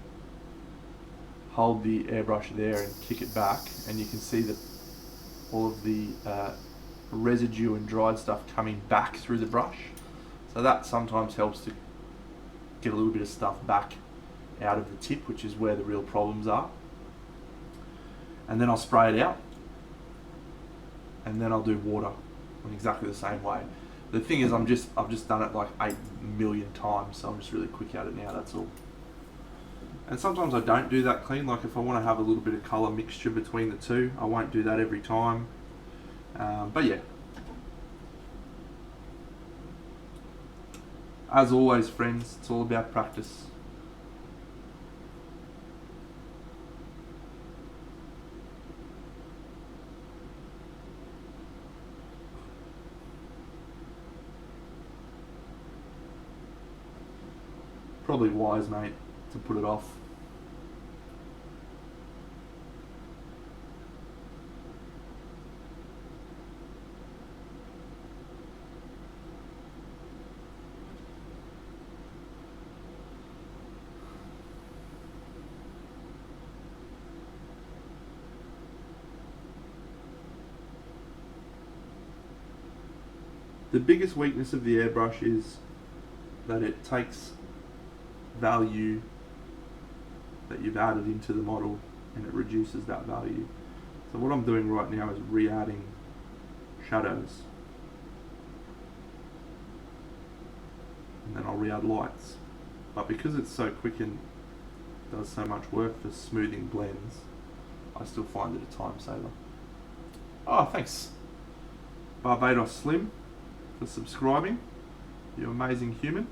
hold the airbrush there and kick it back, and you can see that all of the residue and dried stuff coming back through the brush. So that sometimes helps to get a little bit of stuff back out of the tip, which is where the real problems are. And then I'll spray it out, and then I'll do water in exactly the same way. The thing is, I've just done it like 8 million times, so I'm just really quick at it now, that's all. And sometimes I don't do that clean, like if I want to have a little bit of colour mixture between the two, I won't do that every time. But yeah. As always, friends, it's all about practice. Probably wise, mate, to put it off. The biggest weakness of the airbrush is that it takes value that you've added into the model and it reduces that value. So what I'm doing right now is re-adding shadows, and then I'll re-add lights. But because it's so quick and does so much work for smoothing blends, I still find it a time saver. Oh, thanks Barbados Slim for subscribing, you amazing human.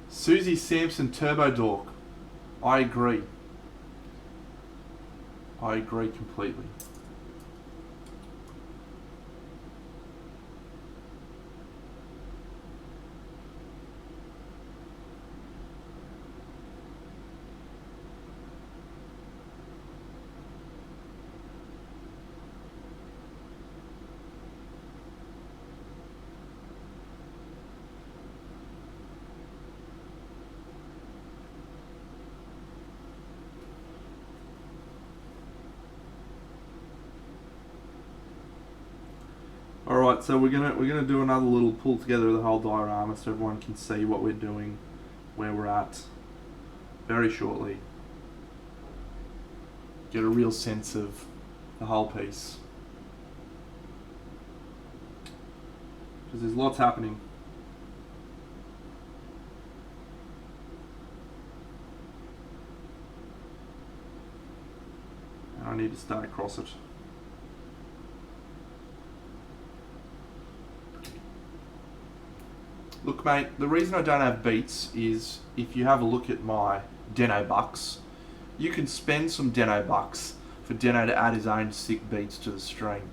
Susie Sampson Turbo Dork. I agree. I agree completely. Alright, so we're gonna do another little pull together of the whole diorama so everyone can see what we're doing, where we're at very shortly. Get a real sense of the whole piece. Because there's lots happening. And I need to start across it. Look mate, the reason I don't have beats is if you have a look at my Deno bucks, you can spend some Deno bucks for Deno to add his own sick beats to the stream.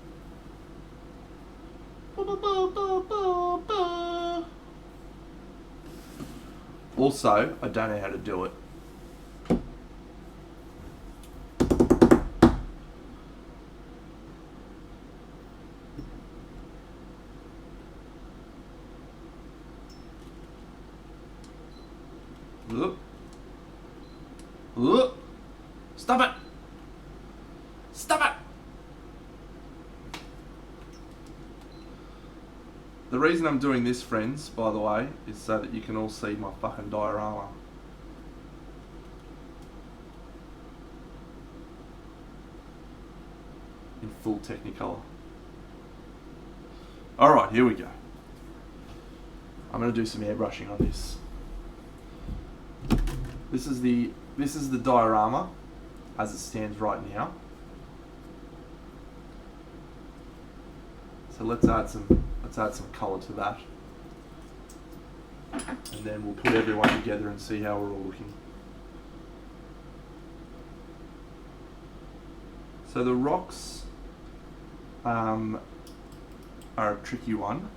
Also, I don't know how to do it. Stop it! Stop it! The reason I'm doing this, friends, by the way, is so that you can all see my fucking diorama. In full Technicolor. Alright, here we go. I'm going to do some airbrushing on this. This is the diorama as it stands right now. So let's add some colour to that, and then we'll put everyone together and see how we're all looking. So the rocks are a tricky one.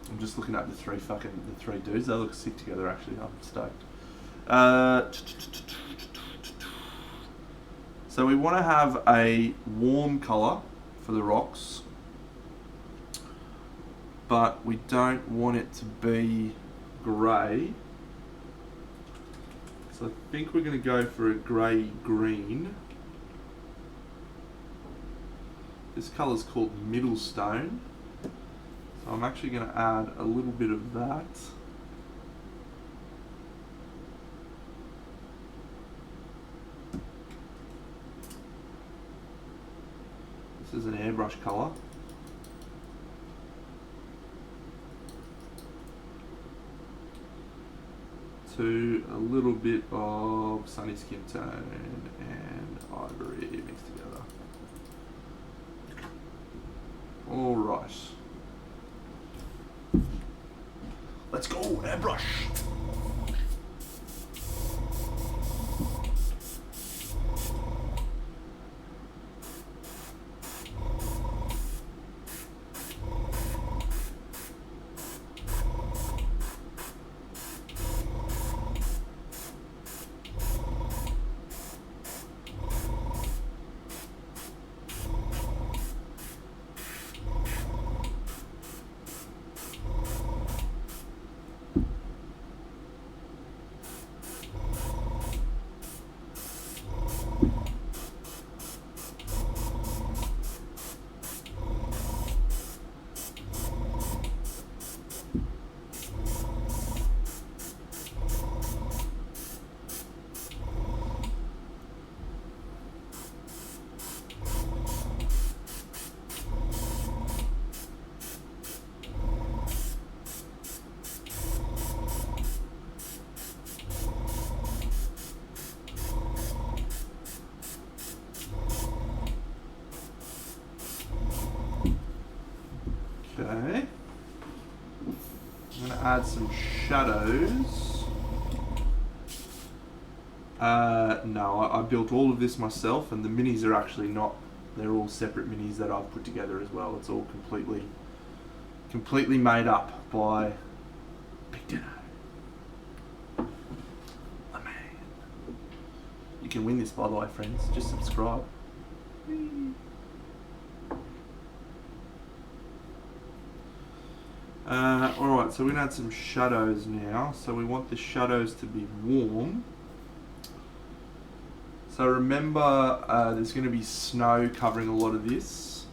I'm just looking at the three dudes. They look sick together actually. I'm stoked. So we want to have a warm colour for the rocks, but we don't want it to be grey. So I think we're going to go for a grey green. This colour is called Middlestone. So I'm actually going to add a little bit of that. This is an airbrush colour. To a little bit of sunny skin tone and ivory mixed together. All right. Let's go, airbrush. Okay. I'm going to add some shadows. No, I built all of this myself, and the minis are actually not. They're all separate minis that I've put together as well. It's all completely made up by Big Dinner. The man. You can win this, by the way, friends. Just subscribe. Alright, so we're going to add some shadows now. So we want the shadows to be warm. So remember, there's going to be snow covering a lot of this.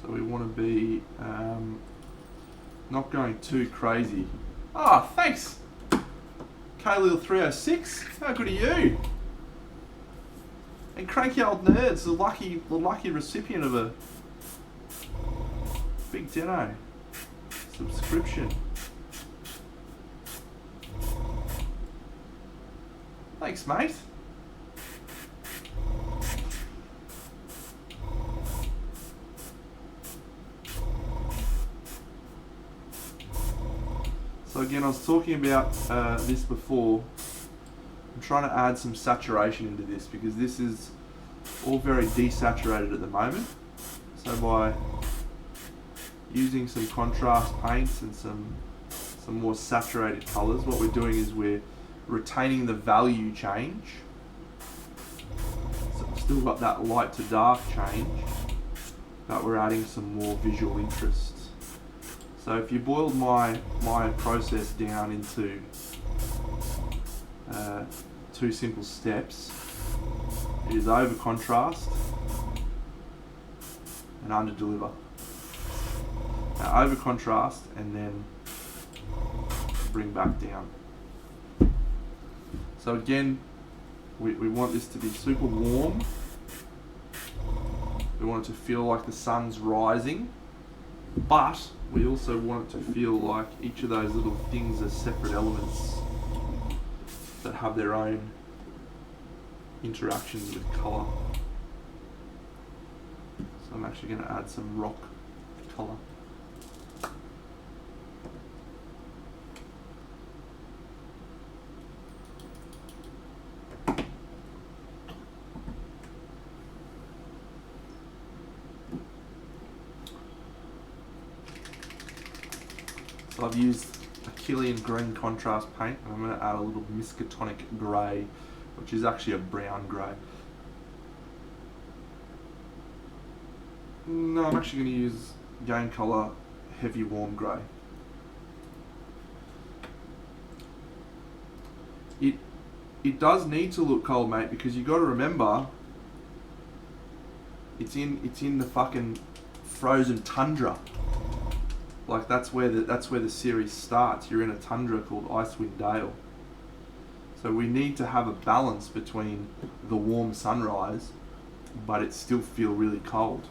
So we want to be not going too crazy. Ah, thanks! Khalil306, how good are you? And Cranky Old Nerds, the lucky recipient of a Big Deno subscription. Thanks, mate. So again, I was talking about this before. I'm trying to add some saturation into this because this is all very desaturated at the moment. So by using some contrast paints and some more saturated colours, what we're doing is we're retaining the value change. So we've still got that light to dark change, but we're adding some more visual interest. So if you boiled my process down into two simple steps, it is over contrast and under deliver. Now over contrast and then bring back down. So again, we want this to be super warm. We want it to feel like the sun's rising, but we also want it to feel like each of those little things are separate elements that have their own interactions with colour. So I'm actually going to add some rock colour. So I've used a Killian green contrast paint, and I'm going to add a little Miskatonic grey, which is actually a brown grey. No, I'm actually going to use Game Colour Heavy Warm Grey. It does need to look cold, mate, because you got to remember it's in the fucking frozen tundra. Like that's where the series starts. You're in a tundra called Icewind Dale. So So we need to have a balance between the warm sunrise, but it still feel really cold.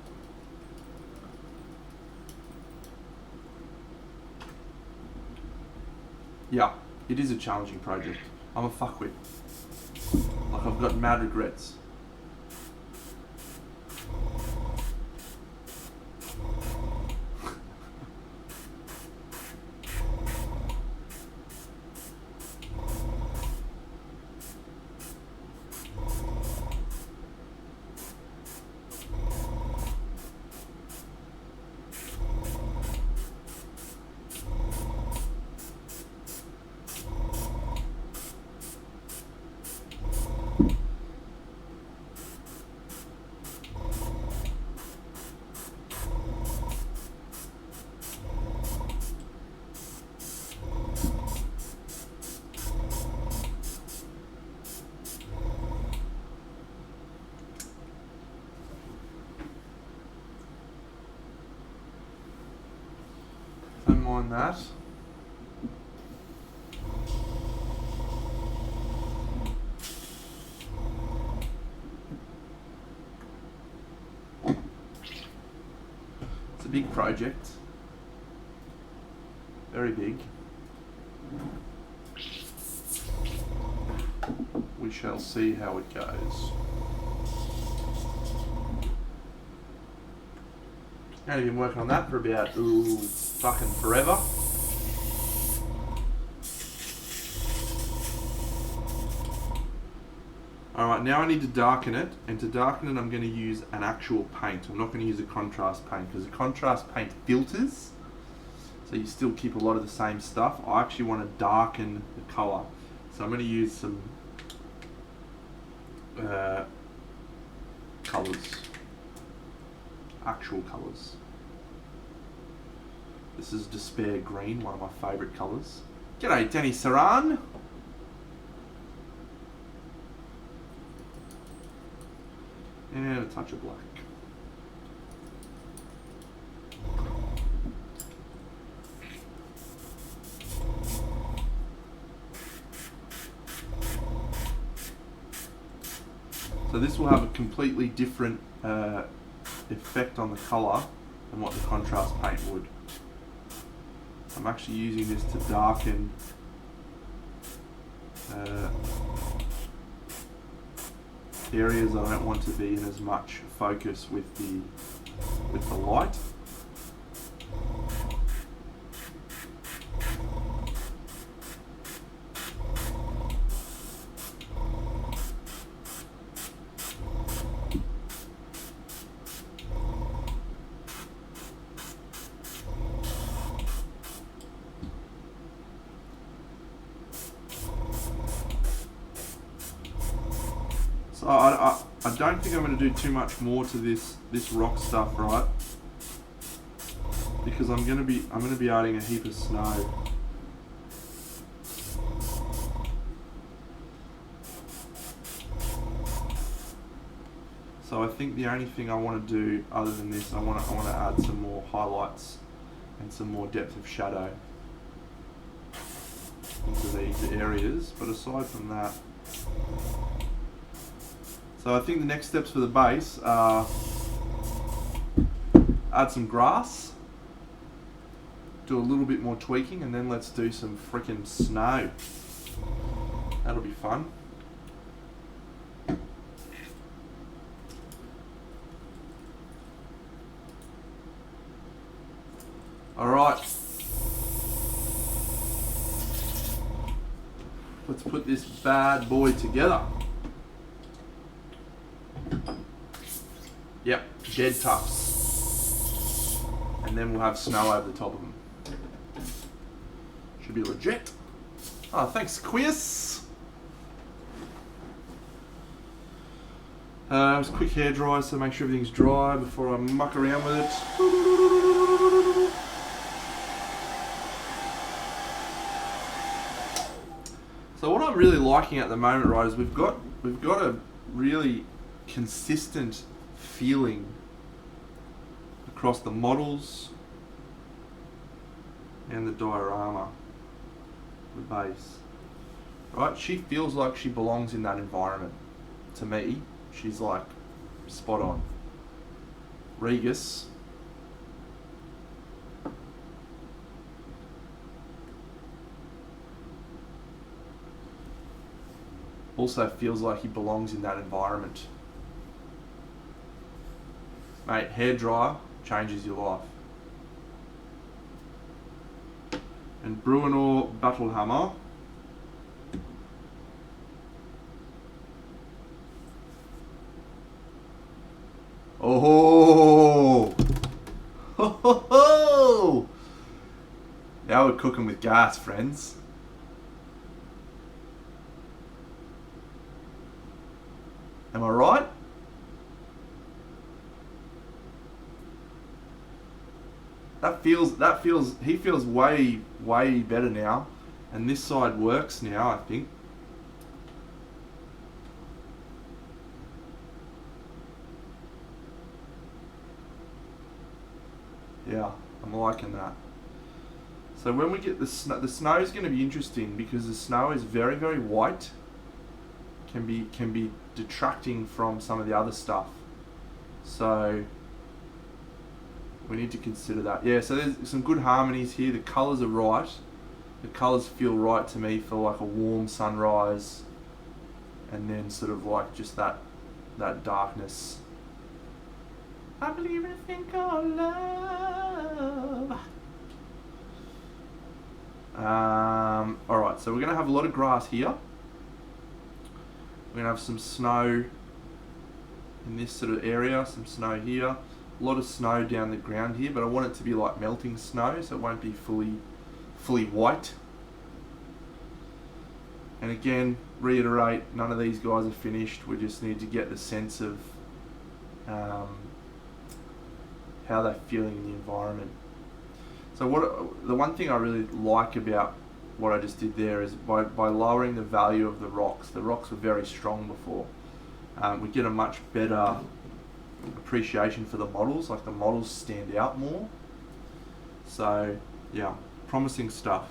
Yeah, it is a challenging project. I'm a fuckwit. Like, I've got mad regrets. Don't mind that. It's a big project. Very big. We shall see how it goes. I've been working on that for about, fucking forever. Alright, now I need to darken it, and to darken it I'm going to use an actual paint. I'm not going to use a contrast paint, because a contrast paint filters, so you still keep a lot of the same stuff. I actually want to darken the colour. So I'm going to use some colours. Actual colours. This is Despair Green, one of my favourite colours. G'day, Danny Saran. And a touch of black. So this will have a completely different effect on the colour than what the contrast paint would. I'm actually using this to darken areas I don't want to be in as much focus with the light. So I don't think I'm going to do too much more to this rock stuff, right? Because I'm going to be adding a heap of snow. So I think the only thing I want to do other than this, I want to add some more highlights and some more depth of shadow into these areas. But aside from that, so I think the next steps for the base are add some grass, do a little bit more tweaking, and then let's do some freaking snow. That'll be fun. Alright. Let's put this bad boy together. Yep, dead Tufts. And then we'll have snow over the top of them. Should be legit. Oh, thanks, Quiz. It's a quick hair dryer, so make sure everything's dry before I muck around with it. So what I'm really liking at the moment, right, is we've got a really consistent feeling across the models and the diorama, the base. right? She feels like she belongs in that environment. To me, she's like spot on. Regis. Also feels like he belongs in that environment. Mate, hairdryer changes your life. And Bruenor Battlehammer. Oh! Ho ho ho! Now we're cooking with gas, friends. Am I right? He feels way better now. And this side works now, I think. Yeah, I'm liking that. So when we get the snow is going to be interesting because the snow is very white. Can be detracting from some of the other stuff. So we need to consider that. Yeah, so there's some good harmonies here. The colours are right. The colours feel right to me for like a warm sunrise, and then sort of like just that darkness. I believe in a thing called love. Alright, so we're going to have a lot of grass here. We're going to have some snow in this sort of area, some snow here. A lot of snow down the ground here, but I want it to be like melting snow, so it won't be fully white. And again, reiterate, none of these guys are finished. We just need to get the sense of how they're feeling in the environment. So the one thing I really like about what I just did there is by lowering the value of the rocks were very strong before. We get a much better appreciation for the models, like the models stand out more. So yeah, promising stuff.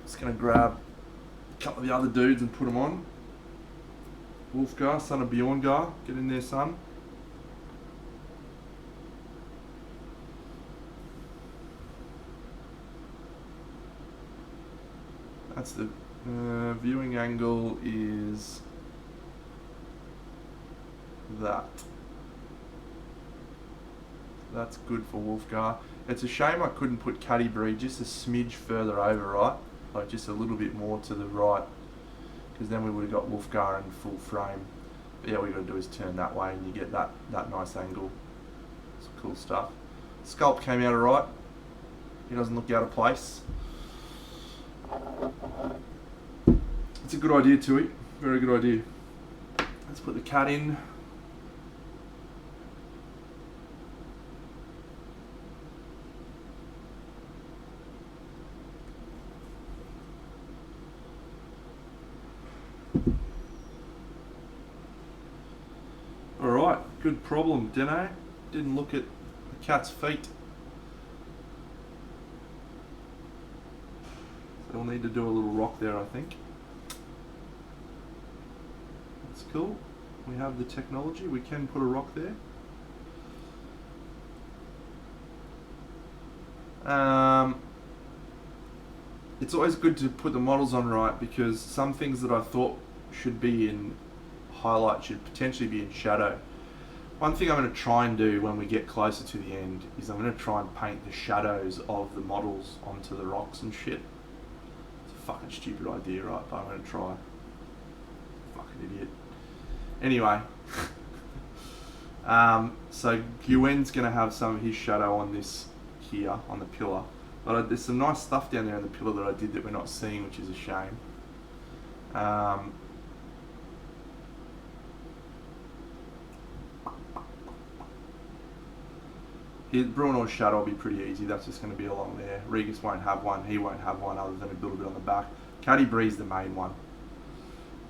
Just gonna grab a couple of the other dudes and put them on. Wolfgar, son of Bjorngar, get in there, son. That's the viewing angle is that. That's good for Wolfgar. It's a shame I couldn't put Caddy Bree just a smidge further over, right? Like just a little bit more to the right, because then we would have got Wolfgar in full frame. But yeah, what you got to do is turn that way and you get that nice angle. It's cool stuff. Sculpt came out alright. He doesn't look out of place. It's a good idea, Tui. Very good idea. Let's put the cat in. Alright, good problem, Deno. Didn't look at the cat's feet. So we'll need to do a little rock there, I think. That's cool. We have the technology, we can put a rock there. It's always good to put the models on right, because some things that I thought should be in highlight should potentially be in shadow. One thing I'm going to try and do when we get closer to the end is I'm going to try and paint the shadows of the models onto the rocks and shit. It's a fucking stupid idea, right? But I'm going to try. Fucking idiot. Anyway. So Guen's going to have some of his shadow on this here, on the pillar. But there's some nice stuff down there in the pillar that I did that we're not seeing, which is a shame. Bruenor's shadow will be pretty easy. That's just going to be along there. Regis won't have one. He won't have one other than a little bit on the back. Caddy Bree's the main one.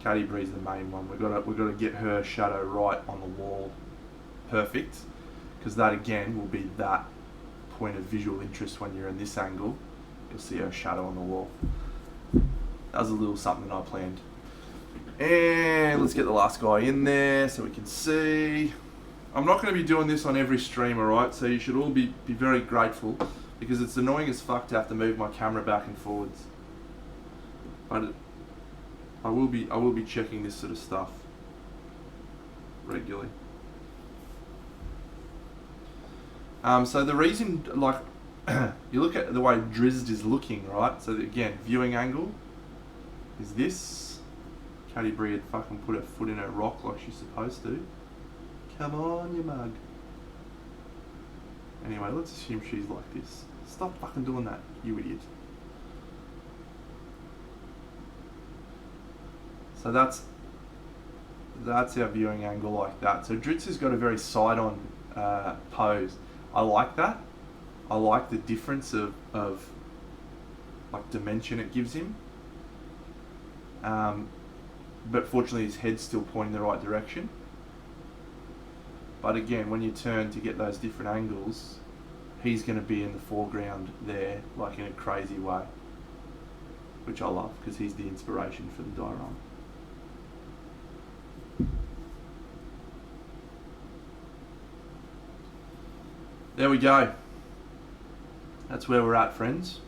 Caddy Bree's the main one. We've got to get her shadow right on the wall. Perfect. Because that again will be that point of visual interest when you're in this angle. you'll see her shadow on the wall. That was a little something I planned. And let's get the last guy in there so we can see. I'm not going to be doing this on every stream, alright? So you should all be very grateful, because it's annoying as fuck to have to move my camera back and forwards. But I will be checking this sort of stuff regularly. So the reason, like, you look at the way Drizzed is looking, right? So that, again, viewing angle is this. Katie Bree had fucking put her foot in her rock like she's supposed to. Come on, you mug. Anyway, let's assume she's like this. Stop fucking doing that, you idiot. So that's our viewing angle like that. So Dritz has got a very side-on pose. I like that. I like the difference of like dimension it gives him. But fortunately his head's still pointing the right direction. But again, when you turn to get those different angles, he's going to be in the foreground there, like in a crazy way. Which I love, because he's the inspiration for the diorama. There we go. That's where we're at, friends.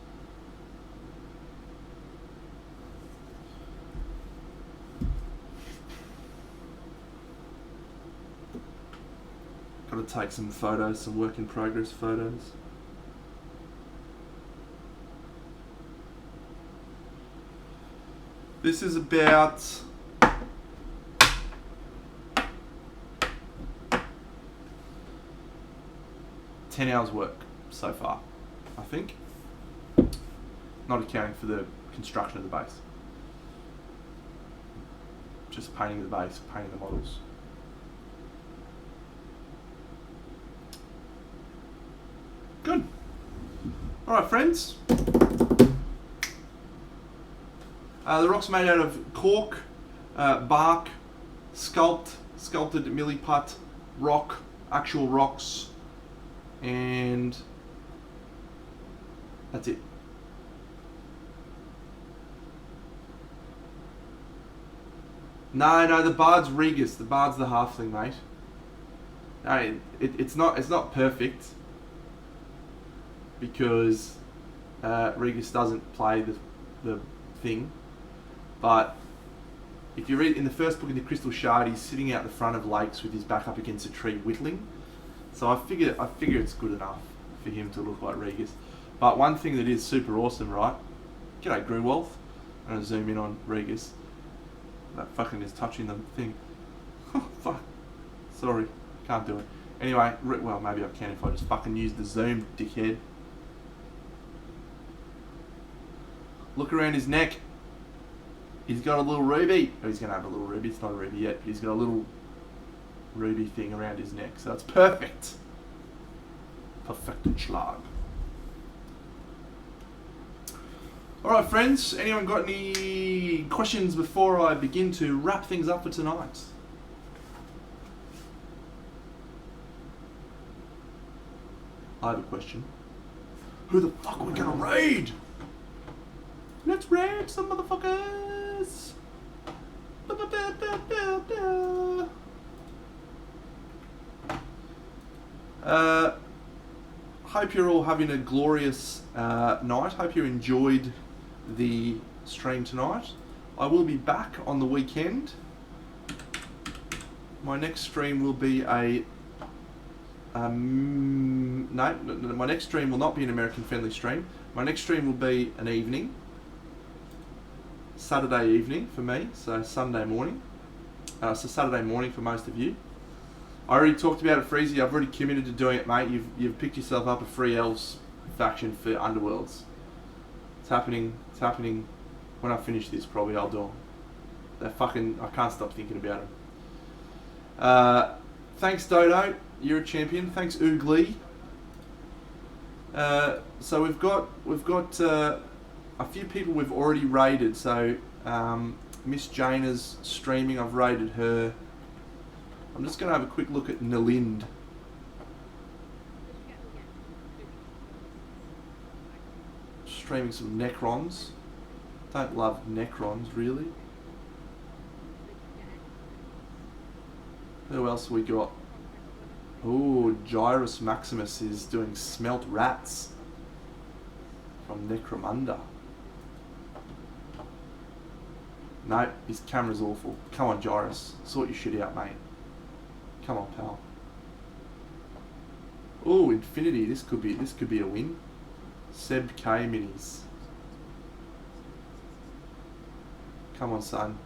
Got to take some photos, some work in progress photos. This is about 10 hours work so far, I think. Not accounting for the construction of the base. Just painting the base, painting the models. Good. Alright, friends. The rock's made out of cork, bark, sculpted milliput, rock, actual rocks, and that's it. No, the bard's Regus. The bard's the halfling, mate. No, it's not perfect, because Regus doesn't play the thing. But if you read in the first book in the Crystal Shard, he's sitting out the front of lakes with his back up against a tree whittling. So I figure it's good enough for him to look like Regus. But one thing that is super awesome, right? G'day, Gruwolf. I'm gonna zoom in on Regus. That fucking is touching the thing. Oh, fuck. Sorry, can't do it. Anyway, well, maybe I can if I just fucking use the zoom, dickhead. Look around his neck. He's got a little ruby. Oh, he's going to have a little ruby. It's not a ruby yet, but he's got a little ruby thing around his neck. So it's perfect. Perfected Schlag. Alright, friends. Anyone got any questions before I begin to wrap things up for tonight? I have a question. Who the fuck are we going to raid? Let's raid some motherfuckers! Hope you're all having a glorious night. Hope you enjoyed the stream tonight. I will be back on the weekend. My next stream will be my next stream will not be an American friendly stream. My next stream will be an evening. Saturday evening for me, so Sunday morning. So Saturday morning for most of you. I already talked about it, Freezy. I've already committed to doing it, mate. You've picked yourself up a free elves faction for Underworlds. It's happening. It's happening when I finish this. Probably I'll do them. They're fucking. I can't stop thinking about them. Thanks, Dodo. You're a champion. Thanks, Oogly. So we've got a few people we've already raided. So Miss Jana's streaming. I've raided her. I'm just going to have a quick look at Nalind. streaming some Necrons. Don't love Necrons, really. Who else have we got? Ooh, Gyrus Maximus is doing Smelt Rats from Necromunda. No, his camera's awful. Come on, Gyrus. Sort your shit out, mate. Come on, pal. Ooh, Infinity. This could be a win. Seb K minis. Come on, son.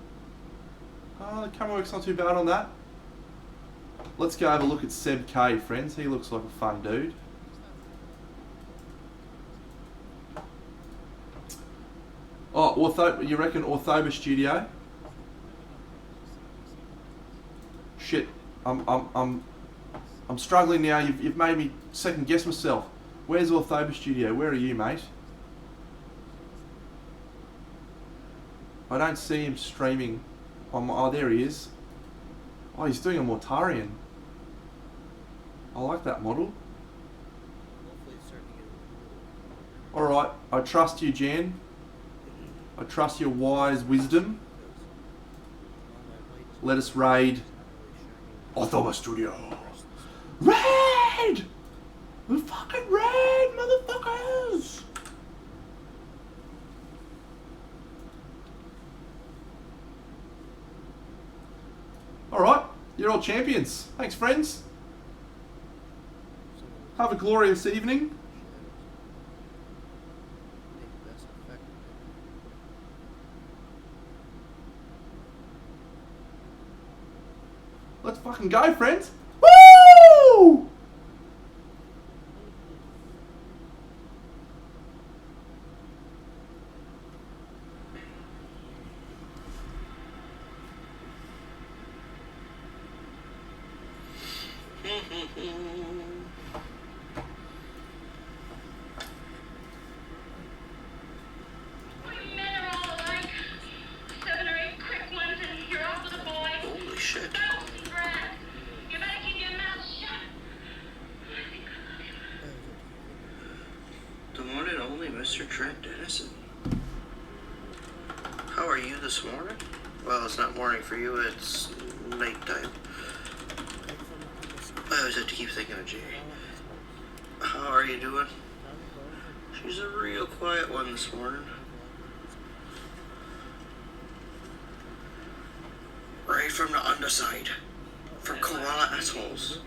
Oh, the camera work's not too bad on that. Let's go have a look at Seb K, friends. He looks like a fun dude. Oh, you reckon Orthoba Studio? Shit, I'm struggling now. You've made me second guess myself. Where's Orthoba Studio? Where are you, mate? I don't see him streaming. Oh, there he is. Oh, he's doing a Mortarian. I like that model. Alright, I trust you, Jan. I trust your wise wisdom. Let us raid Orthoba Studio. Raid! We fucking raid, motherfuckers! Alright, you're all champions. Thanks, friends. Have a glorious evening. Let's fucking go, friends. Woo! Mr. Trent Dennison. How are you this morning? Well, it's not morning for you, it's nighttime. I always have to keep thinking of Jay. How are you doing? She's a real quiet one this morning. Right from the underside. For koala assholes.